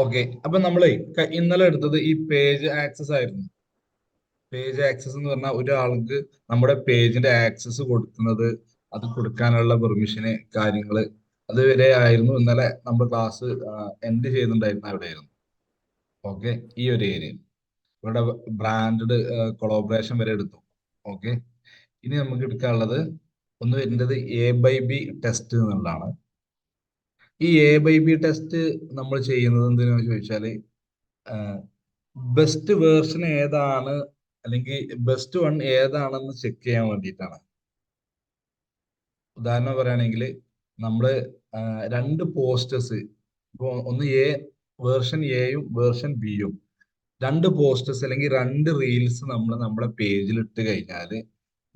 Okay. അപ്പൊ നമ്മളെ ഇന്നലെ എടുത്തത് ഈ പേജ് ആക്സസ് ആയിരുന്നു. പേജ് ആക്സസ് എന്ന് പറഞ്ഞാൽ ഒരാൾക്ക് നമ്മുടെ പേജിന്റെ ആക്സസ് കൊടുക്കുന്നത്, അത് കൊടുക്കാനുള്ള പെർമിഷന് കാര്യങ്ങള് അതുവരെ ആയിരുന്നു ഇന്നലെ നമ്മൾ ക്ലാസ് എൻഡ് ചെയ്യുന്നുണ്ടായിരുന്ന അവിടെയായിരുന്നു. ഓക്കെ. ഈ ഒരു ഏരിയ ഇവിടെ ബ്രാൻഡഡ് കൊളാബറേഷൻ വരെ എടുത്തു. ഓക്കെ. ഇനി നമുക്ക് എടുക്കാനുള്ളത് ഒന്ന് വരുന്നത് A/B ടെസ്റ്റ് എന്നുള്ളതാണ്. ഈ A/B ടെസ്റ്റ് നമ്മൾ ചെയ്യുന്നത് എന്തിനാന്ന് ചോദിച്ചാല് ബെസ്റ്റ് വേർഷൻ ഏതാണ്, അല്ലെങ്കിൽ ബെസ്റ്റ് വൺ ഏതാണെന്ന് ചെക്ക് ചെയ്യാൻ വേണ്ടിയിട്ടാണ്. ഉദാഹരണം പറയുകയാണെങ്കിൽ നമ്മള് രണ്ട് പോസ്റ്റേഴ്സ്, ഇപ്പൊ ഒന്ന് വേർഷൻ എയും വേർഷൻ ബിയും, രണ്ട് പോസ്റ്റേഴ്സ് അല്ലെങ്കിൽ രണ്ട് റീൽസ് നമ്മൾ നമ്മുടെ പേജിൽ ഇട്ട് കഴിഞ്ഞാൽ,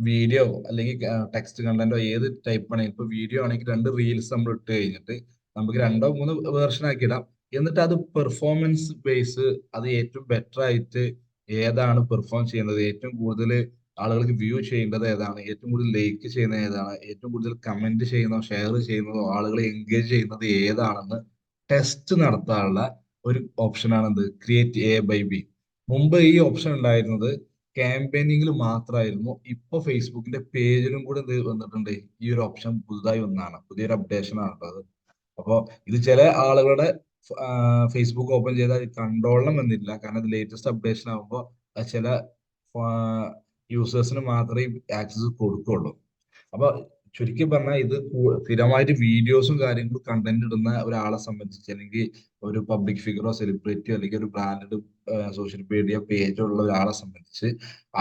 വീഡിയോ അല്ലെങ്കിൽ ടെക്സ്റ്റ് കണ്ടന്റോ ഏത് ടൈപ്പ് ആണെങ്കിൽ, ഇപ്പൊ വീഡിയോ ആണെങ്കിൽ രണ്ട് റീൽസ് നമ്മൾ ഇട്ട് കഴിഞ്ഞിട്ട് നമുക്ക് രണ്ടോ മൂന്നോ വേർഷൻ ആക്കി ഇടാം. എന്നിട്ട് അത് പെർഫോമൻസ് ബേസ്, അത് ഏറ്റവും ബെറ്റർ ആയിട്ട് ഏതാണ് പെർഫോം ചെയ്യുന്നത്, ഏറ്റവും കൂടുതൽ ആളുകൾക്ക് വ്യൂ ചെയ്യേണ്ടത് ഏതാണ്, ഏറ്റവും കൂടുതൽ ലൈക്ക് ചെയ്യുന്നത് ഏതാണ്, ഏറ്റവും കൂടുതൽ കമന്റ് ചെയ്യുന്നതോ ഷെയർ ചെയ്യുന്നതോ ആളുകളെ എൻഗേജ് ചെയ്യുന്നത് ഏതാണെന്ന് ടെസ്റ്റ് നടത്താനുള്ള ഒരു ഓപ്ഷനാണ് എന്ത്, ക്രിയേറ്റ് A/B. മുമ്പ് ഈ ഓപ്ഷൻ ഉണ്ടായിരുന്നത് ക്യാമ്പയിനിങ്ങിൽ മാത്രമായിരുന്നു. ഇപ്പൊ ഫേസ്ബുക്കിന്റെ പേജിലും കൂടെ എന്ത് വന്നിട്ടുണ്ട്, ഈ ഒരു ഓപ്ഷൻ പുതുതായി വന്നതാണ്, പുതിയൊരു അപ്ഡേഷൻ ആണ് ഉള്ളത്. അപ്പോ ഇത് ചില ആളുകളുടെ ഫേസ്ബുക്ക് ഓപ്പൺ ചെയ്താൽ കണ്ടോളണം എന്നില്ല, കാരണം ഇത് ലേറ്റസ്റ്റ് അപ്ഡേഷൻ ആകുമ്പോൾ ചില യൂസേഴ്സിന് മാത്രമേ ആക്സസ് കൊടുക്കുള്ളൂ. അപ്പൊ ചുരുക്കി പറഞ്ഞാൽ ഇത് സ്ഥിരമായിട്ട് വീഡിയോസും കാര്യങ്ങളും കണ്ടന്റ് ഇടുന്ന ഒരാളെ സംബന്ധിച്ച്, അല്ലെങ്കിൽ ഒരു പബ്ലിക് ഫിഗറോ സെലിബ്രിറ്റിയോ അല്ലെങ്കിൽ ഒരു ബ്രാൻഡ് സോഷ്യൽ മീഡിയ പേജോ ഉള്ള ഒരാളെ സംബന്ധിച്ച്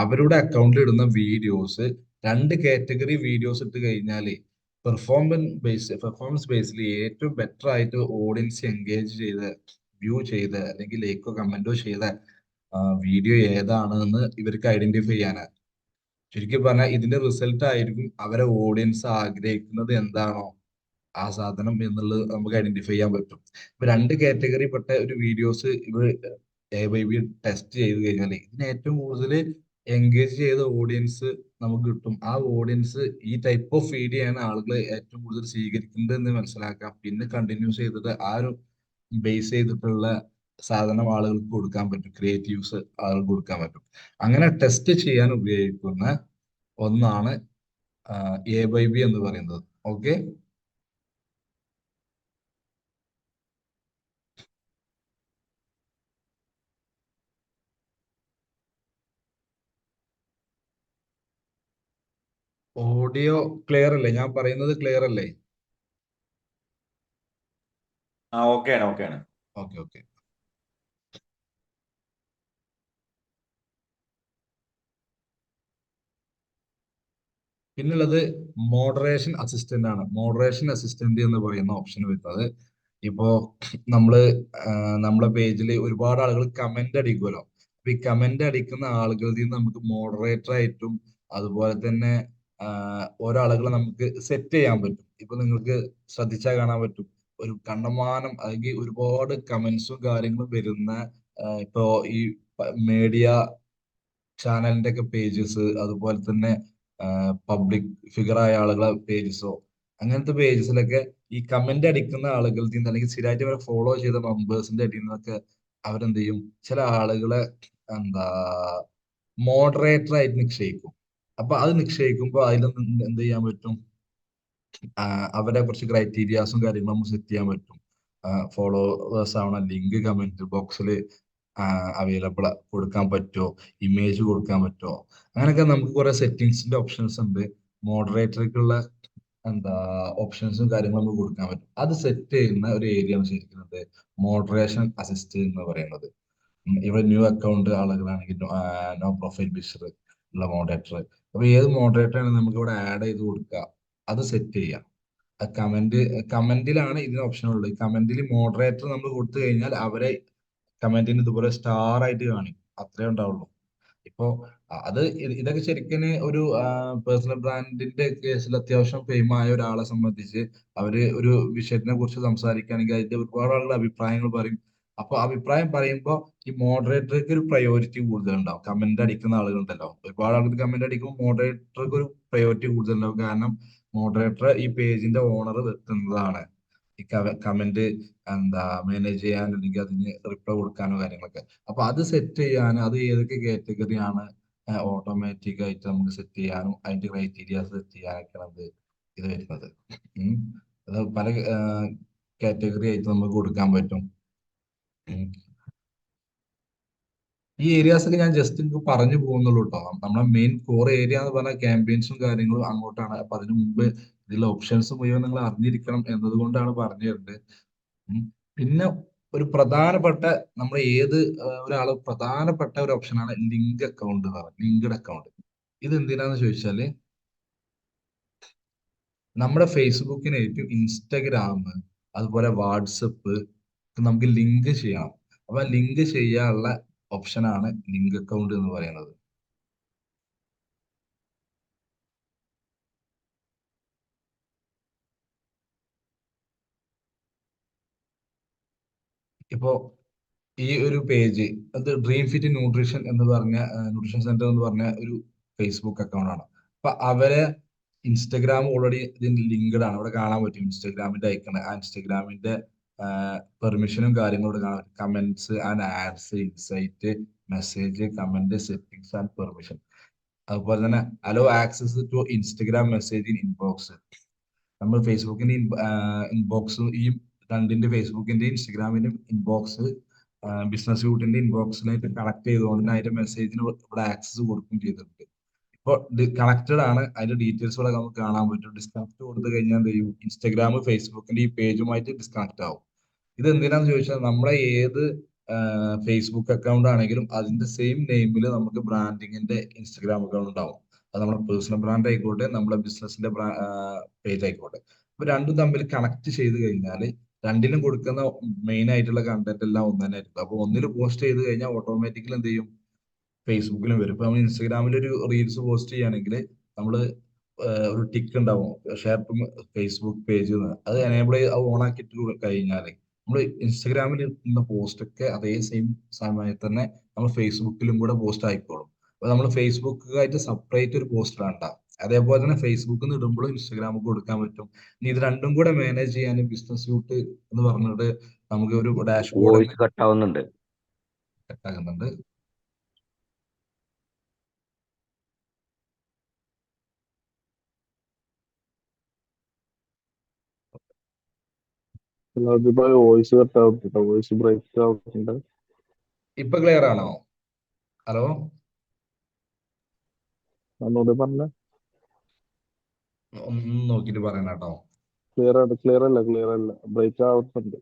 അവരുടെ അക്കൗണ്ടിൽ ഇടുന്ന വീഡിയോസ്, രണ്ട് കാറ്റഗറി വീഡിയോസ് ഇട്ട് കഴിഞ്ഞാൽ പെർഫോമൻസ് ബേസിൽ ഏറ്റവും ബെറ്റർ ആയിട്ട് ഓഡിയൻസ് എൻഗേജ് ചെയ്ത് വ്യൂ ചെയ്ത് അല്ലെങ്കിൽ ലൈക്കോ കമന്റോ ചെയ്ത വീഡിയോ ഏതാണെന്ന് ഇവർക്ക് ഐഡന്റിഫൈ ചെയ്യാനാണ്. ചുരുക്കി പറഞ്ഞാൽ ഇതിന്റെ റിസൾട്ട് ആയിരിക്കും അവരെ ഓഡിയൻസ് ആഗ്രഹിക്കുന്നത് എന്താണോ ആ സാധനം എന്നുള്ളത് നമുക്ക് ഐഡന്റിഫൈ ചെയ്യാൻ പറ്റും. ഇപ്പൊ രണ്ട് കാറ്റഗറി പെട്ട ഒരു വീഡിയോസ് ഇവർ A/B ടെസ്റ്റ് ചെയ്ത് കഴിഞ്ഞാൽ ഇതിന് ഏറ്റവും കൂടുതൽ എൻഗേജ് ചെയ്ത ഓഡിയൻസ് നമുക്ക് കിട്ടും. ആ ഓഡിയൻസ് ഈ ടൈപ്പ് ഓഫ് വീഡിയോ ആണ് ആളുകൾ ഏറ്റവും കൂടുതൽ സ്വീകരിക്കുന്നത് എന്ന് മനസ്സിലാക്കാം. പിന്നെ കണ്ടിന്യൂസ് ചെയ്തിട്ട് ആ ഒരു ബേസ് ചെയ്തിട്ടുള്ള സാധനം ആളുകൾക്ക് കൊടുക്കാൻ പറ്റും, ക്രിയേറ്റീവ്സ് ആളുകൾക്ക് കൊടുക്കാൻ പറ്റും. അങ്ങനെ ടെസ്റ്റ് ചെയ്യാൻ ഉപയോഗിക്കുന്ന ഒന്നാണ് A/B എന്ന് പറയുന്നത്. ഓക്കെ. ഓഡിയോ ക്ലിയർ അല്ലേ? ഞാൻ പറയുന്നത് ക്ലിയർ അല്ലേ? ആ, ഓക്കെയാണ്, ഓക്കെയാണ്. Okay okay. പിന്നുള്ളത് മോഡറേഷൻ അസിസ്റ്റന്റ് ആണ്. മോഡറേഷൻ അസിസ്റ്റന്റ് എന്ന് പറയുന്ന ഓപ്ഷൻ വരുന്നത്, ഇപ്പോ നമ്മള് നമ്മളെ പേജിൽ ഒരുപാട് ആളുകൾ കമന്റ് അടിക്കുമല്ലോ. അപ്പൊ ഈ കമന്റ് അടിക്കുന്ന ആളുകളിൽ നിന്ന് നമുക്ക് മോഡറേറ്റർ ആയിട്ടും അതുപോലെ തന്നെ ഓരോ ആളുകളെ നമുക്ക് സെറ്റ് ചെയ്യാൻ പറ്റും. ഇപ്പൊ നിങ്ങൾക്ക് ശ്രദ്ധിച്ചാൽ കാണാൻ പറ്റും, ഒരു കണ്ടമാനം അല്ലെങ്കിൽ ഒരുപാട് കമന്റ്സും കാര്യങ്ങളും വരുന്ന ഇപ്പോ ഈ മീഡിയ ചാനലിന്റെ ഒക്കെ പേജസ്, അതുപോലെ തന്നെ പബ്ലിക് ഫിഗർ ആയ ആളുകളെ പേജസോ അങ്ങനത്തെ പേജസിലൊക്കെ ഈ കമന്റ് അടിക്കുന്ന ആളുകളിൽ നിന്ന് അല്ലെങ്കിൽ സ്ഥിരമായിട്ട് അവരെ ഫോളോ ചെയ്ത മെമ്പേഴ്സിന്റെ അടിയിൽ നിന്നൊക്കെ അവരെന്ത് ചെയ്യും, ചില ആളുകളെ എന്താ മോഡറേറ്റർ ആയിട്ട് നിക്ഷേപിക്കും. അപ്പൊ അത് നിക്ഷേപിക്കുമ്പോൾ അതിൽ എന്ത് ചെയ്യാൻ പറ്റും, അവരെ കുറച്ച് ക്രൈറ്റീരിയാസും കാര്യങ്ങളും നമുക്ക് സെറ്റ് ചെയ്യാൻ പറ്റും. ഫോളോവേഴ്സ് ആവണം, ലിങ്ക് കമന്റ് ബോക്സിൽ അവൈലബിൾ കൊടുക്കാൻ പറ്റുമോ, ഇമേജ് കൊടുക്കാൻ പറ്റുമോ, അങ്ങനെയൊക്കെ നമുക്ക് കുറെ സെറ്റിങ്സിന്റെ ഓപ്ഷൻസ് ഉണ്ട്. മോഡറേറ്റർക്കുള്ള എന്താ ഓപ്ഷൻസും കാര്യങ്ങളും നമുക്ക് കൊടുക്കാൻ പറ്റും. അത് സെറ്റ് ചെയ്യുന്ന ഒരു ഏരിയ ആണ് ശരിക്കും മോഡറേഷൻ അസിസ്റ്റ് എന്ന് പറയുന്നത്. ഇവിടെ ന്യൂ അക്കൗണ്ട് ആളുകളാണെങ്കിൽ നോ പ്രൊഫൈൽ പിക്ചർ ഉള്ള മോഡറേറ്റർ, അപ്പൊ ഏത് മോഡറേറ്റർ ആണ് നമുക്ക് ഇവിടെ ആഡ് ചെയ്ത് കൊടുക്കുക, അത് സെറ്റ് ചെയ്യാം. കമന്റിലാണ് ഇതിന് ഓപ്ഷൻ ഉള്ളത്. കമന്റിൽ മോഡറേറ്റർ നമ്മൾ കൊടുത്തു കഴിഞ്ഞാൽ അവരെ കമന്റിന് ഇതുപോലെ സ്റ്റാർ ആയിട്ട് കാണിക്കും, അത്രേ ഉണ്ടാവുള്ളൂ. ഇപ്പോ അത് ഇതൊക്കെ ശരിക്കും ഒരു പേഴ്സണൽ ബ്രാൻഡിന്റെ കേസിൽ അത്യാവശ്യം ഫെയിം ആയ ഒരാളെ സംബന്ധിച്ച് അവര് ഒരു വിഷയത്തിനെ കുറിച്ച് സംസാരിക്കുകയാണെങ്കിൽ അതിന്റെ ഒരുപാട് ആളുകളുടെ അഭിപ്രായങ്ങൾ പറയും. അപ്പൊ അഭിപ്രായം പറയുമ്പോൾ ഈ മോഡറേറ്റർക്ക് ഒരു പ്രയോറിറ്റി കൂടുതലുണ്ടാവും. കമന്റ് അടിക്കുന്ന ആളുകളുണ്ടല്ലോ, ഒരുപാട് ആളുകൾ കമന്റ് അടിക്കുമ്പോൾ മോഡറേറ്റർക്ക് ഒരു പ്രയോറിറ്റി കൂടുതലുണ്ടാവും. കാരണം മോഡറേറ്റർ ഈ പേജിന്റെ ഓണർ വെക്കുന്നതാണ്. ഈ കമന്റ് മാനേജ് ചെയ്യാൻ, അല്ലെങ്കിൽ അതിന് റിപ്ലൈ കൊടുക്കാനോ കാര്യങ്ങളൊക്കെ. അപ്പൊ അത് സെറ്റ് ചെയ്യാൻ, അത് ഏതൊക്കെ കാറ്റഗറി ആണ് ഓട്ടോമാറ്റിക് ആയിട്ട് നമുക്ക് സെറ്റ് ചെയ്യാനും അതിന്റെ ക്രൈറ്റീരിയാസ് സെറ്റ് ചെയ്യാനൊക്കെയാണ് ഇത് വരുന്നത്. ഉം. അത് പല കാറ്റഗറി ആയിട്ട് നമുക്ക് കൊടുക്കാൻ പറ്റും. ഈ ഏരിയാസ് ഒക്കെ ഞാൻ ജസ്റ്റ് നിങ്ങൾക്ക് പറഞ്ഞു പോകുന്നുള്ളൂ കേട്ടോ. നമ്മളെ മെയിൻ കോർ ഏരിയ എന്ന് പറഞ്ഞാൽ ക്യാമ്പയിൻസും കാര്യങ്ങളും അങ്ങോട്ടാണ്. അപ്പൊ അതിനു മുമ്പ് ഇതിലെ ഓപ്ഷൻസ് മുഴുവൻ നിങ്ങൾ അറിഞ്ഞിരിക്കണം എന്നതുകൊണ്ടാണ് പറഞ്ഞു തരുന്നത്. പിന്നെ ഒരു പ്രധാനപ്പെട്ട, നമ്മുടെ ഒരാള് പ്രധാനപ്പെട്ട ഒരു ഓപ്ഷനാണ് ലിങ്ക് അക്കൗണ്ട് എന്ന് പറയുന്നത്. ലിങ്ക്ഡ് അക്കൗണ്ട് ഇത് എന്തിനാന്ന് ചോദിച്ചാല്, നമ്മുടെ ഫേസ്ബുക്കിനായിട്ടും ഇൻസ്റ്റഗ്രാം അതുപോലെ വാട്സപ്പ് നമുക്ക് ലിങ്ക് ചെയ്യണം. അപ്പൊ ലിങ്ക് ചെയ്യാനുള്ള ഓപ്ഷനാണ് ലിങ്ക് അക്കൗണ്ട് എന്ന് പറയുന്നത്. ഇപ്പോ ഈ ഒരു പേജ്, അത് ഡ്രീം ഫിറ്റ് ന്യൂട്രീഷൻ എന്ന് പറഞ്ഞ ന്യൂട്രീഷൻ സെന്റർ എന്ന് പറഞ്ഞ ഒരു ഫേസ്ബുക്ക് അക്കൗണ്ട് ആണ്. അപ്പൊ അവരെ ഇൻസ്റ്റഗ്രാം ഓൾറെഡി ഇതിന് ലിങ്ക്ഡ് ആണ്. അവിടെ കാണാൻ പറ്റും ഇൻസ്റ്റഗ്രാമിന്റെ ഐക്കൺ. ആ ഇൻസ്റ്റഗ്രാമിന്റെ പെർമിഷനും കാര്യങ്ങളും ഇവിടെ കാണാൻ പറ്റും. Comments and ads, insight, message, comment, settings and permission. അതുപോലെ തന്നെ allow access to Instagram message in inbox. നമ്മൾ ഫേസ്ബുക്കിന്റെ ഇൻബോക്സ്, ഈ രണ്ടിന്റെ ഫേസ്ബുക്കിന്റെ ഇൻസ്റ്റഗ്രാമിന്റെ ഇൻബോക്സ് ബിസിനസ് യൂട്ടിന്റെ ഇൻബോക്സിനായിട്ട് കണക്ട് ചെയ്തുകൊണ്ട് അതിന്റെ മെസ്സേജിന് ഇവിടെ ആക്സസ് കൊടുക്കുകയും ചെയ്തിട്ടുണ്ട്. ഇപ്പോൾ കണക്റ്റഡ് ആണ്, അതിന്റെ ഡീറ്റെയിൽസ് ഇവിടെ നമുക്ക് കാണാൻ പറ്റും. ഡിസ്കണക്ട് കൊടുത്തു കഴിഞ്ഞാൽ എന്ത് ചെയ്യും, ഇൻസ്റ്റഗ്രാം ഫേസ്ബുക്കിന്റെ ഈ പേജുമായിട്ട് ഡിസ്കണക്ട് ആവും. ഇത് എന്തിനാന്ന് ചോദിച്ചാൽ, നമ്മളെ ഏത് ഫേസ്ബുക്ക് അക്കൗണ്ട് ആണെങ്കിലും അതിന്റെ സെയിം നെയിമിൽ നമുക്ക് ബ്രാൻഡിങ്ങിന്റെ ഇൻസ്റ്റഗ്രാം അക്കൗണ്ട് ഉണ്ടാവും. അത് നമ്മുടെ പേഴ്സണൽ ബ്രാൻഡ് ആയിക്കോട്ടെ, നമ്മുടെ ബിസിനസിന്റെ പേജ് ആയിക്കോട്ടെ. അപ്പൊ രണ്ടും തമ്മിൽ കണക്ട് ചെയ്ത് കഴിഞ്ഞാൽ രണ്ടിലും കൊടുക്കുന്ന മെയിൻ ആയിട്ടുള്ള കണ്ടന്റ് എല്ലാം ഒന്ന് തന്നെ ആയിരിക്കും. അപ്പൊ ഒന്നിൽ പോസ്റ്റ് ചെയ്ത് കഴിഞ്ഞാൽ ഓട്ടോമാറ്റിക്കലി എന്ത് ചെയ്യും, ഫേസ്ബുക്കിലും വരും. ഇപ്പൊ നമ്മൾ ഇൻസ്റ്റഗ്രാമിൽ ഒരു റീൽസ് പോസ്റ്റ് ചെയ്യുകയാണെങ്കിൽ നമ്മൾ ഒരു ടിക്ക് ഉണ്ടാവും, ഷെയർ ടു ഫേസ്ബുക്ക് പേജ്, അത് എനേബിൾ ഓൺ ആക്കിയിട്ട് കഴിഞ്ഞാൽ നമ്മൾ ഇൻസ്റ്റഗ്രാമിൽ ഇടുന്ന പോസ്റ്റ് ഒക്കെ അതേ സെയിം സമയത്ത് തന്നെ നമ്മൾ ഫേസ്ബുക്കിലും കൂടെ പോസ്റ്റ് ആയിക്കോളും. അപ്പൊ നമ്മൾ ഫേസ്ബുക്കായിട്ട് സെപ്പറേറ്റ് ഒരു പോസ്റ്റ് വേണ്ട. അതേപോലെ തന്നെ ഫേസ്ബുക്കിൽ നിന്ന് ഇടുമ്പോഴും ഇൻസ്റ്റഗ്രാമിൽ കൊടുക്കാൻ പറ്റും. ഇനി ഇത് രണ്ടും കൂടെ മാനേജ് ചെയ്യാൻ ബിസിനസ് സ്യൂട്ട് എന്ന് പറഞ്ഞിട്ട് നമുക്ക് ഒരു ഡാഷ്ബോർഡ് വോയിസ് കട്ട് ആവുന്നുണ്ട്. ആകുന്നുണ്ട്. വോയിസ് കട്ട് ആവുന്നുണ്ട്, വോയിസ് ബ്രേക്ക് ആവുന്നുണ്ട്. ഇപ്പൊ ക്ലിയർ ആണോ? ഹലോ, ഒന്നുകൂടി പറഞ്ഞ. ഒന്ന് നോക്കിട്ട് പറയണം കേട്ടോ. ക്ലിയർ അല്ല, ബ്രേക്ക് ആവുന്നുണ്ട്.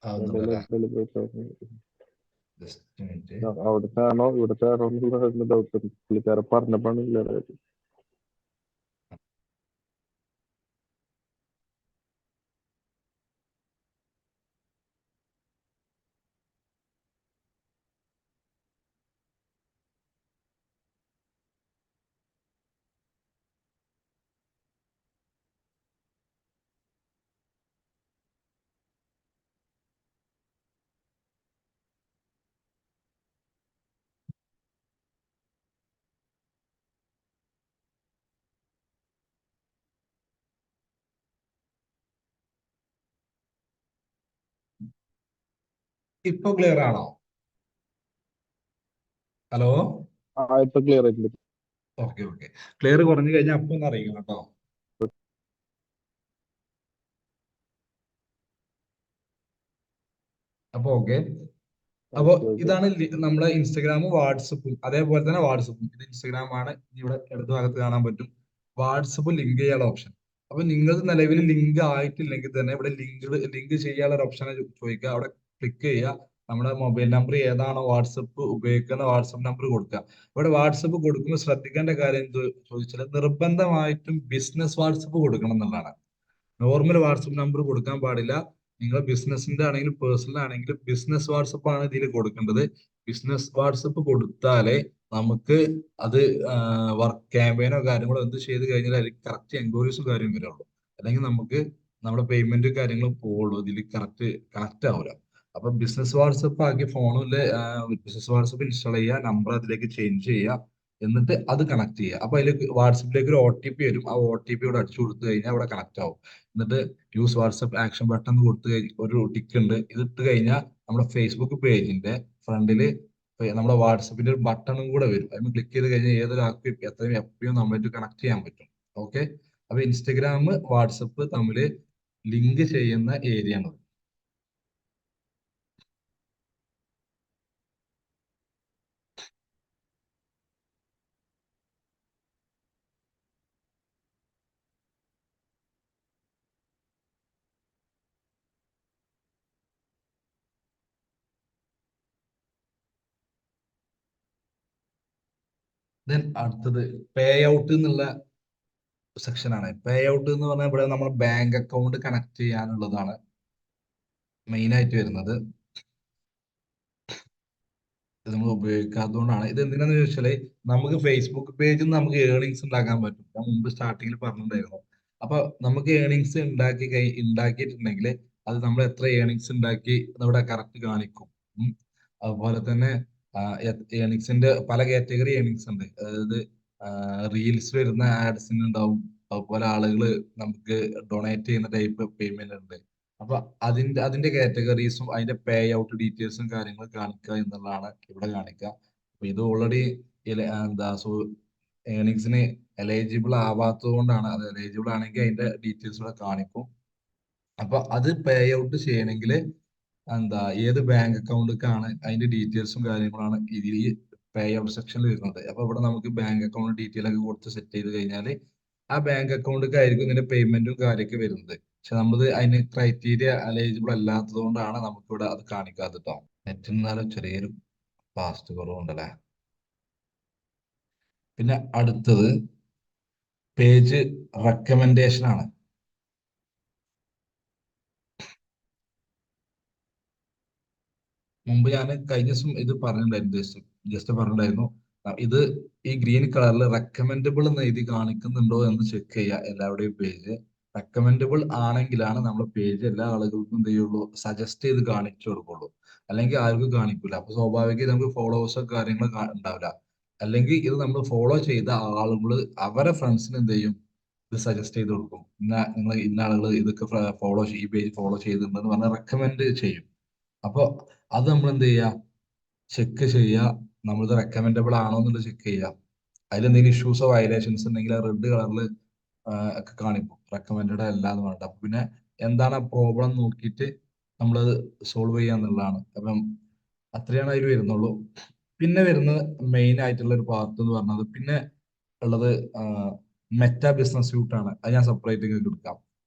ആവുന്നുണ്ടല്ലേ? ബ്രേക്ക് ആവുന്നുണ്ട്. Just minute. അവിടുത്തെ ആണോ ഇവിടുത്തെ ആണോ എന്നുള്ള ഡൗട്ട് ഉണ്ട്. പുള്ളിക്കാരൻ പറഞ്ഞപ്പോഴാണ് ക്ലിയർ ആയത്. ഇപ്പൊ ക്ലിയർ ആണോ? ഹലോ, ഇപ്പൊ ക്ലിയർ ആയിട്ടുണ്ട്. Okay okay. ക്ലിയർ കുറഞ്ഞു കഴിഞ്ഞാൽ അപ്പൊ ഒന്ന് അറിയിക്കണം കേട്ടോ. അപ്പൊ ഓക്കെ. അപ്പൊ ഇതാണ് നമ്മുടെ ഇൻസ്റ്റഗ്രാമും വാട്സപ്പും. അതേപോലെ തന്നെ വാട്സപ്പും, ഇത് ഇൻസ്റ്റഗ്രാം ആണ്, ഇവിടെ ഇടത് ഭാഗത്ത് കാണാൻ പറ്റും. വാട്സപ്പ് ലിങ്ക് ചെയ്യാനുള്ള ഓപ്ഷൻ. അപ്പൊ നിങ്ങൾ നിലവിൽ ലിങ്ക് ആയിട്ടില്ലെങ്കിൽ തന്നെ ഇവിടെ ലിങ്ക് ചെയ്യാനുള്ള ഒരു ഓപ്ഷൻ ചോദിക്കുക. അവിടെ ക്ലിക്ക് ചെയ്യുക. നമ്മുടെ മൊബൈൽ നമ്പർ ഏതാണോ വാട്സപ്പ് ഉപയോഗിക്കുന്ന വാട്സപ്പ് നമ്പർ കൊടുക്കുക. ഇവിടെ വാട്സപ്പ് കൊടുക്കുമ്പോൾ ശ്രദ്ധിക്കേണ്ട കാര്യം എന്ത് ചോദിച്ചാൽ, നിർബന്ധമായിട്ടും ബിസിനസ് വാട്സപ്പ് കൊടുക്കണം എന്നുള്ളതാണ്. നോർമൽ വാട്സപ്പ് നമ്പർ കൊടുക്കാൻ പാടില്ല. നിങ്ങൾ ബിസിനസിന്റെ ആണെങ്കിലും പേഴ്സണൽ ആണെങ്കിലും ബിസിനസ് വാട്സപ്പ് ആണ് ഇതിൽ കൊടുക്കേണ്ടത്. ബിസിനസ് വാട്സപ്പ് കൊടുത്താലേ നമുക്ക് അത് വർക്ക് ക്യാമ്പയിനോ കാര്യങ്ങളോ എന്ത് ചെയ്ത് കഴിഞ്ഞാൽ അതിൽ കറക്റ്റ് എൻക്വയറീസും കാര്യം വരുള്ളൂ. അല്ലെങ്കിൽ നമുക്ക് നമ്മുടെ പേയ്മെന്റ് കാര്യങ്ങളും പോകുള്ളൂ, ഇതിൽ കറക്റ്റ് ആവില്ല. അപ്പൊ ബിസിനസ് വാട്സപ്പ് ആക്കി ഫോണില് ബിസിനസ് വാട്സപ്പ് ഇൻസ്റ്റാൾ ചെയ്യുക, നമ്പർ അതിലേക്ക് ചേഞ്ച് ചെയ്യുക. എന്നിട്ട് അത് കണക്ട് ചെയ്യുക. അപ്പൊ അതിൽ വാട്സപ്പിലേക്ക് ഒരു OTP വരും. ആ OTP ഇവിടെ അടിച്ചു കൊടുത്തു കഴിഞ്ഞാൽ അവിടെ കണക്ട് ആവും. എന്നിട്ട് യൂസ് വാട്സപ്പ് ആക്ഷൻ ബട്ടൺ കൊടുത്തു ഒരു ടിക്ക് ഉണ്ട്. ഇത് ഇട്ട് കഴിഞ്ഞാൽ നമ്മുടെ ഫേസ്ബുക്ക് പേജിന്റെ ഫ്രണ്ടില് നമ്മുടെ വാട്സപ്പിന്റെ ഒരു ബട്ടണും കൂടെ വരും. അതിന് ക്ലിക്ക് ചെയ്ത് കഴിഞ്ഞാൽ ഏതൊരാൾക്ക് എത്രയും എപ്പോഴും നമ്മളായിട്ട് കണക്ട് ചെയ്യാൻ പറ്റും. ഓക്കെ. അപ്പൊ ഇൻസ്റ്റഗ്രാം വാട്സപ്പ് തമ്മിൽ ലിങ്ക് ചെയ്യുന്ന ഏരിയ ആണ്. ദെൻ അടുത്തത് പേ ഔട്ട് എന്നുള്ള സെക്ഷൻ ആണ്. പേ ഔട്ട് എന്ന് പറഞ്ഞാൽ ഇവിടെ നമ്മൾ ബാങ്ക് അക്കൗണ്ട് കണക്ട് ചെയ്യാനുള്ളതാണ് മെയിൻ ആയിട്ട് വരുന്നത്. ഇത് നമ്മൾ ഉപയോഗിക്കാത്തതുകൊണ്ടാണ്. ഇത് എന്തിനാന്ന് ചോദിച്ചാല് നമുക്ക് ഫേസ്ബുക്ക് പേജിൽ നിന്ന് നമുക്ക് ഏർണിങ്സ് ഉണ്ടാക്കാൻ പറ്റും. ഞാൻ മുമ്പ് സ്റ്റാർട്ടിങ്ങിൽ പറഞ്ഞിട്ടുണ്ടായിരുന്നു. അപ്പൊ നമുക്ക് ഏർണിങ്സ് ഉണ്ടാക്കിയിട്ടുണ്ടെങ്കിൽ അത് നമ്മൾ എത്ര ഏർണിങ്സ് ഉണ്ടാക്കി ഇവിടെ കറക്റ്റ് കാണിക്കും. അതുപോലെ തന്നെ ഏർണിങ്സിന്റെ പല കാറ്റഗറി ഏർണിങ്സ് ഉണ്ട്. അതായത് റീൽസ് വരുന്ന ആഡ്സിന് ഉണ്ടാവും. അതുപോലെ ആളുകൾ നമുക്ക് ഡൊണേറ്റ് ചെയ്യുന്ന ടൈപ്പ് പേയ്മെന്റ് ഉണ്ട്. അപ്പൊ അതിന്റെ കാറ്റഗറീസും അതിന്റെ പേ ഔട്ട് ഡീറ്റെയിൽസും കാര്യങ്ങളും കാണിക്കുക എന്നുള്ളതാണ് ഇവിടെ കാണിക്കുക. അപ്പൊ ഇത് ഓൾറെഡി എന്താ ഏർണിങ്സിന് എലിജിബിൾ ആവാത്തത് കൊണ്ടാണ്. അത് എലിജിബിൾ ആണെങ്കിൽ അതിന്റെ ഡീറ്റെയിൽസ് ഇവിടെ കാണിക്കും. അപ്പൊ അത് പേ ഔട്ട് ചെയ്യണമെങ്കിൽ എന്താ ഏത് ബാങ്ക് അക്കൗണ്ടിലേക്കാണ് അതിന്റെ ഡീറ്റെയിൽസും കാര്യങ്ങളാണ് ഇതിൽ പേ ഔട്ട് സെക്ഷനിൽ വരുന്നത്. അപ്പൊ ഇവിടെ നമുക്ക് ബാങ്ക് അക്കൗണ്ട് ഡീറ്റെയിൽ ഒക്കെ കൊടുത്ത് സെറ്റ് ചെയ്ത് കഴിഞ്ഞാൽ ആ ബാങ്ക് അക്കൗണ്ടിലേക്ക് ആയിരിക്കും ഇതിന്റെ പേയ്മെന്റും കാര്യമൊക്കെ വരുന്നത്. പക്ഷെ നമ്മൾ അതിന് ക്രൈറ്റീരിയ എലിജിബിൾ അല്ലാത്തത് കൊണ്ടാണ് നമുക്കിവിടെ അത് കാണിക്കാത്തത് കേട്ടോ. നെറ്റിന്നാലും ചെറിയൊരു ഫാസ്റ്റ് കുറവുണ്ടല്ലേ. പിന്നെ അടുത്തത് പേജ് റെക്കമെൻഡേഷൻ ആണ്. മുമ്പ് ഞാൻ കഴിഞ്ഞ ദിവസം ഇത് പറഞ്ഞിട്ടുണ്ടായിരുന്നു, ജസ്റ്റ് പറഞ്ഞിട്ടുണ്ടായിരുന്നു. ഇത് ഈ ഗ്രീൻ കളറിൽ റെക്കമെൻഡബിൾ എന്ന് എഴുതി കാണിക്കുന്നുണ്ടോ എന്ന് ചെക്ക് ചെയ്യുക എല്ലാവരുടെയും പേജ്. റെക്കമെൻഡബിൾ ആണെങ്കിലാണ് നമ്മുടെ പേജ് എല്ലാ ആളുകൾക്കും എന്ത് ചെയ്യുള്ളൂ, സജസ്റ്റ് ചെയ്ത് കാണിച്ചു കൊടുക്കുള്ളൂ. അല്ലെങ്കിൽ ആർക്കും കാണിക്കില്ല. അപ്പൊ സ്വാഭാവികമായി നമുക്ക് ഫോളോവേഴ്സോ കാര്യങ്ങളോ ഉണ്ടാവില്ല. അല്ലെങ്കിൽ ഇത് നമ്മൾ ഫോളോ ചെയ്ത ആളുകൾ അവരെ ഫ്രണ്ട്സിന് എന്ത് ചെയ്യും, ഇത് സജസ്റ്റ് ചെയ്ത് കൊടുക്കും. നിങ്ങൾ ഇന്ന ആളുകൾ ഇതൊക്കെ ഈ പേജ് ഫോളോ ചെയ്തിട്ടുണ്ടെന്ന് പറഞ്ഞാൽ റെക്കമെൻഡ് ചെയ്യും. അപ്പൊ അത് നമ്മൾ എന്ത് ചെയ്യുക, ചെക്ക് ചെയ്യുക, നമ്മളിത് റെക്കമെൻഡബിൾ ആണോ എന്നുള്ളത് ചെക്ക് ചെയ്യുക. അതിലെന്തെങ്കിലും ഇഷ്യൂസോ വയലേഷൻസ് ഉണ്ടെങ്കിൽ ആ റെഡ് കളറിൽ ഒക്കെ കാണിക്കും റെക്കമെൻഡഡ് അല്ല എന്ന് പറഞ്ഞിട്ട്. അപ്പൊ പിന്നെ എന്താണ് ആ പ്രോബ്ലം നോക്കിയിട്ട് നമ്മളത് സോൾവ് ചെയ്യാന്നുള്ളതാണ്. അപ്പം അത്രയാണ് അതിൽ വരുന്നുള്ളൂ. പിന്നെ വരുന്നത് മെയിൻ ആയിട്ടുള്ള ഒരു പാർട്ട് എന്ന് പറഞ്ഞത് പിന്നെ ഉള്ളത് മെറ്റാ ബിസിനസ് സ്യൂട്ട് ആണ്. അത് ഞാൻ സെപ്പറേറ്റ് എടുക്കാം.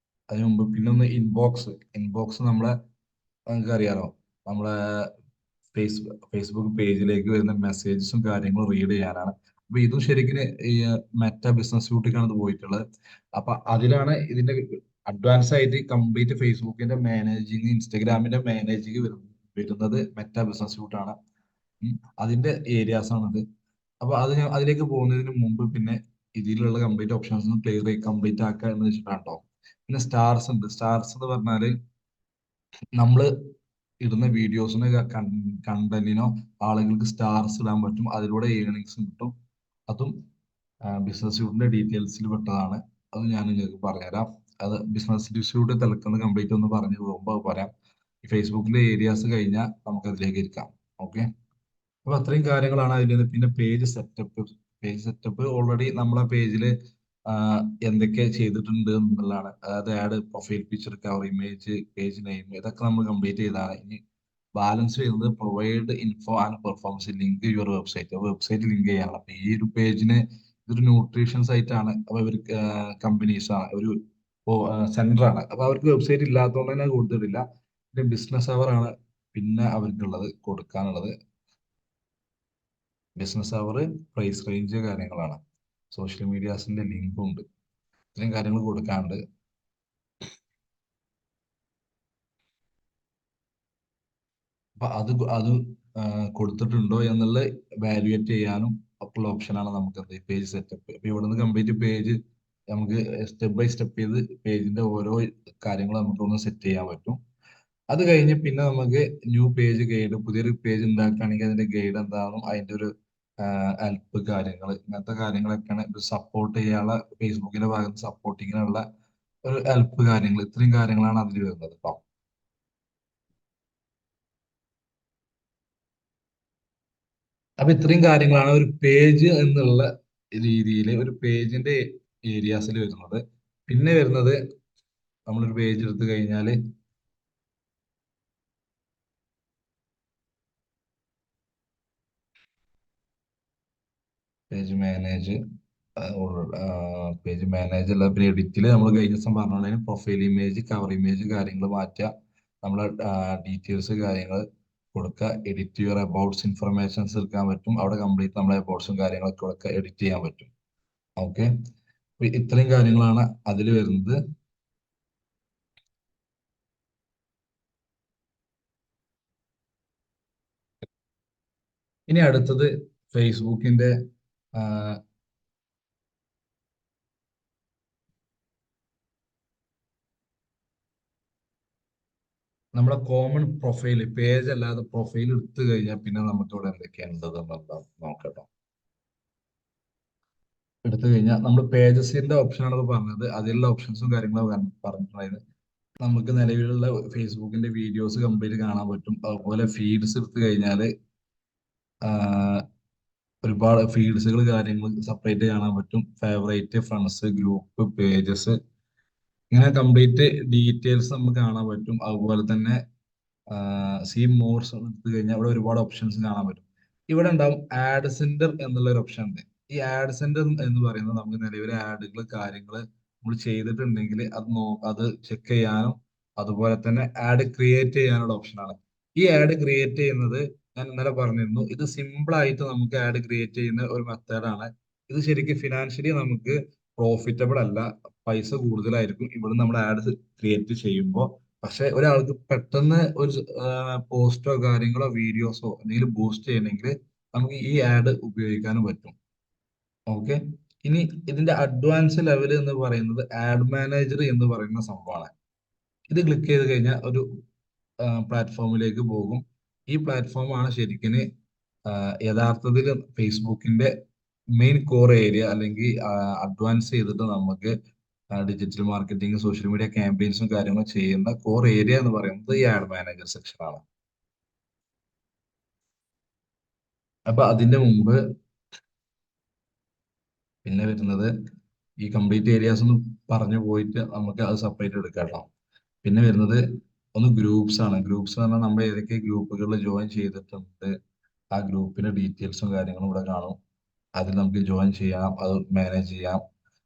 അതിന് മുമ്പ് പിന്നെ ഒന്ന് ഇൻബോക്സ് നമ്മളെ നിങ്ങൾക്ക് അറിയാലോ, നമ്മളെ ഫേസ്ബുക്ക് പേജിലേക്ക് വരുന്ന മെസ്സേജസും കാര്യങ്ങളും റീഡ് ചെയ്യാനാണ്. അപ്പൊ ഇതും ശരിക്കും ഈ മെറ്റാ ബിസിനസ് സ്യൂട്ടിലേക്കാണ് ഇത് പോയിട്ടുള്ളത്. അപ്പൊ അതിലാണ് ഇതിന്റെ അഡ്വാൻസ് ആയിട്ട് കംപ്ലീറ്റ് ഫേസ്ബുക്കിന്റെ മാനേജിങ്, ഇൻസ്റ്റഗ്രാമിന്റെ മാനേജിങ് വരുന്നത് മെറ്റാ ബിസിനസ് സ്യൂട്ടാണ്. അതിന്റെ ഏരിയാസ് ആണത്. അപ്പൊ അത് ഞാൻ അതിലേക്ക് പോകുന്നതിന് മുമ്പ് പിന്നെ ഇതിലുള്ള കംപ്ലീറ്റ് ഓപ്ഷൻസ് കംപ്ലീറ്റ് ആക്കുക എന്ന് വെച്ചിട്ടാണോ. പിന്നെ സ്റ്റാർസ് ഉണ്ട്. സ്റ്റാർസ് എന്ന് പറഞ്ഞാല് നമ്മള് ഇടുന്ന വീഡിയോസിന് കണ്ടന്റിനോ ആളുകൾക്ക് സ്റ്റാർസ് ഇടാൻ പറ്റും. അതിലൂടെ ഏർണിങ്സ് കിട്ടും. അതും ബിസിനസ് സ്യൂട്ടിന്റെ ഡീറ്റെയിൽസിൽ പെട്ടതാണ്. അത് ഞാൻ നിങ്ങൾക്ക് പറഞ്ഞുതരാം. അത് ബിസിനസ് സ്യൂട്ട് തിളക്കുന്ന കംപ്ലീറ്റ് ഒന്ന് പറഞ്ഞു പോകുമ്പോൾ പറയാം. ഫേസ്ബുക്കിന്റെ ഏരിയാസ് കഴിഞ്ഞാൽ നമുക്ക് അതിലേക്ക് ഇരിക്കാം. ഓക്കെ. അപ്പൊ അത്രയും കാര്യങ്ങളാണ് അതിൽ. പിന്നെ പേജ് സെറ്റപ്പ് ഓൾറെഡി നമ്മളെ പേജില് എന്തൊക്കെ ചെയ്തിട്ടുണ്ട് എന്നുള്ളതാണ്. അതായത് add, profile picture, cover image, page name, ഇതൊക്കെ നമ്മൾ കംപ്ലീറ്റ് ചെയ്തതാണ്. ഇനി ബാലൻസ് ചെയ്യുന്നത് provide info and performance link your website link ചെയ്യാനുള്ള. അപ്പൊ ഈ ഒരു പേജിന് ഇതൊരു ന്യൂട്രീഷൻ സൈറ്റ് ആണ്. അപ്പൊ ഇവർ കമ്പനീസ് ആണ്, ഒരു സെന്റർ ആണ്. അപ്പൊ അവർക്ക് വെബ്സൈറ്റ് ഇല്ലാത്തതുകൊണ്ട് തന്നെ കൊടുത്തിട്ടില്ല. പിന്നെ ബിസിനസ് അവർ ആണ് പിന്നെ അവർക്കുള്ളത് കൊടുക്കാനുള്ളത്. ബിസിനസ് അവർ, പ്രൈസ് റേഞ്ച് കാര്യങ്ങളാണ്. സോഷ്യൽ മീഡിയാസിന്റെ ലിങ്കും ഉണ്ട്. ഇത്രയും കാര്യങ്ങൾ കൊടുക്കാനുണ്ട്. അപ്പൊ അത് കൊടുത്തിട്ടുണ്ടോ എന്നുള്ള വാല്യുവേറ്റ് ചെയ്യാനും ഒക്കെയുള്ള ഓപ്ഷനാണ് നമുക്ക് പേജ് സെറ്റപ്പ്. അപ്പൊ ഇവിടുന്ന് കംപ്ലീറ്റ് പേജ് നമുക്ക് സ്റ്റെപ്പ് ബൈ സ്റ്റെപ്പ് ചെയ്ത് പേജിന്റെ ഓരോ കാര്യങ്ങളും നമുക്കൊന്ന് സെറ്റ് ചെയ്യാൻ പറ്റും. അത് കഴിഞ്ഞ് പിന്നെ നമുക്ക് ന്യൂ പേജ് ഗൈഡ്, പുതിയൊരു പേജ് ഉണ്ടാക്കുകയാണെങ്കിൽ അതിന്റെ ഗൈഡ് എന്താണെന്നും അതിന്റെ ഒരു ഹെൽപ്പ് കാര്യങ്ങൾ, ഇങ്ങനത്തെ കാര്യങ്ങളൊക്കെയാണ് ഇത് സപ്പോർട്ട് ചെയ്യാനുള്ള, ഫേസ്ബുക്കിന്റെ ഭാഗത്ത് സപ്പോർട്ടിങ്ങിനുള്ള ഒരു ഹെൽപ്പ് കാര്യങ്ങൾ, ഇത്രയും കാര്യങ്ങളാണ് അതിൽ വരുന്നത് കേട്ടോ. അപ്പൊ ഇത്രയും കാര്യങ്ങളാണ് ഒരു പേജ് എന്നുള്ള രീതിയിൽ ഒരു പേജിന്റെ ഏരിയാസിൽ വരുന്നത്. പിന്നെ വരുന്നത്, നമ്മളൊരു പേജ് എടുത്തു കഴിഞ്ഞാൽ പേജ് മാനേജ് അല്ല, പിന്നെ എഡിറ്റിൽ നമ്മൾ കഴിഞ്ഞ ദിവസം പറഞ്ഞോളൂ, പ്രൊഫൈൽ ഇമേജ്, കവർ ഇമേജ് കാര്യങ്ങൾ മാറ്റുക, നമ്മളെ ഡീറ്റെയിൽസ് കാര്യങ്ങൾ കൊടുക്കുക, എഡിറ്റ് യുവർ അബൌട്ട്സ് ഇൻഫർമേഷൻസ് എടുക്കാൻ പറ്റും. അവിടെ കംപ്ലീറ്റ് നമ്മളെ അബൌട്ട്സും കാര്യങ്ങളൊക്കെ കൊടുക്കുക, എഡിറ്റ് ചെയ്യാൻ പറ്റും. ഓക്കെ, ഇത്രയും കാര്യങ്ങളാണ് അതിൽ വരുന്നത്. ഇനി അടുത്തത് ഫേസ്ബുക്കിന്റെ നമ്മുടെ കോമൺ പ്രൊഫൈൽ പേജ് അല്ലാതെ പ്രൊഫൈൽ എടുത്തു കഴിഞ്ഞാൽ പിന്നെ നമുക്ക് ഇവിടെ എന്തൊക്കെയാണ് ഉണ്ടെന്നുള്ളത് നോക്കട്ടോ. എടുത്തു കഴിഞ്ഞാൽ നമ്മൾ പേജസിന്റെ ഓപ്ഷനാണ് പറഞ്ഞത്, അതിലുള്ള ഓപ്ഷൻസും കാര്യങ്ങളും പറഞ്ഞിട്ടുണ്ടായത്. നമുക്ക് നിലവിലുള്ള ഫേസ്ബുക്കിന്റെ വീഡിയോസ് കംപ്ലീറ്റ് കാണാൻ പറ്റും. അതുപോലെ ഫീഡ്സ് എടുത്തു കഴിഞ്ഞാൽ ഒരുപാട് ഫീഡ്സുകൾ കാര്യങ്ങൾ സെപ്പറേറ്റ് കാണാൻ പറ്റും. ഫേവറേറ്റ്, ഫ്രണ്ട്സ്, ഗ്രൂപ്പ്, പേജസ്, ഇങ്ങനെ കംപ്ലീറ്റ് ഡീറ്റെയിൽസ് നമുക്ക് കാണാൻ പറ്റും. അതുപോലെ തന്നെ സീ മോർസ് എടുത്തു കഴിഞ്ഞാൽ ഇവിടെ ഒരുപാട് ഓപ്ഷൻസ് കാണാൻ പറ്റും. ഇവിടെ ഉണ്ടാവും ആഡ് സെന്റർ എന്നുള്ള ഒരു ഓപ്ഷൻ ഉണ്ട്. ഈ ആഡ് സെന്റർ എന്ന് പറയുന്നത് നമുക്ക് നിലവിലെ ആഡുകൾ കാര്യങ്ങൾ നമ്മൾ ചെയ്തിട്ടുണ്ടെങ്കിൽ അത് ചെക്ക് ചെയ്യാനും അതുപോലെ തന്നെ ആഡ് ക്രിയേറ്റ് ചെയ്യാനുള്ള ഓപ്ഷനാണ്. ഈ ആഡ് ക്രിയേറ്റ് ചെയ്യുന്നത് ഞാൻ ഇന്നലെ പറഞ്ഞിരുന്നു, ഇത് സിമ്പിൾ ആയിട്ട് നമുക്ക് ആഡ് ക്രിയേറ്റ് ചെയ്യുന്ന ഒരു മെത്തേഡാണ്. ഇത് ശരിക്കും ഫിനാൻഷ്യലി നമുക്ക് പ്രോഫിറ്റബിൾ അല്ല, പൈസ കൂടുതലായിരിക്കും ഇവിടെ നമ്മൾ ആഡ് ക്രിയേറ്റ് ചെയ്യുമ്പോൾ. പക്ഷെ ഒരാൾക്ക് പെട്ടെന്ന് ഒരു പോസ്റ്റോ കാര്യങ്ങളോ വീഡിയോസോ എന്തെങ്കിലും ബൂസ്റ്റ് ചെയ്യണമെങ്കിൽ നമുക്ക് ഈ ആഡ് ഉപയോഗിക്കാനും പറ്റും. ഓക്കെ, ഇനി ഇതിന്റെ അഡ്വാൻസ് ലെവൽ എന്ന് പറയുന്നത് ആഡ് മാനേജർ എന്ന് പറയുന്ന സംഭവമാണ്. ഇത് ക്ലിക്ക് ചെയ്ത് കഴിഞ്ഞാൽ ഒരു പ്ലാറ്റ്ഫോമിലേക്ക് പോകും. ഈ പ്ലാറ്റ്ഫോമാണ് ശരിക്കും യഥാർത്ഥത്തിൽ ഫേസ്ബുക്കിന്റെ മെയിൻ കോർ ഏരിയ, അല്ലെങ്കിൽ അഡ്വാൻസ് ചെയ്തിട്ട് നമുക്ക് ഡിജിറ്റൽ മാർക്കറ്റിംഗ്, സോഷ്യൽ മീഡിയ ക്യാമ്പയിൻസും കാര്യങ്ങളും ചെയ്യുന്ന കോർ ഏരിയ എന്ന് പറയുന്നത് ഈ ആഡ് മാനേജർ സെക്ഷൻ ആണ്. അപ്പൊ അതിന്റെ മുമ്പ് പിന്നെ വരുന്നത് ഈ കംപ്ലീറ്റ് ഏരിയാസ് ഒന്ന് പറഞ്ഞു പോയിട്ട് നമുക്ക് അത് സെപ്പറേറ്റ് എടുക്കാം. പിന്നെ വരുന്നത് ഒന്ന് ഗ്രൂപ്പ്സ് ആണ്. ഗ്രൂപ്പ്സ് എന്ന് പറഞ്ഞാൽ നമ്മൾ ഏതൊക്കെ ഗ്രൂപ്പുകളിൽ ജോയിൻ ചെയ്തിട്ടുണ്ട് ആ ഗ്രൂപ്പിന്റെ ഡീറ്റെയിൽസും കാര്യങ്ങളും ഇവിടെ കാണും. അതിൽ നമുക്ക് ജോയിൻ ചെയ്യാം, അത് മാനേജ് ചെയ്യാം.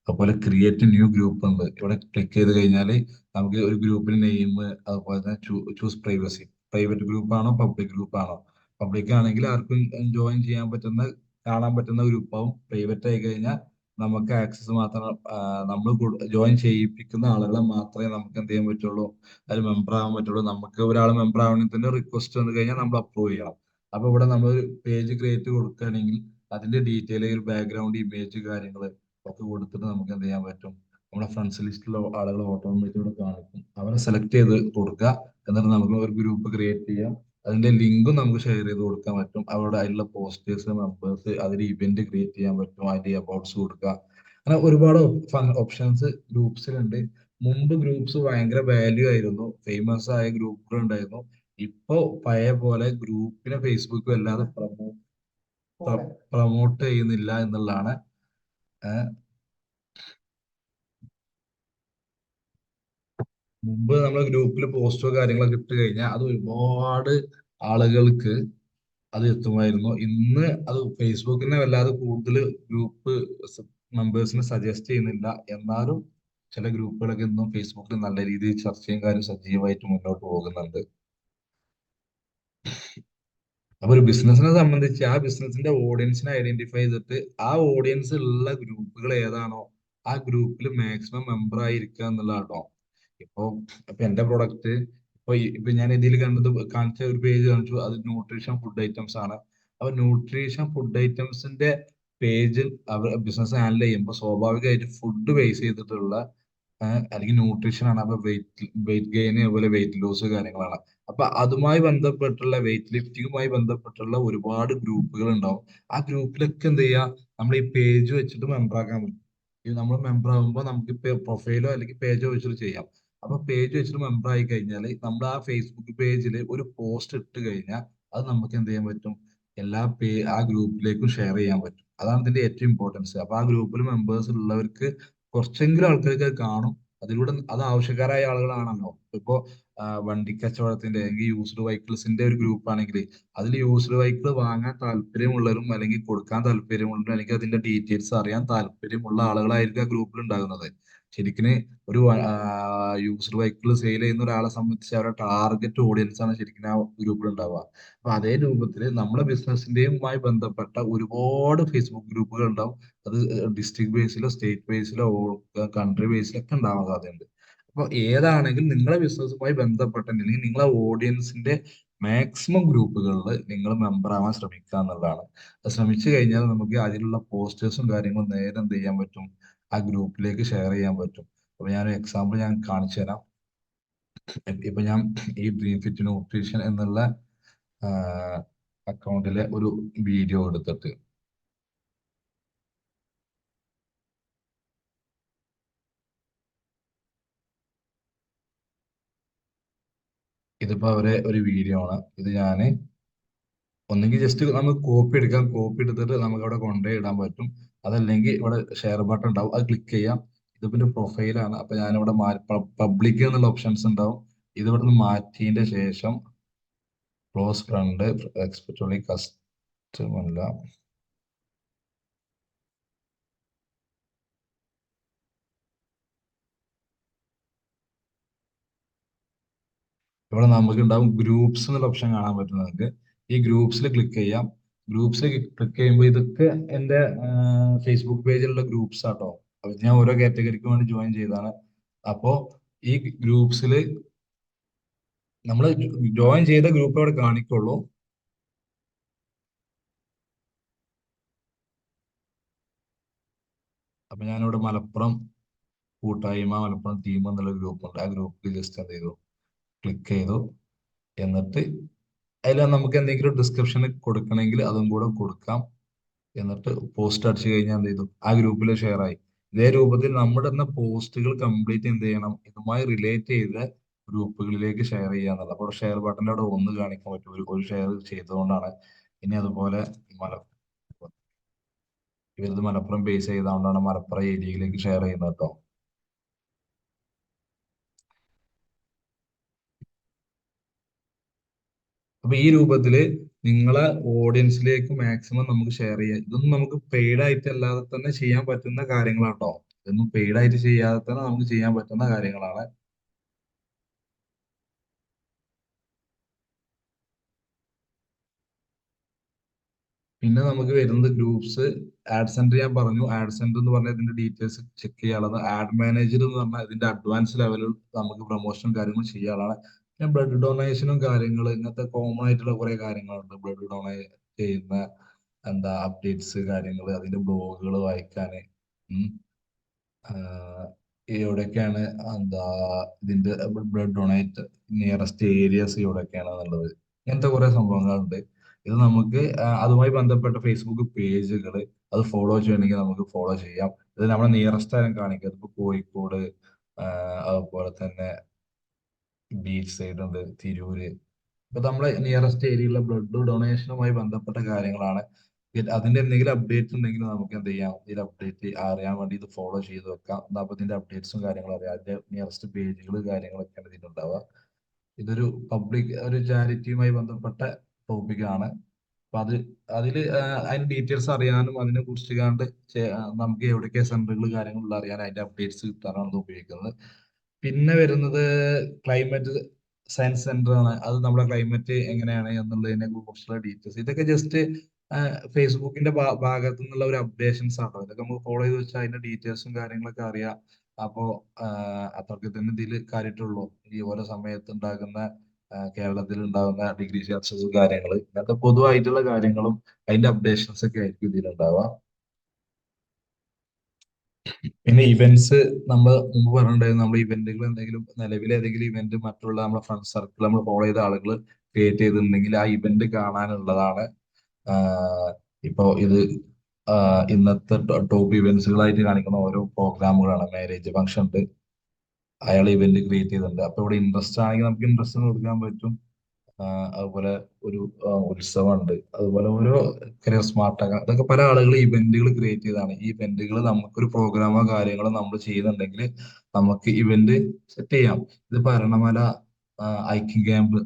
അതുപോലെ ക്രിയേറ്റ് ന്യൂ ഗ്രൂപ്പ് ഉണ്ട്. ഇവിടെ ക്ലിക്ക് ചെയ്ത് കഴിഞ്ഞാൽ നമുക്ക് ഒരു ഗ്രൂപ്പിന്റെ നെയിം, അതുപോലെ തന്നെ ചൂസ് പ്രൈവസി, പ്രൈവറ്റ് ഗ്രൂപ്പ് ആണോ പബ്ലിക് ഗ്രൂപ്പ് ആണോ. പബ്ലിക് ആണെങ്കിൽ ആർക്കും ജോയിൻ ചെയ്യാൻ പറ്റുന്ന, കാണാൻ പറ്റുന്ന ഗ്രൂപ്പാവും. പ്രൈവറ്റ് ആയി കഴിഞ്ഞാൽ നമുക്ക് ആക്സസ് മാത്രം, നമ്മൾ ജോയിൻ ചെയ്യിപ്പിക്കുന്ന ആളുകളെ മാത്രമേ നമുക്ക് എന്ത് ചെയ്യാൻ പറ്റുള്ളൂ, അതിൽ മെമ്പർ ആവാൻ പറ്റുള്ളൂ. നമുക്ക് ഒരാൾ മെമ്പർ ആവണമെങ്കിൽ തന്നെ റിക്വസ്റ്റ് വന്നു കഴിഞ്ഞാൽ നമ്മൾ അപ്രൂവ് ചെയ്യണം. അപ്പൊ ഇവിടെ നമ്മൾ പേജ് ക്രിയേറ്റ് കൊടുക്കുകയാണെങ്കിൽ അതിന്റെ ഡീറ്റെയിൽ, ബാക്ക്ഗ്രൗണ്ട് ഇമേജ് കാര്യങ്ങൾ ഒക്കെ കൊടുത്തിട്ട് നമുക്ക് എന്ത് ചെയ്യാൻ പറ്റും, നമ്മുടെ ഫ്രണ്ട്സ് ലിസ്റ്റിലുള്ള ആളുകൾ ഓട്ടോമാറ്റിക്കോട് കാണിക്കും. അവരെ സെലക്ട് ചെയ്ത് കൊടുക്കുക, എന്നിട്ട് നമുക്ക് ഒരു ഗ്രൂപ്പ് ക്രിയേറ്റ് ചെയ്യാം. അതിന്റെ ലിങ്കും നമുക്ക് ഷെയർ ചെയ്ത് കൊടുക്കാൻ പറ്റും. അവിടെ അതിലുള്ള പോസ്റ്റേഴ്സ്, മെമ്പേഴ്സ്, അതിൽ ഇവന്റ് ക്രിയേറ്റ് ചെയ്യാൻ പറ്റും, അതിന്റെ അബൌട്ട്സ് കൊടുക്കുക. അങ്ങനെ ഒരുപാട് ഓപ്ഷൻസ് ഗ്രൂപ്പ്സിലുണ്ട്. മുമ്പ് ഗ്രൂപ്പ്സ് ഭയങ്കര വാല്യൂ ആയിരുന്നു, ഫേമസ് ആയ ഗ്രൂപ്പുകൾ ഉണ്ടായിരുന്നു. ഇപ്പൊ പഴയ പോലെ ഗ്രൂപ്പിനെ ഫേസ്ബുക്ക് വല്ലാതെ പ്രൊമോട്ട് ചെയ്യുന്നില്ല എന്നുള്ളതാണ്. മുമ്പ് നമ്മൾ ഗ്രൂപ്പിൽ പോസ്റ്റോ കാര്യങ്ങളൊക്കെ ഇട്ട് കഴിഞ്ഞാൽ അത് ഒരുപാട് ആളുകൾക്ക് അത് എത്തുമായിരുന്നു. ഇന്ന് അത് ഫേസ്ബുക്കിനെ വല്ലാതെ കൂടുതൽ ഗ്രൂപ്പ് മെമ്പേഴ്സിനെ സജസ്റ്റ് ചെയ്യുന്നില്ല. എന്നാലും ചില ഗ്രൂപ്പുകളൊക്കെ ഇന്നും ഫേസ്ബുക്കിൽ നല്ല രീതിയിൽ ചർച്ചയും കാര്യം സജീവമായിട്ട് മുന്നോട്ട് പോകുന്നുണ്ട്. അപ്പൊ ഒരു ബിസിനസിനെ സംബന്ധിച്ച് ആ ബിസിനസിന്റെ ഓഡിയൻസിനെ ഐഡന്റിഫൈ ചെയ്തിട്ട് ആ ഓഡിയൻസ് ഉള്ള ഗ്രൂപ്പുകൾ ഏതാണോ ആ ഗ്രൂപ്പിൽ മാക്സിമം മെമ്പർ ആയിരിക്കുക എന്നുള്ളതാണോ. ഇപ്പൊ എന്റെ പ്രൊഡക്റ്റ്, ഇപ്പൊ ഞാൻ ഇതിൽ കാണിച്ച ഒരു പേജ് കാണിച്ചു, അത് ന്യൂട്രീഷൻ ഫുഡ് ഐറ്റംസ് ആണ്. അപ്പൊ ന്യൂട്രീഷൻ ഫുഡ് ഐറ്റംസിന്റെ പേജ് അവർ ബിസിനസ് ഹാൻഡിൽ ചെയ്യുമ്പോൾ സ്വാഭാവികമായിട്ട് ഫുഡ് ബേസ് ചെയ്തിട്ടുള്ള അല്ലെങ്കിൽ ന്യൂട്രീഷൻ ആണ്. അപ്പൊ വെയിറ്റ് ഗെയിൻ, അതുപോലെ വെയിറ്റ് ലോസ് കാര്യങ്ങളാണ്. അപ്പൊ അതുമായി ബന്ധപ്പെട്ടുള്ള വെയിറ്റ് ലിഫ്റ്റിങ്ങുമായി ബന്ധപ്പെട്ടുള്ള ഒരുപാട് ഗ്രൂപ്പുകൾ ഉണ്ടാവും. ആ ഗ്രൂപ്പിലൊക്കെ എന്ത് ചെയ്യാം, നമ്മൾ ഈ പേജ് വെച്ചിട്ട് മെമ്പർ ആക്കാൻ പറ്റും. ഈ നമ്മൾ മെമ്പർ ആകുമ്പോൾ നമുക്ക് പ്രൊഫൈലോ അല്ലെങ്കിൽ പേജോ വെച്ചിട്ട് ചെയ്യാം. അപ്പൊ പേജ് വെച്ചിട്ട് മെമ്പർ ആയി കഴിഞ്ഞാൽ നമ്മൾ ആ ഫേസ്ബുക്ക് പേജിൽ ഒരു പോസ്റ്റ് ഇട്ട് കഴിഞ്ഞാൽ അത് നമുക്ക് എന്ത് ചെയ്യാൻ പറ്റും, ആ ഗ്രൂപ്പിലേക്കും ഷെയർ ചെയ്യാൻ പറ്റും. അതാണ് ഇതിന്റെ ഏറ്റവും ഇമ്പോർട്ടൻസ്. അപ്പൊ ആ ഗ്രൂപ്പിൽ മെമ്പേഴ്സ് ഉള്ളവർക്ക് കുറച്ചെങ്കിലും ആൾക്കാർക്ക് അത് കാണും. അതിലൂടെ അത് ആവശ്യക്കാരായ ആളുകളാണല്ലോ. ഇപ്പോ വണ്ടി കച്ചവടത്തിന്റെ അല്ലെങ്കിൽ യൂസ്ഡ് വെഹിക്കിൾസിന്റെ ഒരു ഗ്രൂപ്പ് ആണെങ്കിൽ അതിൽ യൂസ്ഡ് വെഹിക്കിൾ വാങ്ങാൻ താല്പര്യമുള്ളവരും അല്ലെങ്കിൽ കൊടുക്കാൻ താല്പര്യമുള്ളവരും അല്ലെങ്കിൽ അതിന്റെ ഡീറ്റെയിൽസ് അറിയാൻ താല്പര്യമുള്ള ആളുകളായിരിക്കും ആ ഗ്രൂപ്പിൽ ഉണ്ടാകുന്നത്. ശരിക്കും ഒരു യൂസ്ഡ് വെഹിക്കിൾ സെയിൽ ചെയ്യുന്ന ഒരാളെ സംബന്ധിച്ച് അവരുടെ ടാർഗറ്റ് ഓഡിയൻസ് ആണ് ശരിക്കും ആ ഗ്രൂപ്പിൽ ഉണ്ടാവുക. അപ്പൊ അതേ രൂപത്തിൽ നമ്മുടെ ബിസിനസിന്റെയുമായി ബന്ധപ്പെട്ട ഒരുപാട് ഫേസ്ബുക്ക് ഗ്രൂപ്പുകൾ ഉണ്ടാവും. അത് ഡിസ്ട്രിക്ട് ബേസിലോ സ്റ്റേറ്റ് ബേസിലോ കൺട്രി ബേസിലൊക്കെ ഉണ്ടാവാൻ സാധ്യതയുണ്ട്. അപ്പൊ ഏതാണെങ്കിലും നിങ്ങളെ ബിസിനസ്സുമായി ബന്ധപ്പെട്ടില്ലെങ്കിൽ നിങ്ങളെ ഓഡിയൻസിന്റെ മാക്സിമം ഗ്രൂപ്പുകളിൽ നിങ്ങൾ മെമ്പർ ആവാൻ ശ്രമിക്കുക എന്നുള്ളതാണ്. അത് ശ്രമിച്ചു കഴിഞ്ഞാൽ നമുക്ക് അതിലുള്ള പോസ്റ്റേഴ്സും കാര്യങ്ങളും നേരെ എന്ത് ചെയ്യാൻ പറ്റും, ആ ഗ്രൂപ്പിലേക്ക് ഷെയർ ചെയ്യാൻ പറ്റും. അപ്പൊ ഞാനൊരു എക്സാമ്പിൾ ഞാൻ കാണിച്ചു തരാം. ഇപ്പൊ ഞാൻ ഈ ഡ്രീം ഫിറ്റ് ന്യൂട്രീഷൻ എന്നുള്ള അക്കൗണ്ടിലെ ഒരു വീഡിയോ എടുത്തിട്ട് ഇതിപ്പോ അവരെ ഒരു വീഡിയോ ആണ്. ഇത് ഞാന് ഒന്നെങ്കിൽ ജസ്റ്റ് നമുക്ക് കോപ്പി എടുക്കാം, കോപ്പി എടുത്തിട്ട് നമുക്ക് അവിടെ കൊണ്ടുപോയി ഇടാൻ പറ്റും. അതല്ലെങ്കിൽ ഇവിടെ ഷെയർ ബട്ടൺ ഉണ്ടാവും, അത് ക്ലിക്ക് ചെയ്യാം. ഇത് പിന്നെ പ്രൊഫൈലാണ്. അപ്പൊ ഞാനിവിടെ പബ്ലിക് എന്നുള്ള ഓപ്ഷൻസ് ഉണ്ടാവും. ഇത് ഇവിടെ നിന്ന് മാറ്റിയതിന്റെ ശേഷം ക്ലോസ് ഫ്രണ്ട് എക്സ്പെക്ട് കസ്റ്റം അല്ല, ഇവിടെ നമുക്ക് ഉണ്ടാവും ഗ്രൂപ്പ്സ് എന്നുള്ള ഓപ്ഷൻ കാണാൻ പറ്റും നിങ്ങൾക്ക്. ഈ ഗ്രൂപ്പ്സിൽ ക്ലിക്ക് ചെയ്യാം. ഗ്രൂപ്പ്സിൽ ക്ലിക്ക് ചെയ്യുമ്പോൾ ഇതൊക്കെ എൻ്റെ ഫേസ്ബുക്ക് പേജിലുള്ള ഗ്രൂപ്പ്സ് ആട്ടോ. അപ്പൊ ഞാൻ ഓരോ കാറ്റഗറിക്ക് വേണ്ടി ജോയിൻ ചെയ്തതാണ്. അപ്പോ ഈ ഗ്രൂപ്പ്സിൽ നമ്മൾ ജോയിൻ ചെയ്ത ഗ്രൂപ്പ് അവിടെ കാണിക്കുള്ളൂ. അപ്പൊ ഞാനിവിടെ മലപ്പുറം കൂട്ടായ്മ, മലപ്പുറം ടീം എന്നുള്ള ഗ്രൂപ്പ് ഉണ്ട്. ആ ഗ്രൂപ്പിൽ ജസ്റ്റ് എന്ത് ചെയ്തു, ക്ലിക്ക് ചെയ്തു. എന്നിട്ട് അതിൽ നമുക്ക് എന്തെങ്കിലും ഡിസ്ക്രിപ്ഷൻ കൊടുക്കണമെങ്കിൽ അതും കൂടെ കൊടുക്കാം. എന്നിട്ട് പോസ്റ്റ് അടിച്ചു കഴിഞ്ഞാൽ എന്ത് ചെയ്തു, ആ ഗ്രൂപ്പിൽ ഷെയർ ആയി. ഇതേ രൂപത്തിൽ നമ്മുടെ തന്നെ പോസ്റ്റുകൾ കംപ്ലീറ്റ് എന്ത് ചെയ്യണം, ഇതുമായി റിലേറ്റ് ചെയ്ത ഗ്രൂപ്പുകളിലേക്ക് ഷെയർ ചെയ്യാന്നുള്ളത്. അപ്പോൾ ഷെയർ ബട്ടന്റെ അവിടെ ഒന്ന് കാണിക്കാൻ പറ്റും, ഒരു ഷെയർ ചെയ്തുകൊണ്ടാണ്. ഇനി അതുപോലെ ഇവരിത് മലപ്പുറം ബേസ് ചെയ്തുകൊണ്ടാണ് മലപ്പുറം ഏരിയയിലേക്ക് ഷെയർ ചെയ്യുന്നത് കേട്ടോ. അപ്പൊ ഈ രൂപത്തില് നിങ്ങളെ ഓഡിയൻസിലേക്ക് മാക്സിമം നമുക്ക് ഷെയർ ചെയ്യാം. ഇതൊന്നും നമുക്ക് പെയ്ഡ് ആയിട്ട് അല്ലാതെ തന്നെ ചെയ്യാൻ പറ്റുന്ന കാര്യങ്ങളാട്ടോ. ഇതൊന്നും പെയ്ഡ് ആയിട്ട് ചെയ്യാതെ തന്നെ നമുക്ക് ചെയ്യാൻ പറ്റുന്ന കാര്യങ്ങളാണ്. പിന്നെ നമുക്ക് വരുന്നത് ഗ്രൂപ്പ്സ്, ആഡ് സെന്റർ ഞാൻ പറഞ്ഞു. ആഡ് സെന്റർ എന്ന് പറഞ്ഞാൽ ഇതിന്റെ ഡീറ്റെയിൽസ് ചെക്ക് ചെയ്യാനുള്ളത്. ആഡ് മാനേജർ എന്ന് പറഞ്ഞാൽ ഇതിന്റെ അഡ്വാൻസ് ലെവലിൽ നമുക്ക് പ്രൊമോഷനും കാര്യങ്ങളും ചെയ്യാനുള്ളതാണ്. പിന്നെ ബ്ലഡ് ഡൊണേഷനും കാര്യങ്ങൾ, ഇങ്ങനത്തെ കോമൺ ആയിട്ടുള്ള കുറെ കാര്യങ്ങളുണ്ട്. ബ്ലഡ് ഡൊണേറ്റ് ചെയ്യുന്ന അപ്ഡേറ്റ്സ് കാര്യങ്ങൾ, അതിന്റെ ബ്ലോഗുകൾ വായിക്കാന്, എവിടെയൊക്കെയാണ് ഇതിന്റെ ബ്ലഡ് ഡൊണേറ്റ് നിയറസ്റ്റ് ഏരിയസ് എവിടെയൊക്കെയാണ് എന്നുള്ളത്, ഇങ്ങനത്തെ കുറെ സംഭവങ്ങളുണ്ട്. ഇത് നമുക്ക് അതുമായി ബന്ധപ്പെട്ട ഫേസ്ബുക്ക് പേജുകൾ അത് ഫോളോ ചെയ്യണമെങ്കിൽ നമുക്ക് ഫോളോ ചെയ്യാം. ഇത് നമ്മുടെ നിയറസ്റ്റ് ആരും കാണിക്കുക. ഇതിപ്പോ കോഴിക്കോട്, അതുപോലെ തന്നെ ബീച്ച് സൈഡ് ഉണ്ട്, തിരൂര്. ഇപ്പൊ നമ്മുടെ നിയറസ്റ്റ് ഏരിയയിലുള്ള ബ്ലഡ് ഡൊണേഷനുമായി ബന്ധപ്പെട്ട കാര്യങ്ങളാണ്. അതിന്റെ എന്തെങ്കിലും അപ്ഡേറ്റ് ഉണ്ടെങ്കിൽ നമുക്ക് എന്ത് ചെയ്യാം, ഇതിൽ അപ്ഡേറ്റ് അറിയാൻ വേണ്ടി ഇത് ഫോളോ ചെയ്ത് വെക്കാം. അപ്പൊ ഇതിന്റെ അപ്ഡേറ്റ്സും കാര്യങ്ങളും അറിയാം. അതിന്റെ നിയറസ്റ്റ് പേജുകൾ കാര്യങ്ങളൊക്കെയാണ് ഇതിലുണ്ടാവുക. ഇതൊരു പബ്ലിക് ഒരു ചാരിറ്റിയുമായി ബന്ധപ്പെട്ട ടോപ്പിക്കാണ്. അപ്പൊ അതിന്റെ ഡീറ്റെയിൽസ് അറിയാനും അതിനെ കുറിച്ച് കണ്ട് നമുക്ക് എവിടെയൊക്കെ സെന്ററുകൾ കാര്യങ്ങളുള്ള അറിയാൻ അതിന്റെ അപ്ഡേറ്റ്സ് കിട്ടാനാണ് ഇത് ഉപയോഗിക്കുന്നത്. പിന്നെ വരുന്നത് ക്ലൈമറ്റ് സയൻസ് സെന്റർ ആണ്. അത് നമ്മുടെ ക്ലൈമറ്റ് എങ്ങനെയാണ് എന്നുള്ളതിനെ കുറിച്ചുള്ള ഡീറ്റെയിൽസ്. ഇതൊക്കെ ജസ്റ്റ് ഫേസ്ബുക്കിന്റെ ഭാഗത്തു നിന്നുള്ള ഒരു അപ്ഡേഷൻസ് ആണോ. ഇതൊക്കെ നമുക്ക് ഫോളോ ചെയ്ത് വെച്ചാൽ അതിന്റെ ഡീറ്റെയിൽസും കാര്യങ്ങളൊക്കെ അറിയാം. അപ്പോ അത്രയ്ക്ക് തന്നെ ഇതിൽ കാര്യമായിട്ടുള്ളൂ. ഈ ഓരോ സമയത്ത് ഉണ്ടാകുന്ന കേരളത്തിൽ ഉണ്ടാകുന്ന ഡിഗ്രി സെൽഷ്യസ് കാര്യങ്ങൾ, ഇങ്ങനത്തെ പൊതുവായിട്ടുള്ള കാര്യങ്ങളും അതിന്റെ അപ്ഡേഷൻസ് ഒക്കെ ആയിരിക്കും ഇതിലുണ്ടാവുക. പിന്നെ ഇവന്റ്സ് നമ്മൾ മുമ്പ് പറഞ്ഞിട്ടുണ്ടായിരുന്നു, നമ്മൾ ഇവന്റുകൾ എന്തെങ്കിലും നിലവിൽ ഏതെങ്കിലും ഇവന്റ് മറ്റുള്ള നമ്മുടെ ഫ്രണ്ട് സർക്കിൾ നമ്മൾ ഫോളോ ചെയ്ത ആളുകൾ ക്രിയേറ്റ് ചെയ്തിട്ടുണ്ടെങ്കിൽ ആ ഇവന്റ് കാണാനുള്ളതാണ്. ഇപ്പോ ഇത് ഇന്നത്തെ ടോപ്പ് ഇവന്റ്സുകളായിട്ട് കാണിക്കുന്ന ഓരോ പ്രോഗ്രാമുകളാണ്. മാരേജ് ഫംഗ്ഷൻ ഉണ്ട്, അയാൾ ഇവന്റ് ക്രിയേറ്റ് ചെയ്തിട്ടുണ്ട്. അപ്പൊ ഇവിടെ ഇൻട്രസ്റ്റ് ആണെങ്കിൽ നമുക്ക് ഇൻട്രസ്റ്റ് കൊടുക്കാൻ പറ്റും. അതുപോലെ ഒരു ഉത്സവമുണ്ട്, അതുപോലെ ഓരോ കരിയർ സ്മാർട്ട് ആക്കാൻ, അതൊക്കെ പല ആളുകൾ ഇവന്റുകൾ ക്രിയേറ്റ് ചെയ്താണ്. ഈ ഇവന്റുകൾ നമുക്കൊരു പ്രോഗ്രാമോ കാര്യങ്ങളോ നമ്മൾ ചെയ്യുന്നുണ്ടെങ്കിൽ നമുക്ക് ഇവന്റ് സെറ്റ് ചെയ്യാം. ഇത് ഭരണമല ഹൈക്കിംഗ് ക്യാമ്പ്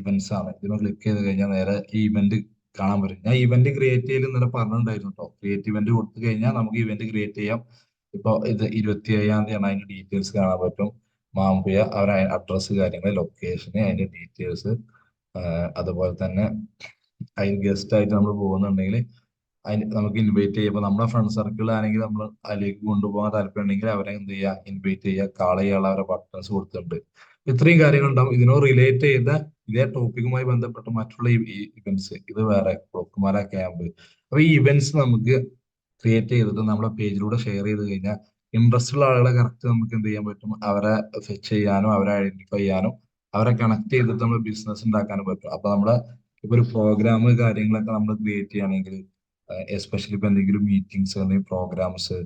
ഇവന്റ്സ് ആണ്. ഇതിന് ക്ലിക്ക് ചെയ്ത് കഴിഞ്ഞാൽ നേരെ ഈ ഇവന്റ് കാണാൻ പറ്റും. ഞാൻ ഇവന്റ് ക്രിയേറ്റ് ചെയ്ത് ഇന്നലെ പറഞ്ഞിട്ടുണ്ടായിരുന്നു കേട്ടോ. ക്രിയേറ്റ് ഇവന്റ് കൊടുത്തു കഴിഞ്ഞാൽ നമുക്ക് ഇവന്റ് ക്രിയേറ്റ് ചെയ്യാം. ഇപ്പൊ ഇത് 27-ാം തീയതിയാണ്, അതിന്റെ ഡീറ്റെയിൽസ് കാണാൻ പറ്റും. മാമ്പുയ അവരുടെ അഡ്രസ്സ്, കാര്യങ്ങൾ, ലൊക്കേഷന്, അതിന്റെ ഡീറ്റെയിൽസ്. അതുപോലെ തന്നെ അതിന് ഗസ്റ്റ് ആയിട്ട് നമ്മൾ പോകുന്നുണ്ടെങ്കിൽ അതിന് നമുക്ക് ഇൻവൈറ്റ് ചെയ്യുമ്പോൾ നമ്മുടെ ഫ്രണ്ട് സർക്കിൾ ആണെങ്കിൽ നമ്മൾ അതിലേക്ക് കൊണ്ടുപോകാൻ താല്പര്യം ഉണ്ടെങ്കിൽ അവരെ എന്ത് ചെയ്യുക, ഇൻവൈറ്റ് ചെയ്യുക, കാൾ ചെയ്യാനുള്ള അവരുടെ ബട്ടൺസ് കൊടുത്തിട്ടുണ്ട്. ഇത്രയും കാര്യങ്ങൾ ഉണ്ടാവും. ഇതിനോട് റിലേറ്റ് ചെയ്ത ഇതേ ടോപ്പിക്കുമായി ബന്ധപ്പെട്ട മറ്റുള്ള ഇവന്റ്സ്, ഇത് വേറെ കൊക്കുമാല ക്യാമ്പ്. അപ്പൊ ഈ ഇവന്റ്സ് നമുക്ക് ക്രിയേറ്റ് ചെയ്തിട്ട് നമ്മുടെ പേജിലൂടെ ഷെയർ ചെയ്ത് കഴിഞ്ഞാൽ ഇൻട്രസ്റ്റ് ഉള്ള ആളുകളെ കറക്റ്റ് നമുക്ക് എന്ത് ചെയ്യാൻ പറ്റും, അവരെ ഫെച്ച് ചെയ്യാനും അവരെ ഐഡന്റിഫൈ ചെയ്യാനും അവരെ കണക്ട് ചെയ്തിട്ട് നമ്മൾ ബിസിനസ് ഉണ്ടാക്കാനും പറ്റും. അപ്പൊ നമ്മുടെ ഇപ്പൊ ഒരു പ്രോഗ്രാം കാര്യങ്ങളൊക്കെ നമ്മൾ ക്രിയേറ്റ് ചെയ്യുകയാണെങ്കിൽ, എസ്പെഷ്യലി ഇപ്പൊ എന്തെങ്കിലും മീറ്റിംഗ്സ് അല്ലെങ്കിൽ പ്രോഗ്രാംസ്,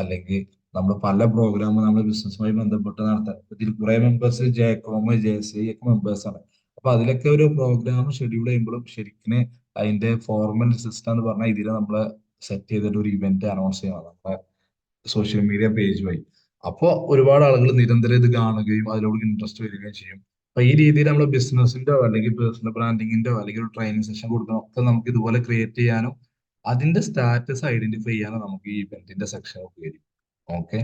അല്ലെങ്കിൽ നമ്മൾ പല പ്രോഗ്രാം നമ്മുടെ ബിസിനസ്സുമായി ബന്ധപ്പെട്ട് നടത്താൻ, ഇതിൽ കുറെ മെമ്പേഴ്സ് ജെകോം JSI ഒക്കെ മെമ്പേഴ്സ് ആണ്. അപ്പൊ അതിലൊക്കെ ഒരു പ്രോഗ്രാം ഷെഡ്യൂൾ ചെയ്യുമ്പോഴും ശരിക്കും അതിന്റെ ഫോർമൽ സിസ്റ്റം എന്ന് പറഞ്ഞാൽ ഇതിൽ നമ്മൾ സെറ്റ് ചെയ്തിട്ട് ഒരു ഇവന്റ് അനൗൺസ് ചെയ്യണം നമ്മുടെ സോഷ്യൽ മീഡിയ പേജ് വഴി. അപ്പോൾ ഒരുപാട് ആളുകൾ നിരന്തരം ഇത് കാണുകയും അതിലോട് ഇൻട്രസ്റ്റ് വരികയും ചെയ്യും. അപ്പൊ ഈ രീതിയിൽ നമ്മൾ ബിസിനസിന്റോ അല്ലെങ്കിൽ പേഴ്സണൽ ബ്രാൻഡിങ്ങിന്റോ അല്ലെങ്കിൽ ഒരു ട്രെയിനിങ് സെഷൻ കൊടുക്കണോ ഒക്കെ നമുക്ക് ഇതുപോലെ ക്രിയേറ്റ് ചെയ്യാനും അതിന്റെ സ്റ്റാറ്റസ് ഐഡന്റിഫൈ ചെയ്യാനും നമുക്ക് ഈ ഇവന്റിന്റെ സെക്ഷൻ ഉപകരിക്കും. ഓക്കെ.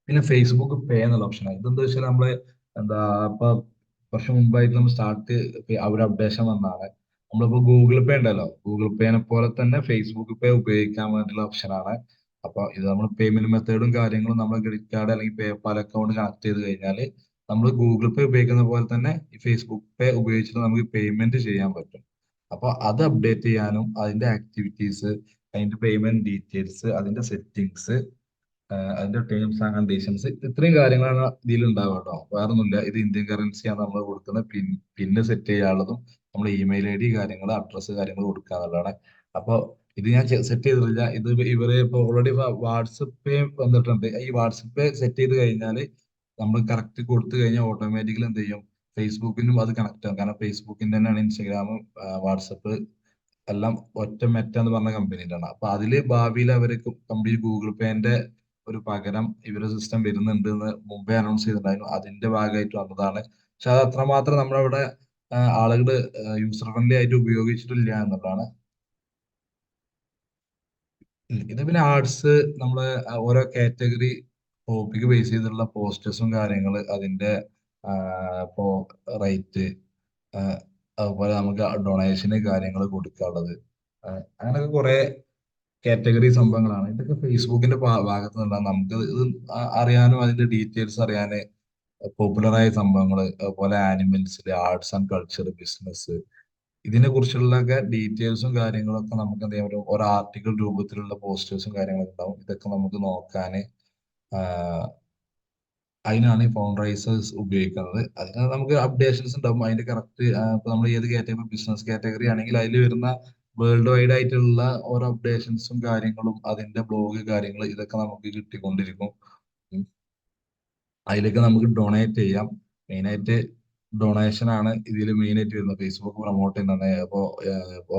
പിന്നെ ഫേസ്ബുക്ക് പേ എന്നുള്ള ഓപ്ഷനാണ്. ഇതെന്താ വെച്ചാൽ നമ്മള് എന്താ ഇപ്പൊ കുറച്ച് മുമ്പായിട്ട് നമ്മൾ സ്റ്റാർട്ട് ഒരു അപ്ഡേഷൻ വന്നതാണ്. നമ്മളിപ്പോ ഗൂഗിൾ പേ ഉണ്ടല്ലോ, ഗൂഗിൾ പേനെ പോലെ തന്നെ ഫേസ്ബുക്ക് പേ ഉപയോഗിക്കാൻ വേണ്ടിയുള്ള ഓപ്ഷനാണ്. അപ്പൊ ഇത് നമ്മൾ പേയ്മെന്റ് മെത്തേഡും കാര്യങ്ങളും നമ്മുടെ ക്രെഡിറ്റ് കാർഡ് അല്ലെങ്കിൽ പേപാൽ അക്കൗണ്ട് കണക്ട് ചെയ്ത് കഴിഞ്ഞാൽ നമ്മൾ ഗൂഗിൾ പേ ഉപയോഗിക്കുന്ന പോലെ തന്നെ ഈ ഫേസ്ബുക്ക് പേ ഉപയോഗിച്ചിട്ട് നമുക്ക് പേയ്മെന്റ് ചെയ്യാൻ പറ്റും. അപ്പൊ അത് അപ്ഡേറ്റ് ചെയ്യാനും അതിന്റെ ആക്ടിവിറ്റീസ്, അതിന്റെ പേയ്മെന്റ് ഡീറ്റെയിൽസ്, അതിന്റെ സെറ്റിംഗ്സ്, അതിന്റെ ടേംസ് ആൻഡ് കണ്ടീഷൻസ്, ഇത്രയും കാര്യങ്ങളാണ് ഇതിൽ ഉണ്ടാവുക കേട്ടോ. വേറെ ഒന്നുമില്ല. ഇത് ഇന്ത്യൻ കറൻസിയാണ് നമ്മൾ കൊടുക്കുന്ന പിന്നെ സെറ്റ് ചെയ്യാനുള്ളതും നമ്മൾ ഇമെയിൽ ID കാര്യങ്ങൾ, അഡ്രസ്സ് കാര്യങ്ങൾ കൊടുക്കുക എന്നുള്ളതാണ്. അപ്പൊ ഇത് ഞാൻ സെറ്റ് ചെയ്തിട്ടില്ല. ഇത് ഇവര് ഇപ്പൊ ഓൾറെഡി വാട്സപ്പ് പേ വന്നിട്ടുണ്ട്. ഈ വാട്സപ്പ് പേ സെറ്റ് ചെയ്ത് കഴിഞ്ഞാൽ നമ്മൾ കറക്റ്റ് കൊടുത്തു കഴിഞ്ഞാൽ ഓട്ടോമാറ്റിക്കലി എന്ത് ചെയ്യും, ഫേസ്ബുക്കിനും അത് കണക്ട് ആകും. കാരണം ഫേസ്ബുക്കിന്റെ തന്നെയാണ് ഇൻസ്റ്റാഗ്രാമും വാട്സപ്പ് എല്ലാം ഒറ്റ മെറ്റ എന്ന് പറഞ്ഞ കമ്പനിയുടെ ആണ്. അപ്പൊ അതില് ഭാവിയിൽ അവര് കംപ്ലീറ്റ് ഗൂഗിൾ പേന്റെ ഒരു പകരം ഇവരുടെ സിസ്റ്റം വരുന്നുണ്ട് എന്ന് മുമ്പേ അനൗൺസ് ചെയ്തിട്ടുണ്ടായിരുന്നു. അതിന്റെ ഭാഗമായിട്ട് വന്നതാണ്. പക്ഷെ അത് അത്രമാത്രം നമ്മുടെ ആളുകൾ യൂസർ ഫ്രണ്ട്ലി ആയിട്ട് ഉപയോഗിച്ചിട്ടില്ല എന്നുള്ളതാണ്. ഇത് പിന്നെ ആർട്സ് നമ്മള് ഓരോ കാറ്റഗറി ടോപ്പിക് ബേസ് ചെയ്തിട്ടുള്ള പോസ്റ്റേഴ്സും കാര്യങ്ങള്, അതിന്റെ ഇപ്പോ റേറ്റ്, അതുപോലെ നമുക്ക് ഡൊണേഷന് കാര്യങ്ങൾ കൊടുക്കാനുള്ളത്, അങ്ങനെയൊക്കെ കുറെ കാറ്റഗറി സംഭവങ്ങളാണ്. ഇതൊക്കെ ഫേസ്ബുക്കിന്റെ ഭാഗത്ത് നിന്നുള്ള നമുക്ക് ഇത് അറിയാനും അതിന്റെ ഡീറ്റെയിൽസ് അറിയാന് പോപ്പുലറായ സംഭവങ്ങൾ, അതുപോലെ ആനിമൽസിൽ ആർട്സ് ആൻഡ് കൾച്ചർ, ബിസിനസ്, ഇതിനെ കുറിച്ചുള്ളൊക്കെ ഡീറ്റെയിൽസും കാര്യങ്ങളൊക്കെ നമുക്ക് എന്ത് ചെയ്യാൻ പറ്റും, ഒരു ആർട്ടിക്കിൾ രൂപത്തിലുള്ള പോസ്റ്റേഴ്സും കാര്യങ്ങളൊക്കെ ഉണ്ടാവും. ഇതൊക്കെ നമുക്ക് നോക്കാന് അതിനാണ് ഈ ഫൗണ്ടറൈസേഴ്സ് ഉപയോഗിക്കുന്നത്. അതിന് നമുക്ക് അപ്ഡേഷൻസ് ഉണ്ടാവും. അതിന്റെ കറക്റ്റ് ഇപ്പൊ നമ്മൾ ഏത് കാറ്റഗറി, ബിസിനസ് കാറ്റഗറി ആണെങ്കിൽ അതിൽ വരുന്ന വേൾഡ് വൈഡ് ആയിട്ടുള്ള ഓരോ അപ്ഡേഷൻസും കാര്യങ്ങളും അതിന്റെ ബ്ലോഗ് കാര്യങ്ങൾ ഇതൊക്കെ നമുക്ക് കിട്ടിക്കൊണ്ടിരിക്കും. ഉം. അതിലേക്ക് നമുക്ക് ഡൊണേറ്റ് ചെയ്യാം. മെയിനായിട്ട് ഡൊണേഷൻ ആണ് ഇതിൽ മെയിനായിട്ട് വരുന്നത്. ഫേസ്ബുക്ക് പ്രൊമോട്ട് ചെയ്യുന്നത് അപ്പോൾ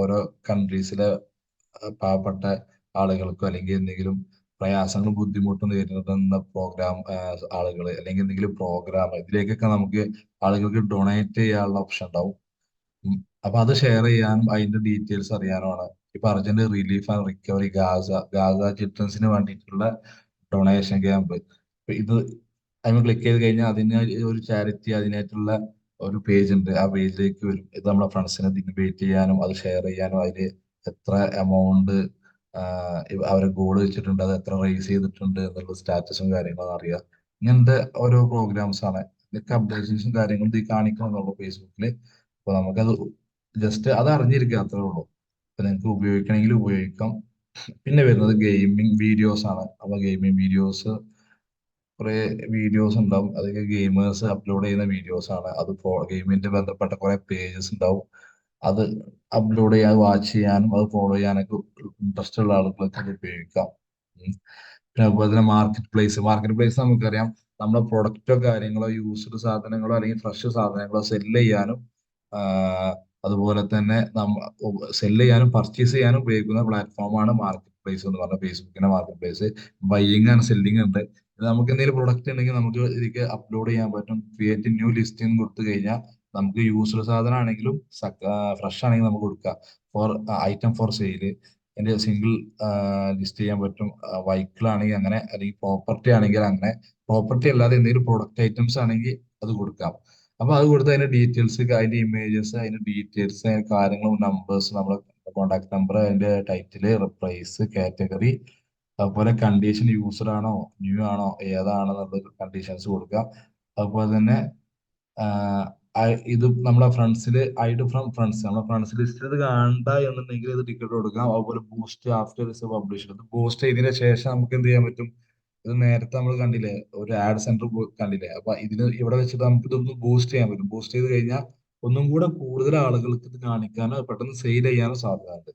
ഓരോ കൺട്രീസിലെ പാവപ്പെട്ട ആളുകൾക്കോ അല്ലെങ്കിൽ എന്തെങ്കിലും പ്രയാസങ്ങളും ബുദ്ധിമുട്ടും നേരിടുന്ന പ്രോഗ്രാം ആളുകൾ അല്ലെങ്കിൽ എന്തെങ്കിലും പ്രോഗ്രാം, ഇതിലേക്കൊക്കെ നമുക്ക് ആളുകൾക്ക് ഡൊണേറ്റ് ചെയ്യാനുള്ള ഓപ്ഷൻ ഉണ്ടാവും. അപ്പൊ അത് ഷെയർ ചെയ്യാനും അതിന്റെ ഡീറ്റെയിൽസ് അറിയാനുമാണ്. ഇപ്പൊ urgent relief and recovery Gaza ചിൽഡ്രൻസിന് വേണ്ടിയിട്ടുള്ള ഡൊണേഷൻ ക്യാമ്പ്. ഇത് അതിന് ക്ലിക്ക് ചെയ്ത് കഴിഞ്ഞാൽ അതിന് ഒരു ചാരിറ്റി, അതിനായിട്ടുള്ള ഒരു പേജ് ഉണ്ട്. ആ പേജിലേക്ക് വരും. ഇത് നമ്മളെ ഫ്രണ്ട്സിനെ ഇൻവൈറ്റ് ചെയ്യാനും അത് ഷെയർ ചെയ്യാനും അതിൽ എത്ര എമൗണ്ട് അവരെ ഗോൾ വെച്ചിട്ടുണ്ട്, അത് എത്ര റേസ് ചെയ്തിട്ടുണ്ട് എന്നുള്ള സ്റ്റാറ്റസും കാര്യങ്ങളും അറിയാം. ഇങ്ങനത്തെ ഓരോ പ്രോഗ്രാംസ് ആണ്. ഇതൊക്കെ അപ്ഡേഷൻസും കാര്യങ്ങളും ഇത് കാണിക്കണമെന്നുള്ളൂ ഫേസ്ബുക്കിൽ. അപ്പൊ നമുക്കത് ജസ്റ്റ് അത് അറിഞ്ഞിരിക്കുക അത്രേ ഉള്ളൂ. അപ്പൊ നിങ്ങൾക്ക് ഉപയോഗിക്കണമെങ്കിൽ ഉപയോഗിക്കാം. പിന്നെ വരുന്നത് ഗെയിമിംഗ് വീഡിയോസ് ആണ്. അപ്പൊ ഗെയിമിംഗ് വീഡിയോസ് കുറെ വീഡിയോസ് ഉണ്ടാവും. അതൊക്കെ ഗെയിമേഴ്സ് അപ്ലോഡ് ചെയ്യുന്ന വീഡിയോസ് ആണ്. അത് ഗെയിമിന്റെ ബന്ധപ്പെട്ട കുറെ പേജസ് ഉണ്ടാവും. അത് അപ്ലോഡ് ചെയ്യാൻ, വാച്ച് ചെയ്യാനും അത് ഫോളോ ചെയ്യാനൊക്കെ ഇൻട്രസ്റ്റ് ഉള്ള ആളുകൾക്ക് അത് ഉപയോഗിക്കാം. ഉം. പിന്നെ അതുപോലെ തന്നെ മാർക്കറ്റ് പ്ലേസ് നമുക്കറിയാം, നമ്മുടെ പ്രൊഡക്റ്റോ കാര്യങ്ങളോ യൂസ്ഡ് സാധനങ്ങളോ അല്ലെങ്കിൽ ഫ്രഷ് സാധനങ്ങളോ സെല്ല് ചെയ്യാനും അതുപോലെ തന്നെ സെല്ല് ചെയ്യാനും പർച്ചേസ് ചെയ്യാനും ഉപയോഗിക്കുന്ന പ്ലാറ്റ്ഫോമാണ് മാർക്കറ്റ് പ്ലേസ് എന്ന് പറഞ്ഞ ഫേസ്ബുക്കിന്റെ market place. Buying and selling ഉണ്ട്. ഇത് നമുക്ക് എന്തെങ്കിലും പ്രൊഡക്റ്റ് ഉണ്ടെങ്കിൽ നമുക്ക് ഇതിലേക്ക് അപ്ലോഡ് ചെയ്യാൻ പറ്റും. ക്രിയേറ്റ് ന്യൂ ലിസ്റ്റിംഗ് കൊടുത്തു കഴിഞ്ഞാൽ നമുക്ക് യൂസ്ഡ് സാധനം ആണെങ്കിലും ഫ്രഷ് ആണെങ്കിലും നമുക്ക് കൊടുക്കാം. ഫോർ ഐറ്റം ഫോർ സെയില് അതിന്റെ സിംഗിൾ ലിസ്റ്റ് ചെയ്യാൻ പറ്റും. വെഹിക്കിൾ ആണെങ്കിൽ അങ്ങനെ, അല്ലെങ്കിൽ പ്രോപ്പർട്ടി ആണെങ്കിൽ അങ്ങനെ. പ്രോപ്പർട്ടി അല്ലാതെ എന്തെങ്കിലും പ്രൊഡക്റ്റ് ഐറ്റംസ് ആണെങ്കിൽ അത് കൊടുക്കാം. അപ്പൊ അത് കൊടുത്ത് അതിന്റെ ഡീറ്റെയിൽസ്, അതിന്റെ ഇമേജസ്, അതിന്റെ ഡീറ്റെയിൽസ്, അതിന്റെ കാര്യങ്ങളും നമ്പേഴ്സ്, നമ്മളെ കോൺടാക്ട് നമ്പർ, അതിന്റെ ടൈറ്റില്, പ്രൈസ്, കാറ്റഗറി, അതുപോലെ കണ്ടീഷൻ യൂസർ ആണോ ന്യൂ ആണോ ഏതാണെന്നുള്ള കണ്ടീഷൻസ് കൊടുക്കാം. അതുപോലെ തന്നെ ഇത് നമ്മളെ ഫ്രണ്ട്സില് ഐഡ് ഫ്രം ഫ്രണ്ട്സ്, നമ്മളെ ഫ്രണ്ട്സ് ലിസ്റ്റ് ഇത് കാണണ്ട എന്നുണ്ടെങ്കിൽ ഇത് ടിക്കറ്റ് കൊടുക്കാം. അതുപോലെ ബൂസ്റ്റ് ആഫ്റ്റർ ഇസ് പബ്ലിഷ്, ഇത് ബൂസ്റ്റ് ചെയ്തതിനു ശേഷം നമുക്ക് എന്ത് ചെയ്യാൻ പറ്റും? ഇത് നേരത്തെ നമ്മൾ കണ്ടില്ലേ, ഒരു ആഡ് സെന്റർ കണ്ടില്ലേ? അപ്പൊ ഇവിടെ വെച്ചിട്ട് നമുക്ക് ഇതൊന്ന് ബൂസ്റ്റ് ചെയ്യാൻ പറ്റും. ബൂസ്റ്റ് ചെയ്ത് കഴിഞ്ഞാൽ ഒന്നും കൂടെ കൂടുതൽ ആളുകൾക്ക് ഇത് കാണിക്കാനോ പെട്ടെന്ന് സെയിൽ ചെയ്യാനോ സാധ്യതയുണ്ട്.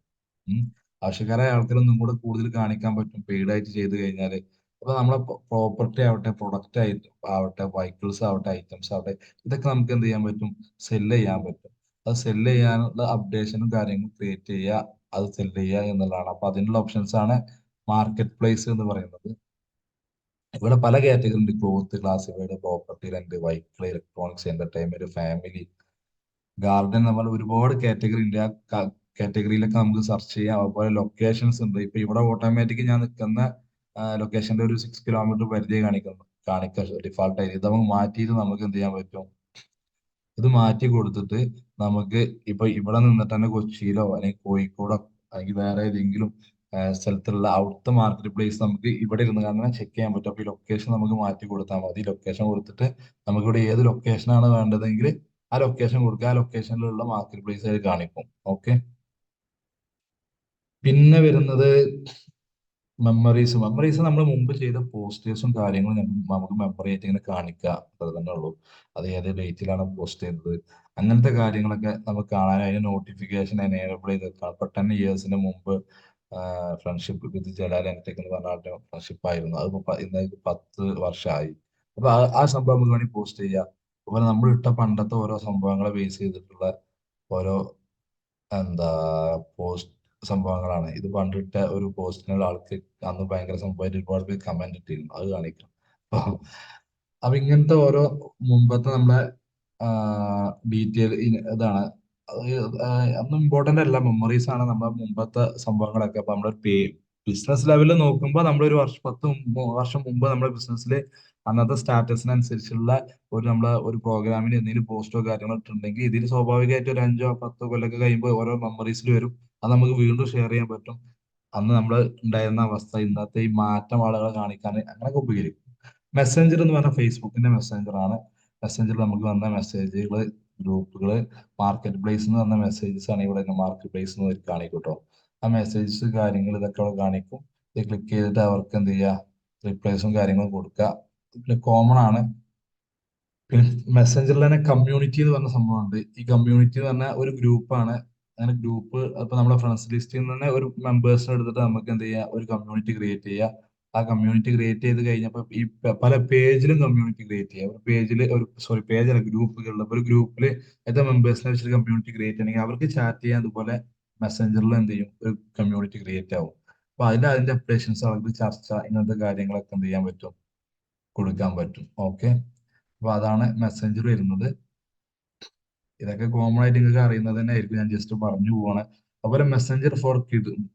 ആവശ്യക്കാരായ ആൾക്കാർ ഒന്നും കൂടെ കൂടുതൽ കാണിക്കാൻ പറ്റും പെയ്ഡ് ആയിട്ട് ചെയ്ത് കഴിഞ്ഞാൽ. അപ്പൊ നമ്മളെ പ്രോപ്പർട്ടി ആവട്ടെ, പ്രൊഡക്റ്റ് ആവട്ടെ, വെഹിക്കിൾസ് ആവട്ടെ, ഐറ്റംസ് ആവട്ടെ, ഇതൊക്കെ നമുക്ക് എന്ത് ചെയ്യാൻ പറ്റും? സെല്ല് ചെയ്യാൻ പറ്റും. അത് സെല്ല് ചെയ്യാനുള്ള അപ്ഡേഷനും കാര്യങ്ങളും ക്രിയേറ്റ് ചെയ്യുക, അത് സെല്ല് ചെയ്യുക എന്നുള്ളതാണ്. അപ്പൊ അതിനുള്ള ഓപ്ഷൻസ് ആണ് മാർക്കറ്റ് പ്ലേസ് എന്ന് പറയുന്നത്. ഇവിടെ പല കാറ്റഗറി ഉണ്ട്: cloth, classified, property, rent, vehicle, electronics, entertainment, family, garden. നമ്മൾ ഒരുപാട് കാറ്റഗറി ഉണ്ട്. ആ കാറ്റഗറിയിലൊക്കെ നമുക്ക് സെർച്ച് ചെയ്യാം. അതുപോലെ ലൊക്കേഷൻസ് ഉണ്ട്. ഇപ്പൊ ഇവിടെ ഓട്ടോമാറ്റിക് ഞാൻ നിൽക്കുന്ന ലൊക്കേഷന്റെ ഒരു 6 കിലോമീറ്റർ പരിധി കാണിക്കുക ഡിഫാൾട്ട് ആയിട്ട്. ഇത് നമുക്ക് മാറ്റിയിട്ട് നമുക്ക് എന്ത് ചെയ്യാൻ പറ്റും? ഇത് മാറ്റി കൊടുത്തിട്ട് നമുക്ക് ഇപ്പൊ ഇവിടെ നിന്നിട്ട് തന്നെ കൊച്ചിയിലോ അല്ലെങ്കിൽ കോഴിക്കോടോ അല്ലെങ്കിൽ വേറെ ഏതെങ്കിലും സ്ഥലത്തുള്ള അവിടുത്തെ മാർക്കറ്റ് പ്ലേസ് നമുക്ക് ഇവിടെ ഇരുന്ന് അങ്ങനെ ചെക്ക് ചെയ്യാൻ പറ്റും. അപ്പൊ ഈ ലൊക്കേഷൻ നമുക്ക് മാറ്റി കൊടുത്താൽ മതി. ലൊക്കേഷൻ കൊടുത്തിട്ട് നമുക്ക് ഇവിടെ ഏത് ലൊക്കേഷനാണ് വേണ്ടതെങ്കിൽ ആ ലൊക്കേഷൻ കൊടുക്കുക. ആ ലൊക്കേഷനിലുള്ള മാർക്കറ്റ് പ്ലേസ് ആയി കാണിക്കും. ഓക്കെ. പിന്നെ വരുന്നത് മെമ്മറീസ് നമ്മൾ മുമ്പ് ചെയ്ത പോസ്റ്റേഴ്സും കാര്യങ്ങളും നമുക്ക് മെമ്മറി ആയിട്ട് ഇങ്ങനെ കാണിക്കുക, അത്ര തന്നെ ഉള്ളൂ. അത് ഏത് ഡേറ്റിലാണ് പോസ്റ്റ് ചെയ്തത്, അങ്ങനത്തെ കാര്യങ്ങളൊക്കെ നമുക്ക് കാണാൻ അതിന് നോട്ടിഫിക്കേഷൻ എനേബിൾ ചെയ്ത് വെക്കാം. ഇപ്പൊ 10 ഇയേഴ്സിന് മുമ്പ് ഫ്രണ്ട്ഷിപ്പ് വിത്ത് ജലാൽ എൻടെക് എന്ന് പറഞ്ഞ ഫ്രണ്ട്ഷിപ്പ് ആയിരുന്നു. അത് ഇന്ന് 10 വർഷമായി. അപ്പൊ ആ സംഭവം നമുക്ക് വേണമെങ്കിൽ പോസ്റ്റ് ചെയ്യാം. അതുപോലെ നമ്മൾ ഇട്ട പണ്ടത്തെ ഓരോ സംഭവങ്ങളെ ബേസ് ചെയ്തിട്ടുള്ള ഓരോ എന്താ പോസ്റ്റ് സംഭവങ്ങളാണ്. ഇത് പണ്ടിട്ട ഒരു പോസ്റ്റിനുള്ള ആൾക്ക് അന്ന് ഭയങ്കര സംഭവമായിട്ട് ഒരുപാട് പേര് കമന്റ് ഇട്ടിരുന്നു, അത് കാണിക്കാം. അപ്പൊ അപ്പൊ ഇങ്ങനത്തെ ഓരോ മുമ്പത്തെ നമ്മളെ ഡീറ്റെയിൽ ഇതാണ്. അതൊന്നും ഇമ്പോർട്ടന്റ് അല്ല, മെമ്മറീസ് ആണ് നമ്മുടെ മുമ്പത്തെ സംഭവങ്ങളൊക്കെ. അപ്പൊ നമ്മുടെ ബിസിനസ് ലെവലിൽ നോക്കുമ്പോൾ നമ്മൾ ഒരു 10 വർഷം മുമ്പ് നമ്മുടെ ബിസിനസ്സിൽ അന്നത്തെ സ്റ്റാറ്റസിനനുസരിച്ചുള്ള നമ്മളെ ഒരു പ്രോഗ്രാമിന് എന്തെങ്കിലും പോസ്റ്റോ കാര്യങ്ങളോ ഇട്ടുണ്ടെങ്കിൽ ഇതിൽ സ്വാഭാവികമായിട്ട് ഒരു 5-10 കൊല്ലമൊക്കെ കഴിയുമ്പോൾ ഓരോ മെമ്മറീസിൽ വരും. അത് നമുക്ക് വീണ്ടും ഷെയർ ചെയ്യാൻ പറ്റും. അന്ന് നമ്മൾ ഉണ്ടായിരുന്ന അവസ്ഥ, ഇന്നത്തെ ഈ മാറ്റം ആളുകളെ കാണിക്കാൻ അങ്ങനെയൊക്കെ ഉപകരിക്കും. മെസ്സഞ്ചർ എന്ന് പറഞ്ഞാൽ ഫേസ്ബുക്കിന്റെ മെസ്സഞ്ചർ ആണ്. മെസ്സഞ്ചറിൽ നമുക്ക് വന്ന മെസ്സേജുകൾ, ഗ്രൂപ്പുകള്, മാർക്കറ്റ് പ്ലേസ് എന്ന് പറഞ്ഞ മെസ്സേജസ് ആണ് ഇവിടെ മാർക്കറ്റ് പ്ലേസ് എന്ന് കാണിക്കും കേട്ടോ. ആ മെസ്സേജസ് കാര്യങ്ങൾ ഇതൊക്കെ അവിടെ കാണിക്കും. ഇത് ക്ലിക്ക് ചെയ്തിട്ട് അവർക്ക് എന്ത് ചെയ്യുക? റിപ്ലൈസും കാര്യങ്ങളും കൊടുക്കുക. പിന്നെ കോമൺ ആണ്. പിന്നെ മെസ്സഞ്ചറിൽ തന്നെ കമ്മ്യൂണിറ്റി എന്ന് പറഞ്ഞ സംഭവമുണ്ട്. ഈ കമ്മ്യൂണിറ്റി എന്ന് പറഞ്ഞാൽ ഒരു ഗ്രൂപ്പാണ്. അങ്ങനെ ഗ്രൂപ്പ് ഇപ്പൊ നമ്മുടെ ഫ്രണ്ട്സ് ലിസ്റ്റിൽ നിന്ന് തന്നെ ഒരു മെമ്പേഴ്സിനെ എടുത്തിട്ട് നമുക്ക് എന്ത് ചെയ്യാം? ഒരു കമ്മ്യൂണിറ്റി ക്രിയേറ്റ് ചെയ്യുക. ആ കമ്മ്യൂണിറ്റി ക്രിയേറ്റ് ചെയ്ത് കഴിഞ്ഞപ്പോൾ ഈ പല പേജിലും കമ്മ്യൂണിറ്റി ക്രിയേറ്റ് ചെയ്യുക. ഒരു പേജിൽ പേജല്ല, ഗ്രൂപ്പുകളിൽ ഒരു ഗ്രൂപ്പിൽ എത്ര മെമ്പേഴ്സിനെ വെച്ചിട്ട് കമ്മ്യൂണിറ്റി ക്രിയേറ്റ് ചെയ്യണമെങ്കിൽ അവർക്ക് ചാറ്റ് ചെയ്യാൻ അതുപോലെ മെസ്സഞ്ചറിൽ എന്ത് ചെയ്യും? ഒരു കമ്മ്യൂണിറ്റി ക്രിയേറ്റ് ആവും. അപ്പൊ അതിന്റെ അപ്ഡേഷൻസ്, അവർക്ക് ചർച്ച, ഇങ്ങനത്തെ കാര്യങ്ങളൊക്കെ എന്ത് ചെയ്യാൻ പറ്റും? കൊടുക്കാൻ പറ്റും. ഓക്കെ. അപ്പൊ അതാണ് മെസ്സഞ്ചർ വരുന്നത്. ഇതൊക്കെ കോമൺ ആയിട്ട് നിങ്ങൾക്ക് അറിയുന്നത് തന്നെ ആയിരിക്കും, ഞാൻ ജസ്റ്റ് പറഞ്ഞു പോവാണ്. അതുപോലെ മെസ്സഞ്ചർ ഫോർ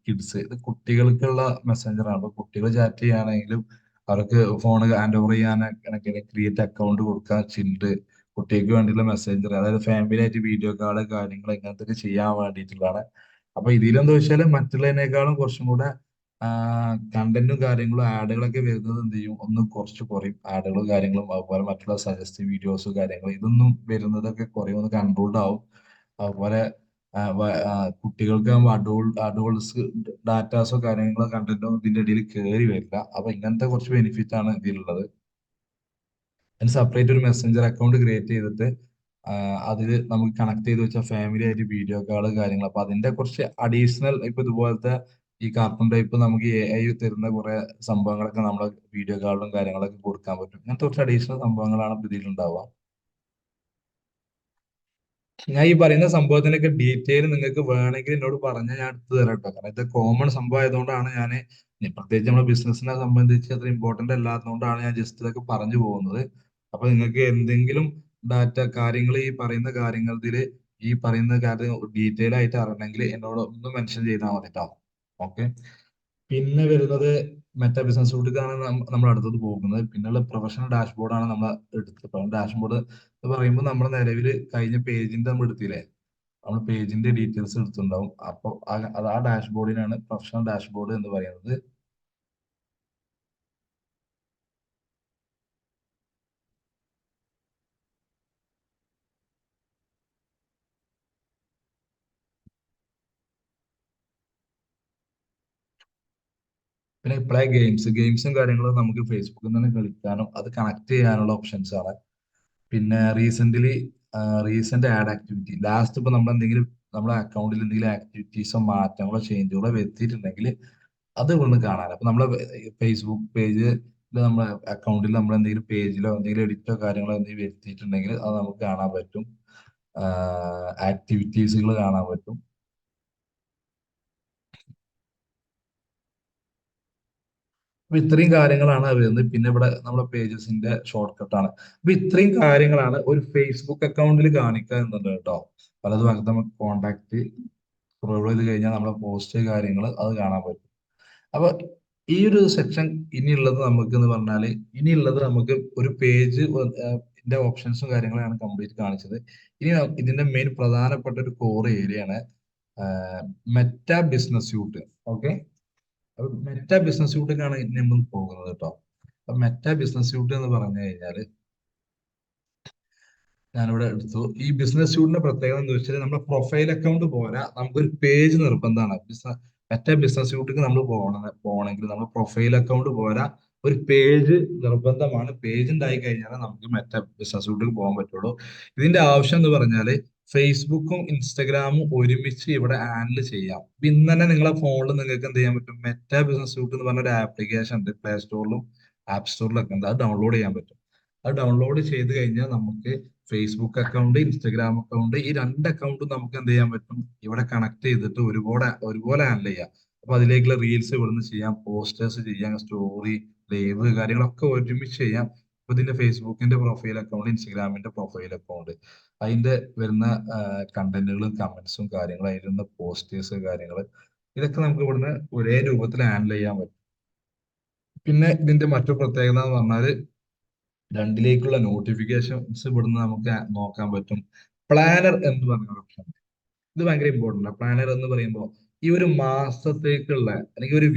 കിഡ്സ്, ഇത് കുട്ടികൾക്കുള്ള മെസ്സഞ്ചർ ആണ്. അപ്പൊ കുട്ടികൾ ചാറ്റ് ചെയ്യാനാണെങ്കിലും അവർക്ക് ഫോൺ ഹാൻഡ് ഓവർ ചെയ്യാനൊക്കെ ക്രിയേറ്റ് അക്കൗണ്ട് കൊടുക്കാൻ, ചിൽഡ് കുട്ടികൾക്ക് വേണ്ടിയുള്ള മെസ്സഞ്ചർ, അതായത് ഫാമിലി ആയിട്ട് വീഡിയോ കോള് കാര്യങ്ങൾ ഇങ്ങനത്തെ ചെയ്യാൻ വേണ്ടിയിട്ടുള്ളതാണ്. അപ്പൊ ഇതിലെന്താ വെച്ചാൽ മറ്റുള്ളതിനേക്കാളും കുറച്ചും കൂടെ കണ്ടന്റും കാര്യങ്ങളും ആഡുകളൊക്കെ വരുന്നത് എന്ത് ചെയ്യും? ഒന്ന് കുറച്ച് കുറയും. ആഡുകളും കാര്യങ്ങളും അതുപോലെ മറ്റുള്ള സജസ്റ്റീവ് വീഡിയോസ് കാര്യങ്ങൾ ഇതൊന്നും വരുന്നതൊക്കെ കുറയും, ഒന്ന് കൺട്രോൾഡ് ആവും. അതുപോലെ കുട്ടികൾക്കാകുമ്പോൾ അഡോൾസ് ഡാറ്റാസോ കാര്യങ്ങളോ കണ്ടന്റോ ഇതിന്റെ ഇടയിൽ കയറി വരില്ല. അപ്പൊ ഇങ്ങനത്തെ കുറച്ച് ബെനിഫിറ്റ് ആണ് ഇതിലുള്ളത്. അതിന് സെപ്പറേറ്റ് ഒരു മെസ്സഞ്ചർ അക്കൗണ്ട് ക്രിയേറ്റ് ചെയ്തിട്ട് അതിൽ നമുക്ക് കണക്ട് ചെയ്ത് വെച്ച ഫാമിലി ആയിട്ട് വീഡിയോ കോള് കാര്യങ്ങൾ, അപ്പൊ അതിന്റെ കുറച്ച് അഡീഷണൽ ഇപ്പൊ ഇതുപോലത്തെ ഈ കാർട്ടൂൺ ടൈപ്പ് നമുക്ക് AI തരുന്ന കുറെ സംഭവങ്ങളൊക്കെ നമ്മളെ വീഡിയോ കോളും കാര്യങ്ങളൊക്കെ കൊടുക്കാൻ പറ്റും. ഇങ്ങനത്തെ കുറച്ച് അഡീഷണൽ സംഭവങ്ങളാണ് ഇപ്പൊ ഇതിലുണ്ടാവുക. ഞാൻ ഈ പറയുന്ന സംഭവത്തിനൊക്കെ ഡീറ്റെയിൽ നിങ്ങൾക്ക് വേണമെങ്കിൽ എന്നോട് പറഞ്ഞാൽ ഞാൻ എടുത്തു തരാം കേട്ടോ. കാരണം ഇത് കോമൺ സംഭവം ആയതുകൊണ്ടാണ് ഞാൻ, പ്രത്യേകിച്ച് നമ്മുടെ ബിസിനസിനെ സംബന്ധിച്ച് അത്ര ഇമ്പോർട്ടന്റ് അല്ലാത്തതുകൊണ്ടാണ് ഞാൻ ജസ്റ്റ് ഇതൊക്കെ പറഞ്ഞു പോകുന്നത്. അപ്പൊ നിങ്ങൾക്ക് എന്തെങ്കിലും ഡാറ്റ കാര്യങ്ങൾ ഈ പറയുന്ന കാര്യങ്ങളിൽ ഈ പറയുന്ന കാര്യം ഡീറ്റെയിൽ ആയിട്ട് അറിയണമെങ്കിൽ എന്നോട് ഒന്ന് മെൻഷൻ ചെയ്താൽ മതി കേട്ടോ. ഓക്കെ. പിന്നെ വരുന്നത് മെറ്റാ ബിസിനസ് സൂട്ടിലാണ് നമ്മൾ അടുത്തത് പോകുന്നത്. പിന്നെയുള്ള പ്രൊഫഷണൽ ഡാഷ്ബോർഡാണ് നമ്മൾ എടുത്തത്. ഡാഷ്ബോർഡ് എന്ന് പറയുമ്പോൾ നമ്മൾ നിലവിൽ കഴിഞ്ഞ പേജിന്റെ നമ്മൾ എടുത്തില്ലേ, നമ്മൾ പേജിന്റെ ഡീറ്റെയിൽസ് എടുത്തിട്ടുണ്ടാവും. അപ്പോൾ അത് ആ ഡാഷ്ബോർഡിനാണ് പ്രൊഫഷണൽ ഡാഷ്ബോർഡ് എന്ന് പറയുന്നത്. പിന്നെ ഇപ്പോഴേ ഗെയിംസും കാര്യങ്ങളും നമുക്ക് ഫേസ്ബുക്കിൽ നിന്ന് കളിക്കാനും അത് കണക്ട് ചെയ്യാനുള്ള ഓപ്ഷൻസ് ആണ്. പിന്നെ റീസെന്റ് ആഡ് ആക്ടിവിറ്റി, ലാസ്റ്റ് ഇപ്പൊ നമ്മൾ എന്തെങ്കിലും നമ്മുടെ അക്കൗണ്ടിൽ എന്തെങ്കിലും ആക്ടിവിറ്റീസോ മാറ്റങ്ങളോ ചേഞ്ചുകളോ വരുത്തിയിട്ടുണ്ടെങ്കിൽ അത് ഇവിടുന്ന് കാണാൻ. അപ്പൊ നമ്മളെ ഫേസ്ബുക്ക് പേജിൽ നമ്മുടെ അക്കൗണ്ടിൽ നമ്മൾ എന്തെങ്കിലും പേജിലോ എന്തെങ്കിലും എഡിറ്റോ കാര്യങ്ങളോ എന്തെങ്കിലും വരുത്തിയിട്ടുണ്ടെങ്കിൽ അത് നമുക്ക് കാണാൻ പറ്റും. ആക്ടിവിറ്റീസുകൾ കാണാൻ പറ്റും. അപ്പൊ ഇത്രയും കാര്യങ്ങളാണ് വരുന്നത്. പിന്നെ ഇവിടെ നമ്മുടെ പേജസിന്റെ ഷോർട്ട് കട്ടാണ്. അപ്പൊ ഇത്രയും കാര്യങ്ങളാണ് ഒരു ഫേസ്ബുക്ക് അക്കൗണ്ടിൽ കാണിക്കുക എന്നുള്ളത് കേട്ടോ. പലതും ഭാഗത്ത് നമുക്ക് കോണ്ടാക്ട് സ്ക്രോൾ ചെയ്ത് കഴിഞ്ഞാൽ നമ്മുടെ പോസ്റ്റ് കാര്യങ്ങൾ അത് കാണാൻ പറ്റും. അപ്പൊ ഈ ഒരു സെക്ഷൻ ഇനിയുള്ളത് നമുക്ക് എന്ന് പറഞ്ഞാല്, ഇനിയുള്ളത് നമുക്ക് ഒരു പേജ് ഓപ്ഷൻസും കാര്യങ്ങളാണ് കംപ്ലീറ്റ് കാണിച്ചത്. ഇനി ഇതിന്റെ മെയിൻ പ്രധാനപ്പെട്ട ഒരു കോർ ഏരിയ ആണ് മെറ്റാ ബിസിനസ് സ്യൂട്ട്. ഓക്കെ. അപ്പൊ മെറ്റാ ബിസിനസ് സ്യൂട്ടിലാണ് നമ്മൾ പോകുന്നത് കേട്ടോ. അപ്പൊ മെറ്റാ ബിസിനസ് സ്യൂട്ട് എന്ന് പറഞ്ഞു കഴിഞ്ഞാല് ഞാനിവിടെ എടുത്തു. ഈ ബിസിനസ് സ്യൂട്ടിന്റെ പ്രത്യേകത എന്ന് വെച്ചാൽ നമ്മുടെ പ്രൊഫൈൽ അക്കൗണ്ട് പോരാ, നമുക്കൊരു പേജ് നിർബന്ധമാണ്. മറ്റേ ബിസിനസ് സ്യൂട്ടിക്ക് നമ്മൾ പോകണമെങ്കിൽ നമ്മൾ പ്രൊഫൈൽ അക്കൗണ്ട് പോരാ, ഒരു പേജ് നിർബന്ധമാണ്. പേജ് ഉണ്ടായി കഴിഞ്ഞാൽ നമുക്ക് മറ്റേ ബിസിനസ് സ്യൂട്ടിക്ക് പോകാൻ പറ്റുള്ളൂ. ഇതിന്റെ ആവശ്യം എന്ന് പറഞ്ഞാല് ഫേസ്ബുക്കും ഇൻസ്റ്റഗ്രാമും ഒരുമിച്ച് ഇവിടെ ഹാൻഡിൽ ചെയ്യാം. ഇന്ന് തന്നെ നിങ്ങളെ ഫോണിൽ നിങ്ങൾക്ക് എന്ത് ചെയ്യാൻ പറ്റും, മെറ്റാ ബിസിനസ് സ്യൂട്ട് എന്ന് പറഞ്ഞ ഒരു ആപ്ലിക്കേഷൻ ഉണ്ട്. പ്ലേ സ്റ്റോറിലും ആപ്പ് സ്റ്റോറിലൊക്കെ ഉണ്ട്. അത് ഡൗൺലോഡ് ചെയ്യാൻ പറ്റും. അത് ഡൗൺലോഡ് ചെയ്ത് കഴിഞ്ഞാൽ നമുക്ക് ഫേസ്ബുക്ക് അക്കൗണ്ട്, ഇൻസ്റ്റഗ്രാം അക്കൗണ്ട്, ഈ രണ്ട് അക്കൗണ്ടും നമുക്ക് എന്ത് ചെയ്യാൻ പറ്റും, ഇവിടെ കണക്ട് ചെയ്തിട്ട് ഒരുപോലെ ഹാൻഡിൽ ചെയ്യാം. അപ്പൊ അതിലേക്കുള്ള റീൽസ് ഇവിടുന്ന് ചെയ്യാം, പോസ്റ്റേഴ്സ് ചെയ്യാം, സ്റ്റോറി, ലൈവ് കാര്യങ്ങളൊക്കെ ഒരുമിച്ച് ചെയ്യാം. ഇപ്പൊ ഇതിന്റെ ഫേസ്ബുക്കിന്റെ പ്രൊഫൈൽ അക്കൗണ്ട്, ഇൻസ്റ്റഗ്രാമിന്റെ പ്രൊഫൈൽ അക്കൗണ്ട്, അതിന്റെ വരുന്ന കണ്ടന്റുകളും കമന്റ്സും കാര്യങ്ങളും, അതിലുള്ള പോസ്റ്റേഴ്സ് കാര്യങ്ങൾ, ഇതൊക്കെ നമുക്ക് ഇവിടുന്ന് ഒരേ രൂപത്തിൽ ഹാൻഡിൽ ചെയ്യാൻ പറ്റും. പിന്നെ ഇതിന്റെ മറ്റൊരു പ്രത്യേകത എന്ന് പറഞ്ഞാല് രണ്ടിലേക്കുള്ള നോട്ടിഫിക്കേഷൻസ് ഇവിടുന്ന് നമുക്ക് നോക്കാൻ പറ്റും. പ്ലാനർ എന്ന് പറഞ്ഞ ഓപ്ഷൻ, ഇത് ഭയങ്കര ഇമ്പോർട്ടന്റ് ആണ്. പ്ലാനർ എന്ന് പറയുമ്പോൾ ഈ ഒരു മാസത്തേക്കുള്ള അല്ലെങ്കിൽ ഒരു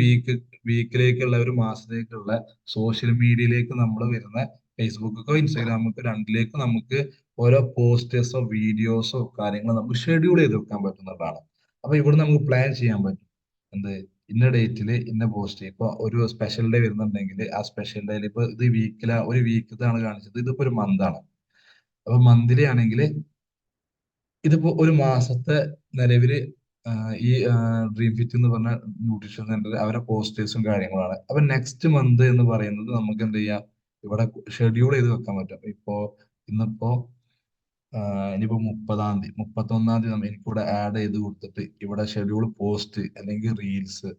വീക്കിലേക്കുള്ള ഒരു മാസത്തേക്കുള്ള സോഷ്യൽ മീഡിയയിലേക്ക് നമ്മൾ വരുന്ന ഫേസ്ബുക്കോ ഇൻസ്റ്റാഗ്രാമൊക്കെ രണ്ടിലേക്കും നമുക്ക് ഓരോ പോസ്റ്റേഴ്സോ വീഡിയോസോ കാര്യങ്ങളോ നമുക്ക് ഷെഡ്യൂൾ ചെയ്ത് വെക്കാൻ പറ്റുന്നതാണ്. അപ്പൊ ഇവിടെ നമുക്ക് പ്ലാൻ ചെയ്യാൻ പറ്റും എന്ത്, ഇന്ന ഡേറ്റിൽ ഇന്ന പോസ്റ്റ്. ഇപ്പൊ ഒരു സ്പെഷ്യൽ ഡേ വരുന്നുണ്ടെങ്കിൽ ആ സ്പെഷ്യൽ ഡേയിൽ ഇപ്പൊ ഇത് ഒരു വീക്കിലാണ് കാണിച്ചത്, ഇതിപ്പോ ഒരു മന്ത് ആണ്. അപ്പൊ മന്ത്ലി ആണെങ്കിൽ ഇതിപ്പോ ഒരു മാസത്തെ നിലവില് ഈ ഡ്രീം ഫിറ്റ് എന്ന് പറഞ്ഞ ന്യൂട്രീഷൻ സെന്റർ അവരെ പോസ്റ്റേഴ്സും കാര്യങ്ങളാണ്. അപ്പൊ നെക്സ്റ്റ് മന്ത് എന്ന് പറയുന്നത് നമുക്ക് എന്ത് ചെയ്യാം, ഇവിടെ ഷെഡ്യൂൾ ചെയ്ത് വെക്കാൻ പറ്റും. ഇന്നിപ്പോ ഇനിയിപ്പോ 30-ാം തീയതി 31-ാം തീയതി എനിക്കിവിടെ ആഡ് ചെയ്ത് കൊടുത്തിട്ട് ഇവിടെ ഷെഡ്യൂൾ പോസ്റ്റ് അല്ലെങ്കിൽ റീൽസ്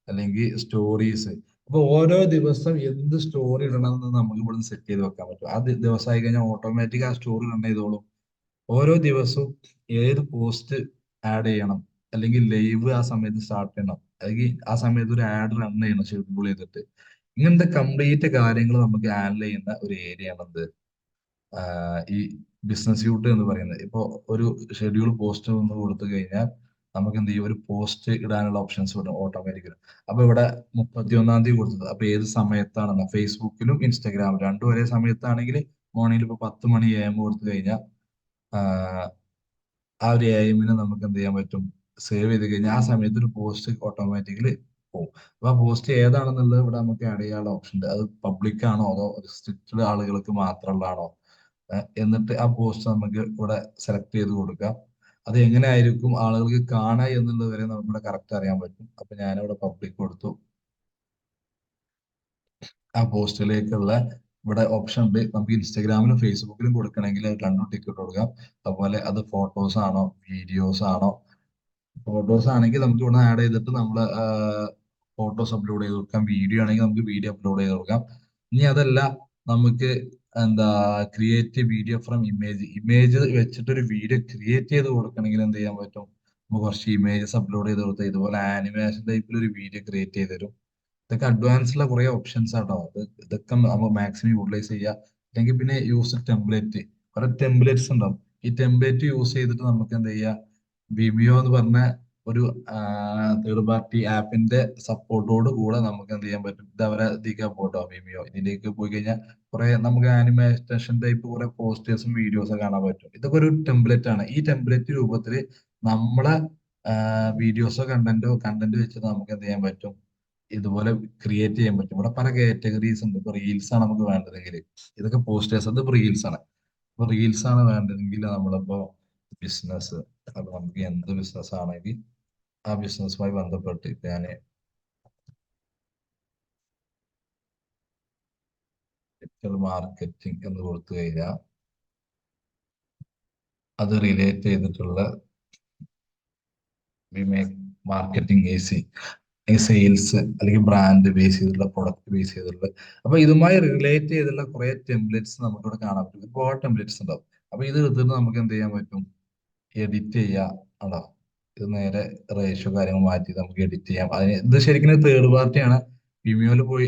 അല്ലെങ്കിൽ സ്റ്റോറീസ്, അപ്പൊ ഓരോ ദിവസം എന്ത് സ്റ്റോറി ഇടണം എന്ന് നമുക്ക് ഇവിടെ സെറ്റ് ചെയ്ത് വെക്കാൻ പറ്റും. ആ ദിവസമായി കഴിഞ്ഞാൽ ഓട്ടോമാറ്റിക് ആ സ്റ്റോറി റൺ ചെയ്തോളും. ഓരോ ദിവസവും ഏത് പോസ്റ്റ് ആഡ് ചെയ്യണം, അല്ലെങ്കിൽ ലൈവ് ആ സമയത്ത് സ്റ്റാർട്ട് ചെയ്യണം, അല്ലെങ്കിൽ ആ സമയത്ത് ഒരു ആഡ് റൺ ചെയ്യണം ഷെഡ്യൂൾ ചെയ്തിട്ട്. ഇങ്ങനത്തെ കംപ്ലീറ്റ് കാര്യങ്ങൾ നമുക്ക് ഹാൻഡിൽ ചെയ്യുന്ന ഒരു ഏരിയ ആണത് ഈ ബിസിനസ് സ്യൂട്ട് എന്ന് പറയുന്നത്. ഇപ്പൊ ഒരു ഷെഡ്യൂൾ പോസ്റ്റ് ഒന്ന് കൊടുത്തു കഴിഞ്ഞാൽ നമുക്ക് എന്ത് ചെയ്യും, ഒരു പോസ്റ്റ് ഇടാനുള്ള ഓപ്ഷൻസ് വരും ഓട്ടോമാറ്റിക്കലി. അപ്പൊ ഇവിടെ 31-ാം തീയതി കൊടുത്തത്, അപ്പൊ ഏത് സമയത്താണെന്ന് ഫേസ്ബുക്കിലും ഇൻസ്റ്റാഗ്രാമിലും രണ്ടും ഒരേ സമയത്താണെങ്കിൽ മോർണിംഗിൽ ഇപ്പൊ 10 മണി AM കൊടുത്തു കഴിഞ്ഞാൽ ആ ഒരു എയിമിനെ നമുക്ക് എന്ത് ചെയ്യാൻ പറ്റും, സേവ് ചെയ്ത് കഴിഞ്ഞാൽ ആ സമയത്ത് ഒരു പോസ്റ്റ് ഓട്ടോമാറ്റിക്കലി പോകും. അപ്പൊ ആ പോസ്റ്റ് ഏതാണെന്നുള്ളത് ഇവിടെ നമുക്ക് ആഡ് ചെയ്യാനുള്ള ഓപ്ഷൻ ഉണ്ട്. അത് പബ്ലിക് ആണോ അതോ റിസ്ട്രിക്റ്റഡ് ആളുകൾക്ക് മാത്രമുള്ളതാണോ, എന്നിട്ട് ആ പോസ്റ്റ് നമുക്ക് ഇവിടെ സെലക്ട് ചെയ്ത് കൊടുക്കാം. അത് എങ്ങനെ ആയിരിക്കും ആളുകൾക്ക് കാണുക എന്നുള്ളത് വരെ നമുക്കിവിടെ കറക്റ്റ് അറിയാൻ പറ്റും. അപ്പൊ ഞാനിവിടെ പബ്ലിക് കൊടുത്തു. ആ പോസ്റ്റിലേക്കുള്ള ഇവിടെ ഓപ്ഷൻ ഉണ്ട്. നമുക്ക് ഇൻസ്റ്റാഗ്രാമിലും ഫേസ്ബുക്കിലും കൊടുക്കണമെങ്കിൽ അത് രണ്ടും ടിക്കറ്റ് കൊടുക്കാം. അതുപോലെ അത് ഫോട്ടോസ് ആണോ വീഡിയോസ് ആണോ, ഫോട്ടോസ് ആണെങ്കിൽ നമുക്ക് ഇവിടെ ആഡ് ചെയ്തിട്ട് നമ്മൾ ഫോട്ടോസ് അപ്ലോഡ് ചെയ്ത് കൊടുക്കാം. വീഡിയോ ആണെങ്കിൽ നമുക്ക് വീഡിയോ അപ്ലോഡ് ചെയ്ത് കൊടുക്കാം. ഇനി അതല്ല, നമുക്ക് എന്താ create video from image, image വെച്ചിട്ട് ഒരു വീഡിയോ ക്രിയേറ്റ് ചെയ്ത് കൊടുക്കണമെങ്കിൽ എന്ത് ചെയ്യാൻ പറ്റും, നമുക്ക് കുറച്ച് ഇമേജസ് അപ്ലോഡ് ചെയ്ത് കൊടുത്താൽ ഇതുപോലെ ആനിമേഷൻ ടൈപ്പിൽ ഒരു വീഡിയോ ക്രിയേറ്റ് ചെയ്ത് തരും. ഇതൊക്കെ അഡ്വാൻസ്ഡുള്ള കുറെ ഓപ്ഷൻസ് ആട്ടോ. ഇതൊക്കെ നമ്മൾ മാക്സിമം യൂട്ടിലൈസ് ചെയ്യുക. അല്ലെങ്കിൽ പിന്നെ യൂസ് ടെംപ്ലേറ്റ്, കുറെ ടെംപ്ലേറ്റ്സ് ഉണ്ടാവും. ഈ ടെംപ്ലേറ്റ് യൂസ് ചെയ്തിട്ട് നമുക്ക് എന്ത് ചെയ്യാം, വിമിയോ എന്ന് പറഞ്ഞ ഒരു തേർഡ് പാർട്ടി ആപ്പിന്റെ സപ്പോർട്ടോട് കൂടെ നമുക്ക് എന്ത് ചെയ്യാൻ പറ്റും, ഇത് അവരെ ഇതിലേക്ക് പോട്ടോ വിമിയോ, ഇതിലേക്ക് പോയി കഴിഞ്ഞാൽ കുറെ നമുക്ക് ആനിമേഷൻ ടൈപ്പ് കുറെ പോസ്റ്റേഴ്സും വീഡിയോസും കാണാൻ പറ്റും. ഇതൊക്കെ ഒരു ടെംപ്ലേറ്റ് ആണ്. ഈ ടെംപ്ലേറ്റ് രൂപത്തിൽ നമ്മളെ വീഡിയോസോ കണ്ടന്റ് വെച്ചിട്ട് നമുക്ക് എന്ത് ചെയ്യാൻ പറ്റും, ഇതുപോലെ ക്രിയേറ്റ് ചെയ്യാൻ പറ്റും. ഇവിടെ പല കാറ്റഗറീസ് ഉണ്ട്. ഇപ്പൊ റീൽസ് ആണ് നമുക്ക് വേണ്ടതെങ്കിൽ, ഇതൊക്കെ പോസ്റ്റേഴ്സ്, അത് റീൽസ് ആണ്. അപ്പൊ റീൽസ് ആണ് വേണ്ടതെങ്കിൽ നമ്മളിപ്പോ ബിസിനസ്, അപ്പൊ നമുക്ക് എന്ത് ബിസിനസ് ആണെങ്കിൽ ആ ബിസിനസ്സുമായി ബന്ധപ്പെട്ട് ഇപ്പൊ ഞാൻ ഡിജിറ്റൽ മാർക്കറ്റിംഗ് എന്ന് കൊടുത്തു കഴിഞ്ഞാൽ അത് റിലേറ്റ് ചെയ്തിട്ടുള്ള we make marketing easy, sales അല്ലെങ്കിൽ ബ്രാൻഡ് ബേസ് ചെയ്തിട്ടുള്ള പ്രൊഡക്റ്റ് ബേസ് ചെയ്തിട്ടുള്ള, അപ്പൊ ഇതുമായി റിലേറ്റ് ചെയ്തിട്ടുള്ള കുറെ ടെംപ്ലേറ്റ്സ് നമുക്കിവിടെ കാണാൻ പറ്റും. ഒരുപാട് ടെംപ്ലേറ്റ്സ് ഉണ്ടാവും. അപ്പൊ ഇത് എടുത്തിട്ട് നമുക്ക് എന്ത് ചെയ്യാൻ പറ്റും, എഡിറ്റ് ചെയ്യാം. ആണോ, ഇത് നേരെ റേഷ്യോ കാര്യങ്ങൾ മാറ്റി നമുക്ക് എഡിറ്റ് ചെയ്യാം. അതിന് ഇത് ശരിക്കും തേർഡ് പാർട്ടിയാണ്. വിമിയോയിൽ പോയി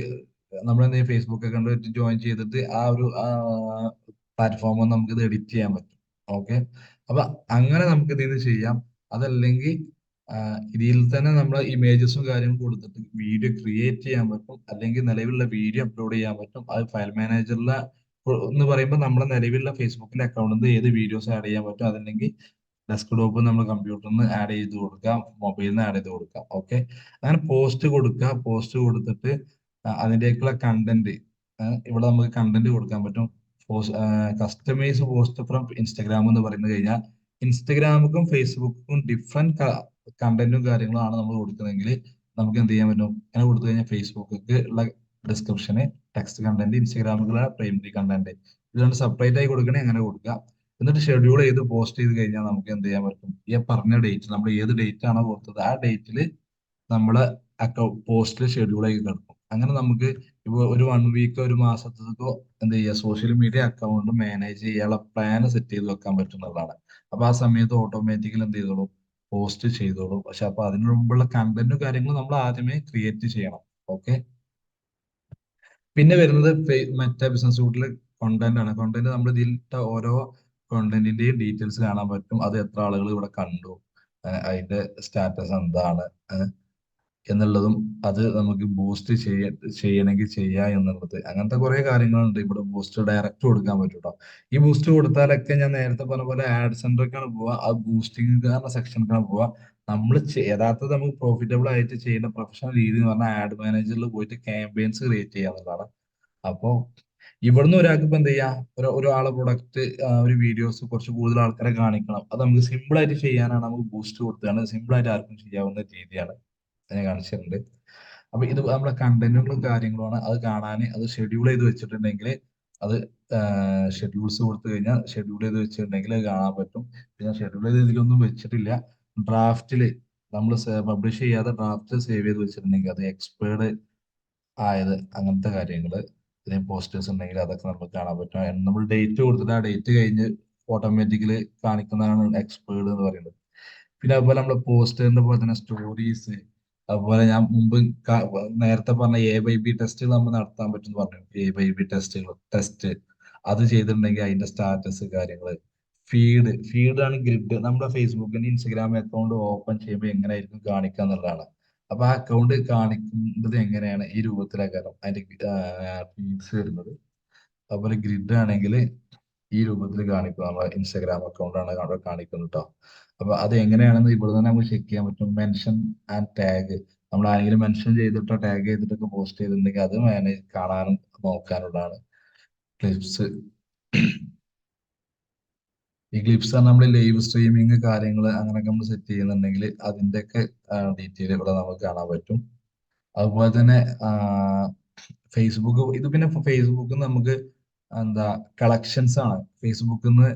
നമ്മൾ എന്തെങ്കിലും ഫേസ്ബുക്ക് അക്കൗണ്ട് ജോയിൻ ചെയ്തിട്ട് ആ ഒരു പ്ലാറ്റ്ഫോമിൽ നമുക്ക് ഇത് എഡിറ്റ് ചെയ്യാൻ പറ്റും. ഓക്കെ, അപ്പൊ അങ്ങനെ നമുക്ക് ഇതിൽ ചെയ്യാം. അതല്ലെങ്കിൽ ഇതിൽ തന്നെ നമ്മൾ ഇമേജസും കാര്യങ്ങളും കൊടുത്തിട്ട് വീഡിയോ ക്രിയേറ്റ് ചെയ്യാൻ പറ്റും. അല്ലെങ്കിൽ നിലവിലുള്ള വീഡിയോ അപ്ലോഡ് ചെയ്യാൻ പറ്റും. അത് ഫയൽ മാനേജറിലെ എന്ന് പറയുമ്പോൾ നമ്മുടെ നിലവിലുള്ള ഫേസ്ബുക്കിലെ അക്കൗണ്ടിൽ നിന്ന് ഏത് വീഡിയോസ് ആഡ് ചെയ്യാൻ പറ്റും. അതല്ലെങ്കിൽ ഡെസ്ക്ടോപ്പ് നമ്മൾ കമ്പ്യൂട്ടറിൽ നിന്ന് ആഡ് ചെയ്ത് കൊടുക്കാം, മൊബൈലിൽ നിന്ന് ആഡ് ചെയ്ത് കൊടുക്കാം. ഓക്കെ, അങ്ങനെ പോസ്റ്റ് കൊടുക്കുക. പോസ്റ്റ് കൊടുത്തിട്ട് അതിൻ്റെയൊക്കെയുള്ള കണ്ടന്റ്, ഇവിടെ നമുക്ക് കണ്ടന്റ് കൊടുക്കാൻ പറ്റും. കസ്റ്റമൈസ് പോസ്റ്റ് ഫ്രം ഇൻസ്റ്റഗ്രാം എന്ന് പറയുന്നത് കഴിഞ്ഞാൽ ഇൻസ്റ്റഗ്രാമുക്കും ഫേസ്ബുക്കും ഡിഫറെന്റ് കണ്ടന്റും കാര്യങ്ങളും ആണ് നമ്മൾ കൊടുക്കുന്നതെങ്കിൽ നമുക്ക് എന്ത് ചെയ്യാൻ പറ്റും, അങ്ങനെ കൊടുത്തു കഴിഞ്ഞാൽ ഫേസ്ബുക്ക് ഉള്ള ഡിസ്ക്രിപ്ഷന് ടെക്സ്റ്റ് കണ്ടന്റ്, ഇൻസ്റ്റഗ്രാമുള്ള പ്രൈമറി കണ്ടന്റ്, ഇതുകൊണ്ട് സെപ്പറേറ്റ് ആയി കൊടുക്കണേ അങ്ങനെ കൊടുക്കുക. എന്നിട്ട് ഷെഡ്യൂൾ ചെയ്ത് പോസ്റ്റ് ചെയ്ത് കഴിഞ്ഞാൽ നമുക്ക് എന്ത് ചെയ്യാൻ പറ്റും, ഈ പറഞ്ഞ ഡേറ്റ് നമ്മൾ ഏത് ഡേറ്റ് ആണോ കൊടുത്തത് ആ ഡേറ്റിൽ നമ്മള് പോസ്റ്റിൽ ഷെഡ്യൂൾ ആയി കിടക്കും. അങ്ങനെ നമുക്ക് ഇപ്പൊ ഒരു 1 വീക്കോ ഒരു മാസത്തേക്കോ എന്ത് ചെയ്യുക, സോഷ്യൽ മീഡിയ അക്കൗണ്ട് മാനേജ് ചെയ്യാനുള്ള പ്ലാൻ സെറ്റ് ചെയ്ത് വെക്കാൻ പറ്റുന്നതാണ്. അപ്പൊ ആ സമയത്ത് ഓട്ടോമാറ്റിക്കലി എന്ത് ചെയ്തോളും, പോസ്റ്റ് ചെയ്തോളും. പക്ഷെ അപ്പൊ അതിനു മുമ്പുള്ള കണ്ടന്റും കാര്യങ്ങളും നമ്മൾ ആദ്യമേ ക്രിയേറ്റ് ചെയ്യണം. ഓക്കെ, പിന്നെ വരുന്നത് മറ്റേ ബിസിനസ് സൂട്ടിലെ കോണ്ടന്റ് ആണ്. കോണ്ടന്റ് നമ്മൾ ഇതിലിട്ട ഓരോ കോണ്ടന്റിന്റെയും ഡീറ്റെയിൽസ് കാണാൻ പറ്റും. അത് എത്ര ആളുകൾ ഇവിടെ കണ്ടു, അതിന്റെ സ്റ്റാറ്റസ് എന്താണ് എന്നുള്ളതും, അത് നമുക്ക് ബൂസ്റ്റ് ചെയ്യണമെങ്കിൽ ചെയ്യാ എന്നുള്ളത്, അങ്ങനത്തെ കുറെ കാര്യങ്ങളുണ്ട്. ഇവിടെ ബൂസ്റ്റ് ഡയറക്റ്റ് കൊടുക്കാൻ പറ്റും കേട്ടോ. ഈ ബൂസ്റ്റ് കൊടുത്താലൊക്കെ ഞാൻ നേരത്തെ പറഞ്ഞ പോലെ ആഡ് സെന്ററിലേക്കാണ് പോവുക, ആ ബൂസ്റ്റിംഗ് സെക്ഷനിലേക്കാണ് പോവുക. നമ്മൾ യഥാർത്ഥത്തിൽ നമുക്ക് പ്രോഫിറ്റബിൾ ആയിട്ട് ചെയ്യുന്ന പ്രൊഫഷണൽ രീതി എന്ന് പറഞ്ഞാൽ ആഡ് മാനേജറിൽ പോയിട്ട് ക്യാമ്പയിൻസ് ക്രിയേറ്റ് ചെയ്യുക എന്നുള്ളതാണ്. അപ്പോ ഇവിടുന്ന് ഒരാൾക്ക് ഇപ്പൊ എന്ത് ചെയ്യാം, ഒരാളെ പ്രൊഡക്റ്റ് ഒരു വീഡിയോസ് കുറച്ച് കൂടുതൽ ആൾക്കാരെ കാണിക്കണം. അത് നമുക്ക് സിമ്പിൾ ആയിട്ട് ചെയ്യാനാണ് നമുക്ക് ബൂസ്റ്റ് കൊടുത്തതാണ്. സിമ്പിൾ ആയിട്ട് ആർക്കും ചെയ്യാവുന്ന രീതിയാണ് ഞാൻ കാണിച്ചിട്ടുണ്ട്. അപ്പൊ ഇത് നമ്മുടെ കണ്ടന്റുകളും കാര്യങ്ങളുമാണ്. അത് കാണാൻ അത് ഷെഡ്യൂൾ ചെയ്ത് വെച്ചിട്ടുണ്ടെങ്കിൽ അത് ഷെഡ്യൂൾസ് കൊടുത്തു കഴിഞ്ഞാൽ ഷെഡ്യൂൾ ചെയ്ത് വെച്ചിട്ടുണ്ടെങ്കിൽ അത് കാണാൻ പറ്റും. പിന്നെ ഷെഡ്യൂൾ ചെയ്ത് ഇതിലൊന്നും വെച്ചിട്ടില്ല, ഡ്രാഫ്റ്റിൽ നമ്മൾ പബ്ലിഷ് ചെയ്യാതെ ഡ്രാഫ്റ്റ് സേവ് ചെയ്ത് വെച്ചിട്ടുണ്ടെങ്കിൽ അത് എക്സ്പയർഡ് ആയത്, അങ്ങനത്തെ കാര്യങ്ങൾ ഇതിന് പോസ്റ്റേഴ്സ് ഉണ്ടെങ്കിൽ അതൊക്കെ നമുക്ക് കാണാൻ പറ്റും. നമ്മൾ ഡേറ്റ് കൊടുത്തിട്ട് ആ ഡേറ്റ് കഴിഞ്ഞ് ഓട്ടോമാറ്റിക്കലി കാണിക്കുന്നതാണ് എക്സ്പേർഡ് എന്ന് പറയുന്നത്. പിന്നെ അതുപോലെ നമ്മുടെ പോസ്റ്ററിന്റെ പോലെ തന്നെ സ്റ്റോറീസ്, അതുപോലെ ഞാൻ മുമ്പ് നേരത്തെ പറഞ്ഞ A/B ടെസ്റ്റുകൾ നമ്മൾ നടത്താൻ പറ്റും പറഞ്ഞു. A/B ടെസ്റ്റ് അത് ചെയ്തിട്ടുണ്ടെങ്കിൽ അതിന്റെ സ്റ്റാറ്റസ് കാര്യങ്ങൾ, ഫീഡ് ആണ് ഗ്രിഡ്. നമ്മുടെ ഫേസ്ബുക്കിന്റെ ഇൻസ്റ്റഗ്രാം അക്കൗണ്ട് ഓപ്പൺ ചെയ്യുമ്പോൾ എങ്ങനെയായിരിക്കും കാണിക്കുക എന്നുള്ളതാണ്. അപ്പൊ ആ അക്കൗണ്ട് കാണിക്കുന്നത് എങ്ങനെയാണ്, ഈ രൂപത്തിലാക്കാരം അതിന്റെ ഫീഡ്സ് വരുന്നത്. അതുപോലെ ഗ്രിഡ് ആണെങ്കിൽ ഈ രൂപത്തിൽ കാണിക്കും. നമ്മളെ ഇൻസ്റ്റാഗ്രാം അക്കൗണ്ടാണ് അവിടെ കാണിക്കുന്നത് കേട്ടോ. അപ്പൊ അത് എങ്ങനെയാണെന്ന് ഇവിടെ തന്നെ നമുക്ക് ചെക്ക് ചെയ്യാൻ പറ്റും. മെൻഷൻ ആൻഡ് ടാഗ്, നമ്മൾ ആരെങ്കിലും മെൻഷൻ ചെയ്തിട്ടോ ടാഗ് ചെയ്തിട്ടൊക്കെ പോസ്റ്റ് ചെയ്തിട്ടുണ്ടെങ്കിൽ അത് മാനേജ് കാണാനും നോക്കാനുള്ളതാണ് ക്ലിപ്സ്. ഈ ക്ലിപ്സ് ആണ് നമ്മൾ ലൈവ് സ്ട്രീമിങ് കാര്യങ്ങൾ അങ്ങനെയൊക്കെ നമ്മൾ സെറ്റ് ചെയ്യുന്നുണ്ടെങ്കിൽ അതിന്റെയൊക്കെ ഡീറ്റെയിൽ ഇവിടെ നമുക്ക് കാണാൻ പറ്റും. അതുപോലെ തന്നെ ഫേസ്ബുക്ക്, ഇത് പിന്നെ ഫേസ്ബുക്ക് നമുക്ക് എന്താ കളക്ഷൻസ് ആണ്. ഫേസ്ബുക്കിൽ നിന്ന്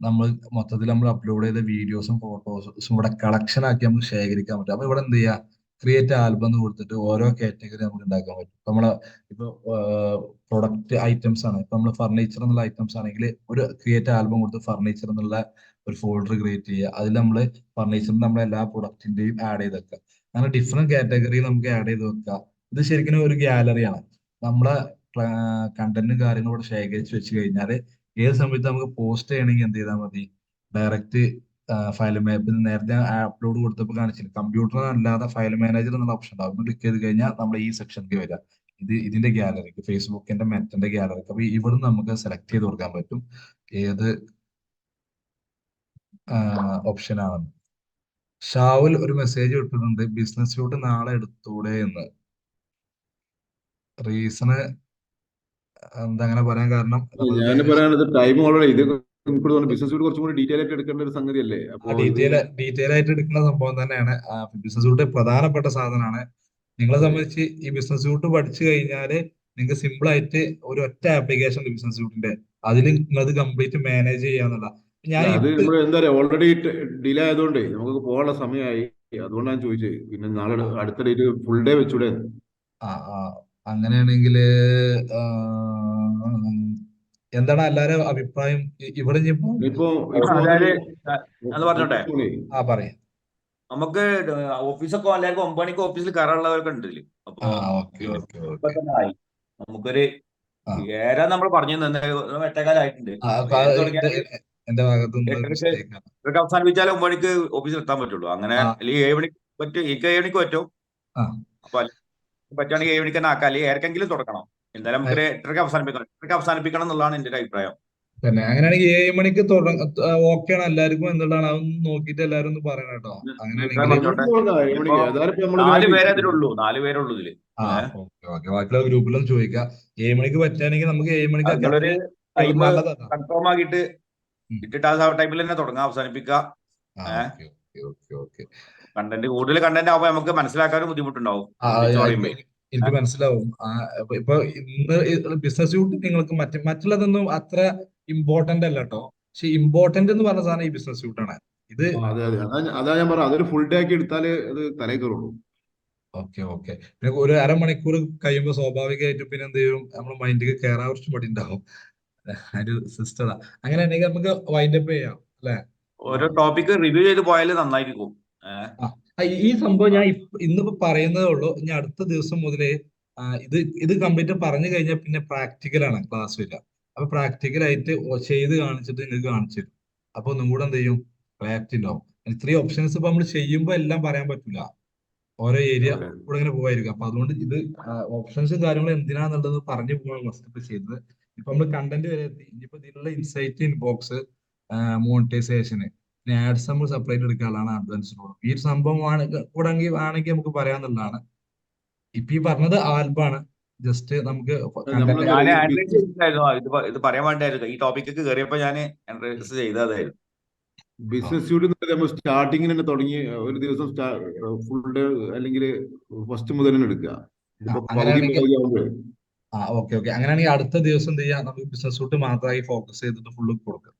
നമ്മൾ മൊത്തത്തിൽ നമ്മൾ അപ്ലോഡ് ചെയ്ത വീഡിയോസും ഫോട്ടോസും ഇവിടെ കളക്ഷൻ ആക്കി നമുക്ക് ശേഖരിക്കാൻ പറ്റും. അപ്പൊ ഇവിടെ എന്ത് ചെയ്യുക, ക്രിയേറ്റ് ആൽബം എന്ന് കൊടുത്തിട്ട് ഓരോ കാറ്റഗറി നമുക്ക് ഉണ്ടാക്കാൻ പറ്റും. ഇപ്പൊ നമ്മളെ ഇപ്പൊ പ്രൊഡക്റ്റ് ഐറ്റംസ് ആണ്. ഇപ്പൊ നമ്മൾ ഫർണിച്ചർ എന്നുള്ള ഐറ്റംസ് ആണെങ്കിൽ ഒരു ക്രിയേറ്റ് ആൽബം കൊടുത്ത് ഫർണിച്ചർ എന്നുള്ള ഒരു ഫോൾഡർ ക്രിയേറ്റ് ചെയ്യുക. അതിൽ നമ്മൾ ഫർണിച്ചറിന്റെ നമ്മളെ എല്ലാ പ്രൊഡക്റ്റിന്റെയും ആഡ് ചെയ്ത് വെക്കുക. അങ്ങനെ ഡിഫറെന്റ് കാറ്റഗറി നമുക്ക് ആഡ് ചെയ്ത് വെക്കുക. ഇത് ശരിക്കും ഒരു ഗാലറിയാണ്. നമ്മളെ കണ്ടന്റും കാര്യങ്ങളും ഇവിടെ ശേഖരിച്ച് വെച്ച് കഴിഞ്ഞാൽ ഏത് സമയത്ത് നമുക്ക് പോസ്റ്റ് ചെയ്യണമെങ്കിൽ എന്ത് ചെയ്താൽ മതി, ഡയറക്റ്റ് ഫയൽ മാപ്പിൽ നേരത്തെ അപ്ലോഡ് കൊടുത്തപ്പോൾ കാണിച്ചില്ല, കമ്പ്യൂട്ടർ അല്ലാതെ ഫയൽ മാനേജർ എന്നുള്ള ഓപ്ഷൻ ഉണ്ടാവും. ക്ലിക്ക് ചെയ്ത് കഴിഞ്ഞാൽ നമ്മൾ ഈ സെക്ഷനിലേക്ക് വരിക. ഇതിന്റെ ഗാലറിക്ക്, ഫേസ്ബുക്കിന്റെ മെറ്റന്റെ ഗാലറിക്ക്. അപ്പൊ ഇവിടെ നമുക്ക് സെലക്ട് ചെയ്ത് കൊടുക്കാൻ പറ്റും ഏത് ഓപ്ഷൻ ആണെന്ന്. ഷാവുൽ ഒരു മെസ്സേജ് ഇട്ടിട്ടുണ്ട്, ബിസിനസ് സ്യൂട്ട് നാളെ എടുത്തൂടെ എന്ന്. റീസണ് എന്താ അങ്ങനെ പറയാൻ കാരണം, നമ്മൾ ഞാൻ പറയാനത് ടൈം ഓൾറെഡി ഇത് ബിസിനസ് കുറച്ചും കൂടി ഡീറ്റെയിൽ ആയിട്ട് എടുക്കേണ്ട ഒരു സംഗതിയല്ലേ. അപ്പൊ ഡീറ്റെയിൽ ആയിട്ട് എടുക്കുന്ന സംഭവം തന്നെയാണ്. ബിസിനസ് സ്യൂട്ട് പ്രധാനപ്പെട്ട സാധനമാണ്. നിങ്ങളെ സംബന്ധിച്ച് ഈ ബിസിനസ് സ്യൂട്ട് പഠിച്ചു കഴിഞ്ഞാല് നിങ്ങൾക്ക് സിമ്പിൾ ആയിട്ട് ഒരു ഒറ്റ ആപ്ലിക്കേഷൻ ബിസിനസ് സ്യൂട്ടിന്റെ, അതിൽ നിങ്ങളത് കംപ്ലീറ്റ് മാനേജ് ചെയ്യാന്നുള്ള. ഞാൻ അത് നമ്മൾ എന്താ പറയാ, ഓൾറെഡി ഡിലേ ആയതുകൊണ്ട് നമുക്ക് പോകാനുള്ള സമയമായി. അതുകൊണ്ടാണ് ചോദിച്ചത്. പിന്നെ നാളെ അടുത്ത ഡേറ്റ് ഫുൾ ഡേ വെച്ചൂടെ? അങ്ങനെയാണെങ്കിൽ എന്താണ് എല്ലാരും അഭിപ്രായം ഇവിടെ? ഇപ്പൊ അതായത് അത് പറഞ്ഞോട്ടെ, പറയാം. നമുക്ക് ഓഫീസൊക്കെ എല്ലാവർക്കും 9 മണിക്ക് ഓഫീസിൽ കയറാനുള്ളവരൊക്കെ ഉണ്ട് ഇതില്. അപ്പൊ ഇപ്പൊ തന്നെ ആയി. നമുക്കൊരു 7 നമ്മൾ പറഞ്ഞു തന്നെ 8:15 എന്റെ ഭാഗത്ത് ഇതൊക്കെ അവസാനിപ്പിച്ചാലേ 9 മണിക്ക് ഓഫീസിൽ എത്താൻ പറ്റുള്ളൂ. അങ്ങനെ അല്ലെങ്കിൽ 7 മണിക്ക് പറ്റും, എനിക്ക് 7 മണിക്ക് പറ്റും. അപ്പൊ പറ്റുകയാണെങ്കിൽ 7 മണിക്ക് തന്നെ ആക്കാം, അല്ലെങ്കിൽ ഏർക്കെങ്കിലും തുടങ്ങണം. എന്തായാലും നമുക്ക് 8:30 അവസാനിപ്പിക്കണം എന്നുള്ളതാണ് എന്റെ ഒരു അഭിപ്രായം. തന്നെ അങ്ങനെയാണെങ്കിൽ 7 മണിക്ക് ഓക്കെ ആണ് എല്ലാവർക്കും എന്നുള്ളതാണ്. അതൊന്ന് നോക്കിയിട്ട് എല്ലാവരും ഒന്ന് പറയണം കേട്ടോ. അങ്ങനെയാണെങ്കിൽ 4 പേരെ അതിലുള്ളൂ, 4 പേരുള്ളൂ ഇതില്. ബാക്കിയുള്ള ഗ്രൂപ്പിലൊന്നും ചോദിക്കാം. 7 മണിക്ക് പറ്റുകയാണെങ്കിൽ നമുക്ക് 7 മണിക്ക് കൺഫേം ആക്കിയിട്ട് ഇട്ടിട്ട് ആ ടൈമിൽ തന്നെ തുടങ്ങാം, അവസാനിപ്പിക്കാം. കണ്ടന്റ് കൂടുതൽ കണ്ടന്റ് ആവുമ്പോ നമുക്ക് മനസ്സിലാക്കാനും ബുദ്ധിമുട്ടുണ്ടാവും. എനിക്ക് മനസ്സിലാവും. ഇപ്പൊ ഇന്ന് ബിസിനസ് സ്യൂട്ട് നിങ്ങൾക്ക് മറ്റുള്ളതൊന്നും അത്ര ഇമ്പോർട്ടന്റ് അല്ല കേട്ടോ. പക്ഷെ ഇമ്പോർട്ടന്റ് എന്ന് പറഞ്ഞ സാധനം ഈ ബിസിനസ് സ്യൂട്ടാണ്. ഇത് അതാ ഞാൻ പറഞ്ഞത്, അതൊരു ഫുൾ ഡേ ആക്കി എടുത്താലേ അത് തലയിൽ കയറുള്ളൂ. ഓക്കെ. പിന്നെ ഒരു അരമണിക്കൂർ കഴിയുമ്പോൾ സ്വാഭാവികമായിട്ടും പിന്നെ എന്ത് ചെയ്യും, നമ്മുടെ മൈൻഡിൽ കയറാൻ കുറച്ച് മടി ഉണ്ടാവും. ഒരു സിസ്റ്റം. അങ്ങനെയാണെങ്കിൽ നമുക്ക് വൈൻഡപ്പ് ചെയ്യാം അല്ലെ? ഓരോ ടോപ്പിക് റിവ്യൂ ചെയ്ത് പോയാൽ നന്നായിരിക്കും. ഈ സംഭവം ഞാൻ ഇന്നിപ്പോ പറയുന്നതേ ഉള്ളൂ. ഇനി അടുത്ത ദിവസം മുതലേ ഇത് കംപ്ലീറ്റ് പറഞ്ഞു കഴിഞ്ഞാൽ പിന്നെ പ്രാക്ടിക്കലാണ് ക്ലാസ് വരിക. അപ്പൊ പ്രാക്ടിക്കലായിട്ട് ചെയ്ത് കാണിച്ചിട്ട് നിങ്ങൾക്ക് കാണിച്ചു തരും. അപ്പൊ ഒന്നും കൂടെ എന്ത് ചെയ്യും, ക്ലാരിറ്റി ഉണ്ടാവും. ഇത്രയും ഓപ്ഷൻസ് ഇപ്പൊ നമ്മൾ ചെയ്യുമ്പോൾ എല്ലാം പറയാൻ പറ്റില്ല, ഓരോ ഏരിയ കൂടെ ഇങ്ങനെ പോവായിരിക്കും. അപ്പൊ അതുകൊണ്ട് ഇത് ഓപ്ഷൻസും കാര്യങ്ങളും എന്തിനാന്നുള്ളത് പറഞ്ഞു പോകാൻ ഫസ്റ്റ് ചെയ്തത്. ഇപ്പൊ നമ്മൾ കണ്ടന്റ് വരെ എത്തി. ഇനിയിപ്പോ ഇതിനുള്ള ഇൻസൈറ്റ്, ഇൻബോക്സ്, മോണിറ്റൈസേഷന്, ആഡ്സ് നമ്മൾ സെപ്പറേറ്റ് എടുക്കാനുള്ളതാണ് അഡ്വാൻസ് റോഡ്. ഈ ഒരു സംഭവം ആണെങ്കിൽ നമുക്ക് പറയാന്നുള്ളതാണ്. ഇപ്പൊ ഈ പറഞ്ഞത് ആൽബാണ്. ജസ്റ്റ് നമുക്ക് ഇത് പറയാൻ വേണ്ടിയായിരുന്നു. ഈ ടോപ്പിക്ക് കയറിയപ്പോ ഞാൻ ചെയ്തതായിരുന്നു. ബിസിനസ് സ്യൂട്ട് സ്റ്റാർട്ടിങ്ങിന് തന്നെ തുടങ്ങി ഒരു ദിവസം ഫുൾ ഡേ അല്ലെങ്കിൽ ഫസ്റ്റ് മുതൽ തന്നെ എടുക്കുക. ഓക്കെ. അങ്ങനെയാണെങ്കിൽ അടുത്ത ദിവസം എന്ത് ചെയ്യാം, നമുക്ക് ബിസിനസ് സ്യൂട്ട് മാത്രമായി ഫോക്കസ് ചെയ്തിട്ട് ഫുള്ള്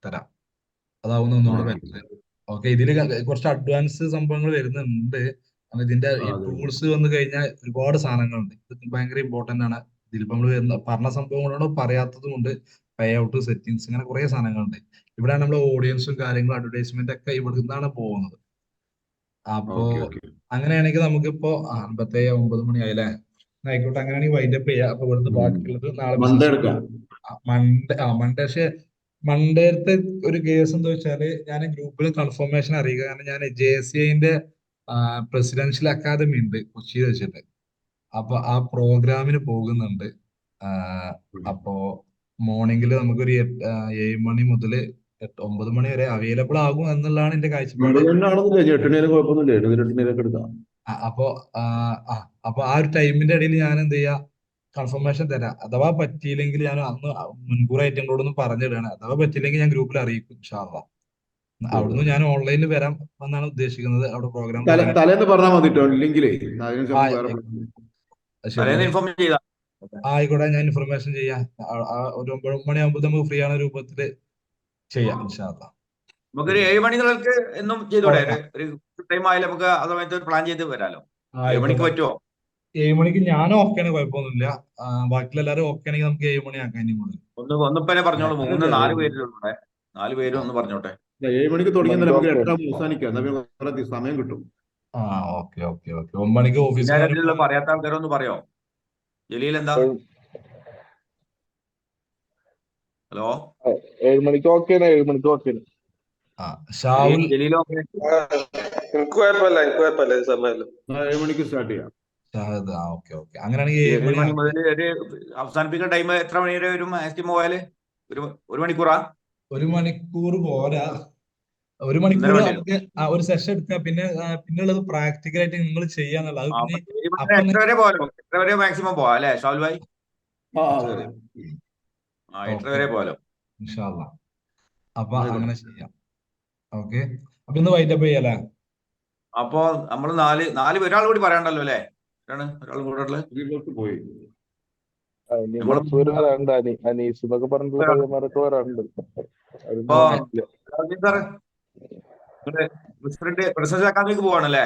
തരാം. അതാവുന്ന ഒന്നുകൂടെ ബെറ്റർ. ഓക്കെ. ഇതില് കുറച്ച് അഡ്വാൻസ് സംഭവങ്ങൾ വരുന്നുണ്ട്. ഇതിന്റെ ഈ ടൂൾസ് വന്നു കഴിഞ്ഞാൽ ഒരുപാട് സാധനങ്ങളുണ്ട്. ഇത് ഭയങ്കര ഇമ്പോർട്ടന്റ് ആണ്. ഇതിലിപ്പോ നമ്മൾ പറഞ്ഞ സംഭവങ്ങളോട് പറയാത്തത് കൊണ്ട് പേ ഔട്ട്, സെറ്റിംഗ്സ്, അങ്ങനെ കുറെ സാധനങ്ങളുണ്ട്. ഇവിടെയാണ് നമ്മൾ ഓഡിയൻസും കാര്യങ്ങളും അഡ്വർടൈസ്മെന്റ് ഒക്കെ ഇവിടെ നിന്നാണ് പോകുന്നത്. അപ്പോ അങ്ങനെയാണെങ്കിൽ നമുക്കിപ്പോ 57-9 മണി ആയില്ലേ? ആയിക്കോട്ടെ. അങ്ങനെയാണെങ്കിൽ വൈൻഡപ്പ് ചെയ്യാം. അപ്പൊ ഇവിടുന്ന് ബാക്കിയുള്ളത് നാളെ മൺഡേ. പക്ഷെ മൺഡേത്തെ ഒരു കേസ് എന്താ വെച്ചാല്, ഞാൻ ഗ്രൂപ്പിൽ കൺഫർമേഷൻ അറിയിക്കുക. കാരണം ഞാൻ JCIന്റെ പ്രസിഡൻഷ്യൽ അക്കാദമി ഉണ്ട് കൊച്ചിയിൽ വെച്ചിട്ട്. അപ്പൊ ആ പ്രോഗ്രാമിന് പോകുന്നുണ്ട്. അപ്പോ മോർണിംഗിൽ നമുക്കൊരു 7 മണി മുതൽ 9 മണി വരെ അവൈലബിൾ ആകും എന്നുള്ളതാണ് എന്റെ കാഴ്ചപ്പാട്. 9 മണിയാണെന്നില്ല, 8 മണി വരെ കുഴപ്പമൊന്നുമില്ല, 7 8 മണിയൊക്കെ എടുക്കാം. അപ്പോ അപ്പൊ ആ ഒരു ടൈമിന്റെ ഇടയിൽ ഞാൻ എന്ത് ചെയ്യാ, കൺഫർമേഷൻ തരാം. അഥവാ പറ്റിയില്ലെങ്കിൽ ഞാൻ അന്ന് മുൻകൂറായിട്ട് നിങ്ങളോടൊന്ന് പറഞ്ഞിടാണ്. അഥവാ പറ്റിയില്ലെങ്കിൽ ഞാൻ ഗ്രൂപ്പിൽ അറിയിക്കും ഇൻഷാ അള്ളാ. അവിടുന്ന് ഞാൻ ഓൺലൈനിൽ വരാം എന്നാണ് ഉദ്ദേശിക്കുന്നത്. അവിടെ പ്രോഗ്രാം തലേന്ന് പറഞ്ഞാൽ മതി കേട്ടോ, ഇല്ലെങ്കിലേ അതിന് വേറെ തലേന്ന് ഇൻഫോം ചെയ്താ ആയിക്കോട്ടെ, ഞാൻ ഇൻഫർമേഷൻ ചെയ്യാം. ഒരു 9 മണിയാകുമ്പോൾ നമുക്ക് ഫ്രീ ആണ് രൂപത്തില് ചെയ്യാം ഇൻഷാ അള്ളാ. നമുക്കൊരു 7 മണി നിങ്ങൾക്ക് എന്നും ചെയ്തോടെ, ഒരു ടൈം ആയാലും നമുക്ക് ആ സമയത്ത് പ്ലാൻ ചെയ്ത് വരാലോ. 7 മണിക്ക് പറ്റുമോ? 7 മണിക്ക് ഞാൻ ഓക്കെയാണ്, കുഴപ്പമൊന്നുമില്ല. ബാക്കിയുള്ള എല്ലാവരും ഓക്കെ ആണെങ്കിൽ നമുക്ക് 7 മണി ആക്കാം. ഇനി മുതൽ ഒന്നിപ്പനെ പറഞ്ഞോളൂ. 4 പേരിലുണ്ടേ, 4 പേരും ഒന്ന് പറഞ്ഞോട്ടെ. 7 മണിക്ക് തുടങ്ങി നമുക്ക് 8 അവസാനിക്കാം, സമയം കിട്ടും. Okay okay okay. 9 മണിക്ക് ഓഫീസിൽ പറയാത്ത ആൾക്കാരൊന്ന് പറയോ? ജലീൽ എന്താ? ഹലോ, 7 മണിക്ക് ഓക്കെയാണ്, 7 മണിക്ക് ഓക്കെയാണ്. ജലീലോ? എനിക്ക് കുഴപ്പമില്ല, 7 മണിക്ക് സ്റ്റാർട്ട് ചെയ്യാം. അങ്ങനെയാണെങ്കിൽ 7 മണി മുതൽ ഒരു അവസാനിപ്പിക്കുന്ന ടൈം എത്ര മണി വരെ വരും? മാക്സിമം പോയാല് ഒരു മണിക്കൂറാ? 1 മണിക്കൂർ പോരാ. 1 മണിക്കൂർ നമുക്ക് ഒരു സെഷൻ എടുക്കാം. പിന്നുള്ളത് പ്രാക്ടിക്കൽ ആയിട്ട് നിങ്ങൾ ചെയ്യാന്നുള്ളത്. എത്ര വരെ പോകാലോ? എത്ര വരെ മാക്സിമം പോവാ അല്ലെ ഷാൽ ഭായി? 8 വരെ പോകാലോ ഇൻഷാ അള്ളാ. അപ്പൊ അങ്ങനെ ചെയ്യാം. ഓക്കെ, അപ്പൊ ഇന്ന് വൈൻഡപ്പ് ചെയ്യാലേ? അപ്പൊ നമ്മള് നാല് ഒരാൾ കൂടി പറയാണ്ടല്ലോ അല്ലെ? ഒരാൾ കൂടെ പോയി. അനീസ് എന്നൊക്കെ പറഞ്ഞിട്ട് വരാറുണ്ട്. പ്രസിഡന്റ് അക്കാദമിക്ക് പോവാണല്ലേ?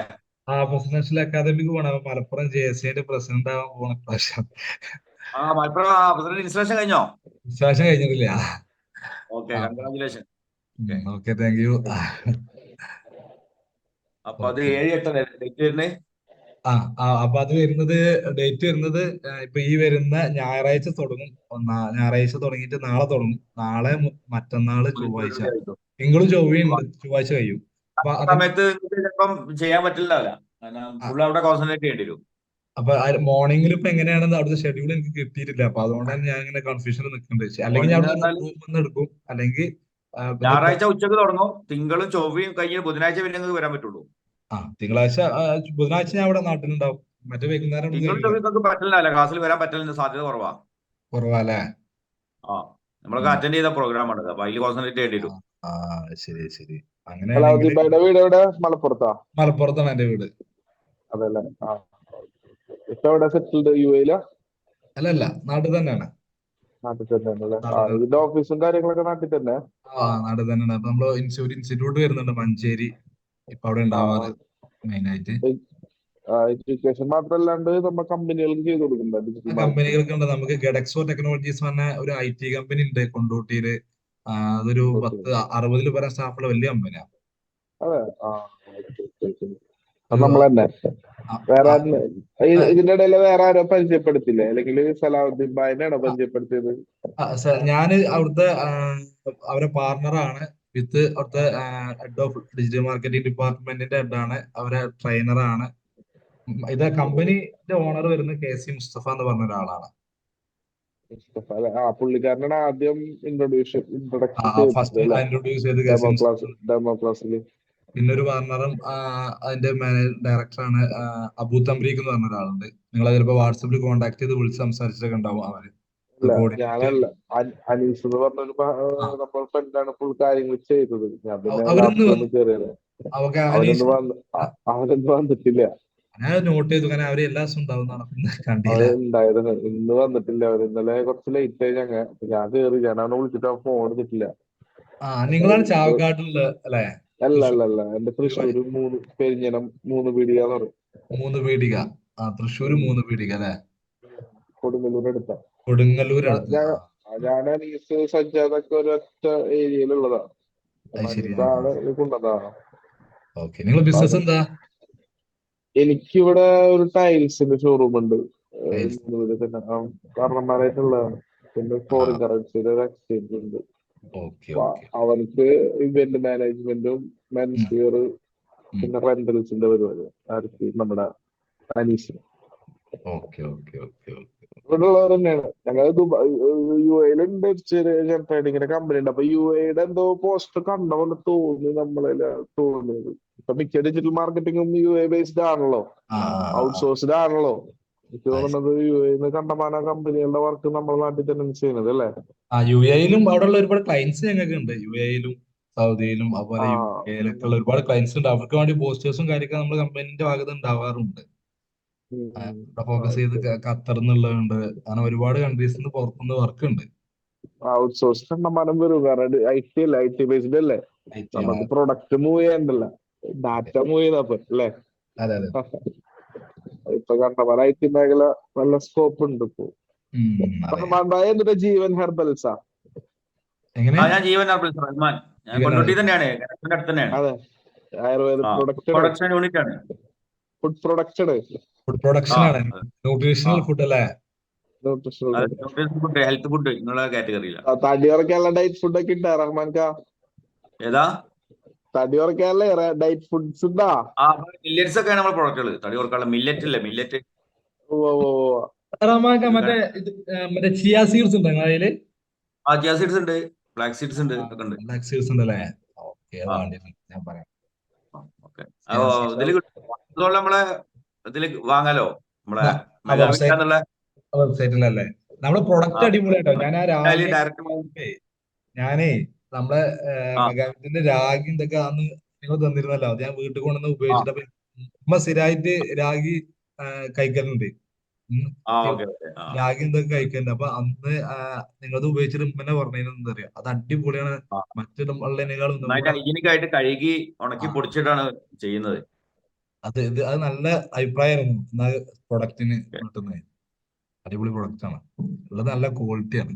പ്രസിഡൻഷ്യൽ അക്കാദമിക്ക് പോകണം. മലപ്പുറം JSAന്റെ പ്രസിഡന്റ് ആവാൻ പോണ പ്രാവശ്യം. മലപ്പുറം പ്രസിഡന്റ് ഇൻസ്റ്റലേഷൻ കഴിഞ്ഞോ? ഇൻസ്റ്റലേഷൻ കഴിഞ്ഞിട്ടില്ല. Okay, congratulation. Okay, thank you. അപ്പൊ അത് 7-8 ഡേറ്റ് വരുന്നത്. അപ്പൊ അത് ഡേറ്റ് വരുന്നത് ഇപ്പൊ ഈ വരുന്ന ഞായറാഴ്ച തുടങ്ങും. ഞായറാഴ്ച തുടങ്ങിയിട്ട് നാളെ തുടങ്ങും. നാളെ, മറ്റന്നാള്, ചൊവ്വാഴ്ച. തിങ്കളും ചൊവ്വയും ചൊവ്വാഴ്ച കഴിയും. സമയത്ത് ചിലപ്പം ചെയ്യാൻ പറ്റില്ല, അവിടെ കോൺസെൻട്രേറ്റ് ചെയ്യേണ്ടി വരും. അപ്പൊ മോർണിംഗിൽ ഇപ്പൊ എങ്ങനെയാണെന്ന് അവിടുത്തെ ഷെഡ്യൂൾ എനിക്ക് കിട്ടിയിട്ടില്ല. അപ്പൊ അതുകൊണ്ടാണ് ഞാൻ ഇങ്ങനെ കൺഫ്യൂഷനിൽ നിൽക്കുന്നുണ്ട്. അല്ലെങ്കിൽ ഞാൻ എടുക്കും, അല്ലെങ്കിൽ ഞായറാഴ്ച ഉച്ചക്ക് തുടങ്ങും. തിങ്കളും ചൊവ്വയും കഴിഞ്ഞ് ബുധനാഴ്ച പിന്നെ നിങ്ങൾക്ക് വരാൻ പറ്റുള്ളൂ. തിങ്കളാഴ്ച, ബുധനാഴ്ച ഞാൻ ഇവിടെ നാട്ടിലുണ്ടാവും. മറ്റേ വൈകുന്നേരം നിങ്ങൾക്ക് പറ്റില്ല, ക്ലാസ്സിൽ വരാൻ പറ്റില്ല, സാധ്യത കുറവല്ലേ? നമ്മളൊക്കെ അറ്റൻഡ് ചെയ്ത പ്രോഗ്രാം ആണ്, അപ്പൊ അതിൽ കോൺസെൻട്രേറ്റ് ചെയ്യേണ്ടി വരും. ശരി. വീട് എവിടെ? മലപ്പുറത്താണ് എന്റെ വീട്. അതല്ലേ? ഇപ്പൊ എവിടെ സെറ്റിൽഡ്? UAE-ലാ? അല്ലല്ല, നാട്ടിൽ തന്നെയാണ്. നാട്ടിൽ തന്നെയാണല്ലേ? ഇതിന്റെ ഓഫീസും കാര്യങ്ങളൊക്കെ നാട്ടിൽ തന്നെ? നാട്ടിൽ തന്നെയാണ്. അപ്പൊ നമ്മള് ഒരു ഇൻസ്റ്റിറ്റ്യൂട്ട് വരുന്നുണ്ട് മഞ്ചേരി, ഇപ്പൊ അവിടെ ഉണ്ടാവാറ് മെയിനായിട്ട്. എഡ്യൂക്കേഷൻ മാത്രമല്ലാണ്ട് നമ്മ കമ്പനികൾക്ക് ചെയ്ത് കൊടുക്കുന്നുണ്ട്. കമ്പനികൾക്ക് ഉണ്ട്. നമുക്ക് ഗഡെക്സോ ടെക്നോളജീസ് പറഞ്ഞ ഒരു IT കമ്പനി ഉണ്ട് കൊണ്ടോട്ടിയില്. അതൊരു 60-ൽ പരം സ്റ്റാഫുള്ള വലിയ കമ്പനിയാണ്. അതെ, നമ്മൾ തന്നെ. വേറെ ഇതിന്റെ ഇടയിൽ വേറെ ആരോ പരിചയപ്പെടുത്തില്ലേ? അല്ലെങ്കിൽ സലാഹുദ്ദീൻ ഭായിനാണോ പരിചയപ്പെടുത്തിയത്? ഞാൻ അവിടുത്തെ അവരെ പാർട്ണറാണ്. വിത്ത് അവിടുത്തെ ഹെഡ് ഓഫ് ഡിജിറ്റൽ മാർക്കറ്റിംഗ് ഡിപ്പാർട്ട്മെന്റിന്റെ ഹെഡാണ്. അവരെ ട്രെയിനറാണ്. ഇത് കമ്പനിയുടെ ഓണർ വരുന്നത് KC മുസ്തഫ എന്ന് പറഞ്ഞ ഒരാളാണ്. പുള്ളിക്കാരനാണ് ആദ്യം ഇൻട്രൊഡ്യൂസ് ചെയ്ത് ഡെമോ ക്ലാസ്സിൽ. പിന്നെ ഒരു പാർട്ണറും അതിന്റെ ഡയറക്ടറാണ് അബു തംബ്രീഖ് എന്ന് പറഞ്ഞ ഒരാളുണ്ട്. നിങ്ങൾ ചിലപ്പോ വാട്സപ്പിൽ കോൺടാക്ട് ചെയ്ത് വിളിച്ച് സംസാരിച്ചൊക്കെ ഉണ്ടാവും. അവര് ഞാനല്ല, അനീസ് എന്ന് പറഞ്ഞൊരു നമ്മൾ ഫ്രണ്ടാണ് ഫുൾ കാര്യങ്ങൾ ചെയ്തത്. ഞാൻ പിന്നെ അവരൊന്നും വന്നിട്ടില്ല. ഞാൻ നോട്ട് ചെയ്തു, കാരണം അവര് എല്ലാ ദിവസവും ഉണ്ടാവുന്നതാണ്. ഉണ്ടായിരുന്നു, ഇന്ന് വന്നിട്ടില്ല. അവർ ഇന്നലെ കുറച്ച് ലേറ്റ് ആയി. ഞാൻ കയറി, ഞാൻ അവനെ വിളിച്ചിട്ട് ഫോൺ എടുത്തിട്ടില്ല. നിങ്ങളാണ് ചാവക്കാട്ടിലുള്ള അല്ലേ? അല്ല, എന്റെ തൃശ്ശൂർ 3 പെരിഞ്ഞനം 3 പീടിക എന്ന് പറയും. 3 പീടിക. തൃശ്ശൂർ 3 പീടിക അല്ലെ? കൊടുങ്ങല്ലൂർ അടുത്ത. കൊടുങ്ങല്ലൂരാണ്. ഞാൻ അനീസ് സജ്ജാദൊക്കെ ഒരൊറ്റ ഏരിയയിലുള്ളതാ. നിങ്ങളെ ബിസിനസ് എന്താ? എനിക്കിവിടെ ഒരു ടൈൽസിന്റെ ഷോറൂം ഉണ്ട്. കാരണന്മാരായിട്ടുള്ളതാണ്. പിന്നെ ഫോറിൻ കറൻസിയുടെ എക്സ്ചേഞ്ച് ഉണ്ട്. അവർക്ക് ഇവന്റ് മാനേജ്മെന്റും മെൻസ് വെയർ പിന്നെ റെന്റൽസിന്റെ പരിപാടി. ആർക്ക്? നമ്മുടെ അനീസിന്. Okay okay okay okay. ഇവിടെ ഉള്ളവർ തന്നെയാണ്. ഞങ്ങൾ UAE-ലുണ്ട് ചെറിയ ട്രേഡിങ്ങിന്റെ കമ്പനി ഉണ്ട്. അപ്പൊ UAE-യുടെ എന്തോ പോസ്റ്റർ കണ്ട പോലെ തോന്നി നമ്മളെ തോന്നിയത്. ഇപ്പൊ മിക്ക ഡിജിറ്റൽ മാർക്കറ്റിംഗും UAE ബേസ്ഡ് ആണല്ലോ, ഔട്ട്സോഴ്സ്ഡ് ആണല്ലോ. എനിക്ക് തോന്നുന്നത് UAE-ന്ന് കണ്ടമാന കമ്പനികളുടെ വർക്ക് നമ്മുടെ നാട്ടിൽ തന്നെ ചെയ്യുന്നത് അല്ലേ? UAE-ലും അവിടെയുള്ള ഒരുപാട് ക്ലയൻസ് ഞങ്ങൾക്ക് ഉണ്ട്. UAE-ലും സൗദിയിലും അതുപോലെ UK-ലൊക്കെ ഉള്ള ഒരുപാട് ക്ലയൻസ് ഉണ്ട്. അവർക്ക് വേണ്ടി പോസ്റ്റേഴ്സും കാര്യമൊക്കെ നമ്മുടെ കമ്പനിന്റെ ഭാഗത്ത് ഉണ്ടാവാറുണ്ട്. ഫോക്കസ് ചെയ്ത് ഖത്തർ എന്നുള്ളതുണ്ട്. അങ്ങനെ ഒരുപാട് കൺട്രീസിൽ നിന്ന് പുറത്തുനിന്ന് വർക്ക് ഉണ്ട്. ഔട്ട്സോഴ്സ് കണ്ടമാനം വരും. കാരണം IT അല്ലേ, IT ബേസ്ഡ് അല്ലേ. നമുക്ക് പ്രൊഡക്റ്റ് മൂവ് ചെയ്യണ്ടല്ലോ, ഡാറ്റ മൂവ് ചെയ്താ അല്ലേ? അതെ അതെ. ഇപ്പൊ കണ്ടമാനം IT മേഖല നല്ല സ്കോപ്പ് ഉണ്ട് ഇപ്പൊ. എന്നിട്ട് ജീവൻ ഹെർബൽസാ എങ്ങനെ? ഞാൻ ജീവൻ ഹെർബൽസ് റഹ്മാൻ, ഞാൻ കൊണ്ടോട്ടി തന്നെയാണ്, അടുത്ത് തന്നെയാണ്. അതെ, ആയുർവേദ പ്രൊഡക്ഷൻ യൂണിറ്റ് ആണ്. ഫുഡ് പ്രൊഡക്ഷൻ ആണ്, ന്യൂട്രീഷണൽ ഫുഡ് അല്ലേ? ഫുഡ്, ഹെൽത്ത് ഫുഡ് നിങ്ങളെ കാറ്റഗറിയിലാണ്. തടി കുറയ്ക്കാനുള്ള ഡയറ്റ് ഫുഡ് ഒക്കെ ഇട്ടാ റഹ്മാൻ കാ? ഏതാ തടി കുറയ്ക്കാനല്ലേ ഡയറ്റ് ഫുഡ്സ് ഉണ്ടാ? മില്ലറ്റ്സ് ഒക്കെയാണ് നമ്മുടെ പ്രൊഡക്റ്റുകൾ. തടി കുറക്കാനുള്ള മില്ലറ്റ് ഇല്ലേ, മില്ലറ്റ്. മറ്റേ ചിയ സീഡ്സ് ഉണ്ട് അതില്? ചിയ സീഡ്സ് ഉണ്ട്, ബ്ലാക്ക് സീഡ്സ് ഉണ്ട്, ഒക്കെ ഉണ്ട്. ബ്ലാക്ക് സീഡ്സ് ഉണ്ടല്ലേ? ഞാൻ പറയാം. ഇതില് നമ്മളെ ഇതില് വാങ്ങാലോ, നമ്മളെ വെബ്സൈറ്റിലല്ലേ? നമ്മളെ പ്രൊഡക്റ്റ് അടിപൊളിയാട്ടോ. ഞാനേ നമ്മളെ മെഗാവിറ്റിന്റെ രാഗി ഇതൊക്കെ അന്ന് നിങ്ങൾ തന്നിരുന്നല്ലോ, അത് ഞാൻ വീട്ടിൽ കൊണ്ടുവന്ന് ഉപയോഗിച്ചിട്ട് ഉമ്മ സ്ഥിരമായിട്ട് രാഗി കഴിക്കലുണ്ട്. രാഗി എന്തൊക്കെ കഴിക്കലുണ്ട്. അപ്പൊ അന്ന് നിങ്ങളത് ഉപയോഗിച്ചിട്ട് ഉമ്മനെ പറഞ്ഞിരുന്നത് അറിയാം, അത് അടിപൊളിയാണ്. മറ്റുള്ളതിനേക്കാളും ഹൈജീനിക്കായിട്ട് കഴുകി ഉണക്കി പൊടിച്ചിട്ടാണ് ചെയ്യുന്നത്. അത് നല്ല അഭിപ്രായമായിരുന്നു പ്രൊഡക്റ്റിന് കിട്ടുന്നത്. അടിപൊളി പ്രൊഡക്റ്റ് ആണ് ഉള്ളത്, നല്ല ക്വാളിറ്റിയാണ്.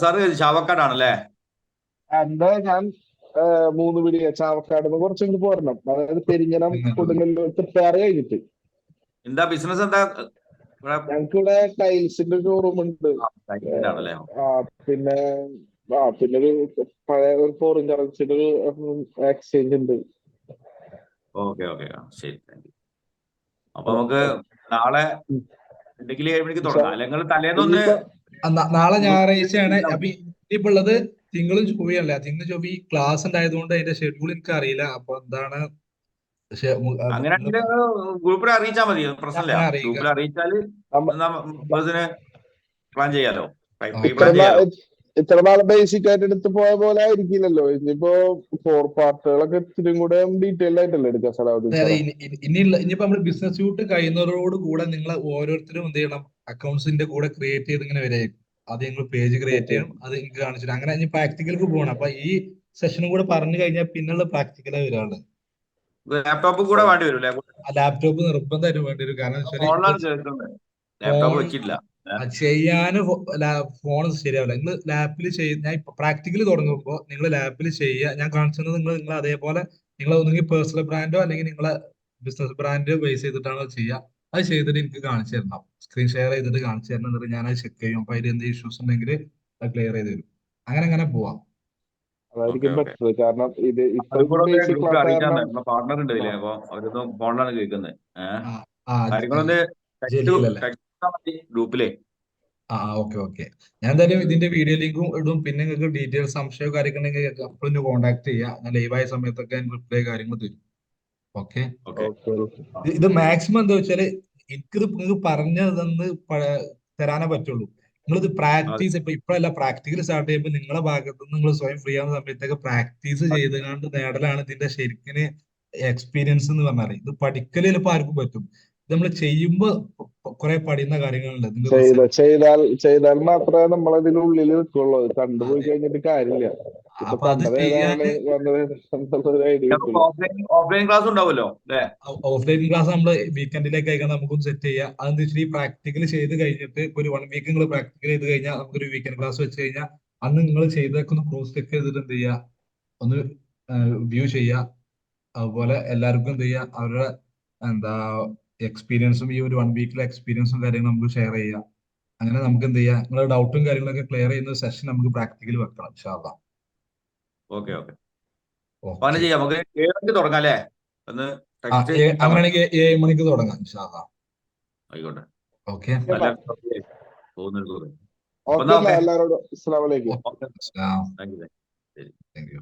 സാറ് ചാവക്കാടാണല്ലേ? എന്താ ഞാൻ 3 പിടി ചാവക്കാട് കുറച്ചെങ്കിലും പോരണം. അതായത് പെരിഞ്ഞനം കൊടുങ്ങല്ലൂർ തൃപ്പയാറ് കഴിഞ്ഞിട്ട്. എന്താ ബിസിനസ് എന്താ? ഞങ്ങൾക്കിവിടെ ടൈൽസിന്റെ ഷോറൂം ഉണ്ട്. പിന്നെ ഒരു പഴയ ഒരു ഫോറിൻ കറൻസിയുടെ ഒരു എക്സ്ചേഞ്ച് ഉണ്ട്. ഓക്കെ ഓക്കെ, ശരി, താങ്ക് യു. അപ്പൊ നമുക്ക് നാളെ എന്തെങ്കിലും 7 മണിക്ക് തുടങ്ങാം. അല്ലെങ്കിൽ തലേന്നൊന്ന്. നാളെ ഞായറാഴ്ചയാണ്. അപ്പൊ ഇപ്പൊ ഉള്ളത് തിങ്കളും ചൊവ്വയല്ല. തിങ്കൾ ചൊവ്വ ക്ലാസ് ഉണ്ടായതുകൊണ്ട് അതിന്റെ ഷെഡ്യൂൾ എനിക്ക് അറിയില്ല. അപ്പൊ എന്താണ് അങ്ങനെ ഗ്രൂപ്പിൽ അറിയിച്ചാൽ മതി, പ്രശ്നമില്ല. ഗ്രൂപ്പിൽ അറിയിച്ചാല് പ്ലാൻ ചെയ്യാലോ. ഇത്ര നാളെ ബേസിക് ആയിട്ട് എടുത്ത് പോയ പോലെ ആയിരിക്കില്ലല്ലോ. ഇനിയിപ്പോ 4 പാർട്ടുകളൊക്കെ ഇത്തിരി കൂടെ ഡീറ്റെയിൽഡ് ആയിട്ടല്ലേ എടുക്കാം സലാഹുദ്ദീൻ? ഇനിയിപ്പോ നമ്മള് ബിസിനസ് ഷൂട്ട് കഴിയുന്നതോട് കൂടെ നിങ്ങൾ ഓരോരുത്തരും എന്ത് ചെയ്യണം, അക്കൗണ്ട്സിന്റെ കൂടെ ക്രിയേറ്റ് ചെയ്ത് ഇങ്ങനെ വരായിരിക്കും. അത് നിങ്ങൾ പേജ് ക്രിയേറ്റ് ചെയ്യണം, അത് എനിക്ക് കാണിച്ചിട്ട് അങ്ങനെ ഇനി പ്രാക്ടിക്കലേക്ക് പോകണം. അപ്പൊ ഈ സെഷനും കൂടെ പറഞ്ഞു കഴിഞ്ഞാൽ പിന്നുള്ള പ്രാക്ടിക്കലായി വരാണ്. ലാപ്ടോപ്പ് കൂടെ വേണ്ടി വരും. ലാപ്ടോപ്പ് നിർബന്ധമായിട്ട് വേണ്ടി വരും. കാരണം ചെയ്യാന് ഫോൺ ശരിയാവില്ല. നിങ്ങൾ ലാപ്പിൽ ഞാൻ പ്രാക്ടിക്കൽ തുടങ്ങുമ്പോൾ നിങ്ങൾ ലാപ്പിൽ ചെയ്യുക. ഞാൻ കാണിച്ചത് നിങ്ങൾ അതേപോലെ നിങ്ങൾ ഒന്നുകിൽ പേഴ്സണൽ ബ്രാൻഡോ അല്ലെങ്കിൽ നിങ്ങളെ ബിസിനസ് ബ്രാൻഡ് ബേസ് ചെയ്തിട്ടാണോ ചെയ്യുക, അത് ചെയ്തിട്ട് എനിക്ക് കാണിച്ചു തരണം. സ്ക്രീൻ ഷെയർ ചെയ്തിട്ട് കാണിച്ചു തരണം. എന്നിട്ട് ഞാൻ അത് ചെക്ക് ചെയ്യും. അപ്പൊ അതിൽ എന്ത് ഇഷ്യൂസ് ഉണ്ടെങ്കിൽ അത് ക്ലിയർ ചെയ്ത് തരും. അങ്ങനെ പോവാം. അതായിരിക്കും ബെറ്റർ. കാരണം ഇത് പാർട്ണർ ഉണ്ട് ഇതില്. അപ്പൊ അവരൊന്നും ഫോണിലാണ് കേൾക്കുന്നത്. ഗ്രൂപ്പിലെ ഓക്കെ. ഞാൻ എന്തായാലും ഇതിന്റെ വീഡിയോ ലിങ്കും ഇടും. പിന്നെ നിങ്ങൾക്ക് ഡീറ്റെയിൽസ് സംശയമോ കാര്യങ്ങളുണ്ടെങ്കിൽ എപ്പോഴും കോൺടാക്ട് ചെയ്യുക. ഞാൻ ലൈവായ സമയത്തൊക്കെ റിപ്ലൈ കാര്യങ്ങൾ തരും. ഓക്കെ. ഇത് മാക്സിമം എന്താ വെച്ചാല് എനിക്കിത് നിങ്ങൾക്ക് പറഞ്ഞു തന്ന് തരാനേ പറ്റുള്ളൂ. നിങ്ങളിത് പ്രാക്ടീസ് ഇപ്പോഴല്ല, പ്രാക്ടിക്കൽ സ്റ്റാർട്ട് ചെയ്യുമ്പോൾ നിങ്ങളെ ഭാഗത്ത് നിന്ന് നിങ്ങൾ സ്വയം ഫ്രീ ആവുന്ന സമയത്തൊക്കെ പ്രാക്ടീസ് ചെയ്തുകൊണ്ട് നേടലാണ് ഇതിന്റെ ശരിക്കും എക്സ്പീരിയൻസ് എന്ന് പറഞ്ഞാൽ. ഇത് പഠിക്കൽ ചിലപ്പോൾ ആർക്കും പറ്റും. നമ്മൾ ചെയ്യുമ്പോ കുറെ പഠിക്കുന്ന കാര്യങ്ങളുണ്ട്. ചെയ്താൽ മാത്രമേ നമ്മളതിന്റെ ഉള്ളിൽ നിൽക്കുള്ളൂ. കണ്ടുപോയി കഴിഞ്ഞിട്ട് കാര്യമില്ല. ഓഫ്ലൈൻ ക്ലാസ് ഉണ്ടാവുമല്ലോ. ഓഫ്ലൈൻ ക്ലാസ് നമ്മള് വീക്കെൻഡിലേക്ക് അയക്കാൻ നമുക്കൊന്ന് സെറ്റ് ചെയ്യാം. അതെന്ന് വെച്ചാൽ ഈ പ്രാക്ടിക്കൽ ചെയ്ത് കഴിഞ്ഞിട്ട് ഇപ്പൊ ഒരു 1 വീക്ക് നിങ്ങൾ പ്രാക്ടിക്കൽ ചെയ്ത് കഴിഞ്ഞാൽ നമുക്കൊരു വീക്കെൻഡ് ക്ലാസ് വെച്ച് കഴിഞ്ഞാൽ അന്ന് നിങ്ങൾ ചെയ്തൊക്കെ ഒന്ന് ക്രോസ് ചെക്ക് ചെയ്തിട്ട് എന്ത് ചെയ്യുക, ഒന്ന് വ്യൂ ചെയ്യുക. അതുപോലെ എല്ലാവർക്കും എന്ത് ചെയ്യുക, അവരുടെ എക്സ്പീരിയൻസും ഈ ഒരു 1 വീക്കിലെ എക്സ്പീരിയൻസും കാര്യങ്ങളും നമുക്ക് ഷെയർ ചെയ്യുക. അങ്ങനെ നമുക്ക് എന്ത് ചെയ്യാം, നിങ്ങളുടെ ഡൗട്ടും കാര്യങ്ങളൊക്കെ ക്ലിയർ ചെയ്യുന്ന സെഷൻ നമുക്ക് പ്രാക്ടിക്കലി വെക്കണം. ഇൻഷാ അല്ലാഹ്. ഓക്കെ. നമുക്ക് 7 മണിക്ക് തുടങ്ങാം അല്ലേ? അങ്ങനെയാണെങ്കിൽ 7 മണിക്ക് തുടങ്ങാം. ഇൻഷാ അല്ലാഹ്. ആയിക്കോട്ടെ. ഓക്കെ നല്ല തോന്നുന്നു. ഓക്കെ എല്ലാവരോടും അസ്സലാമു അലൈക്കും. Thank you. Thank you.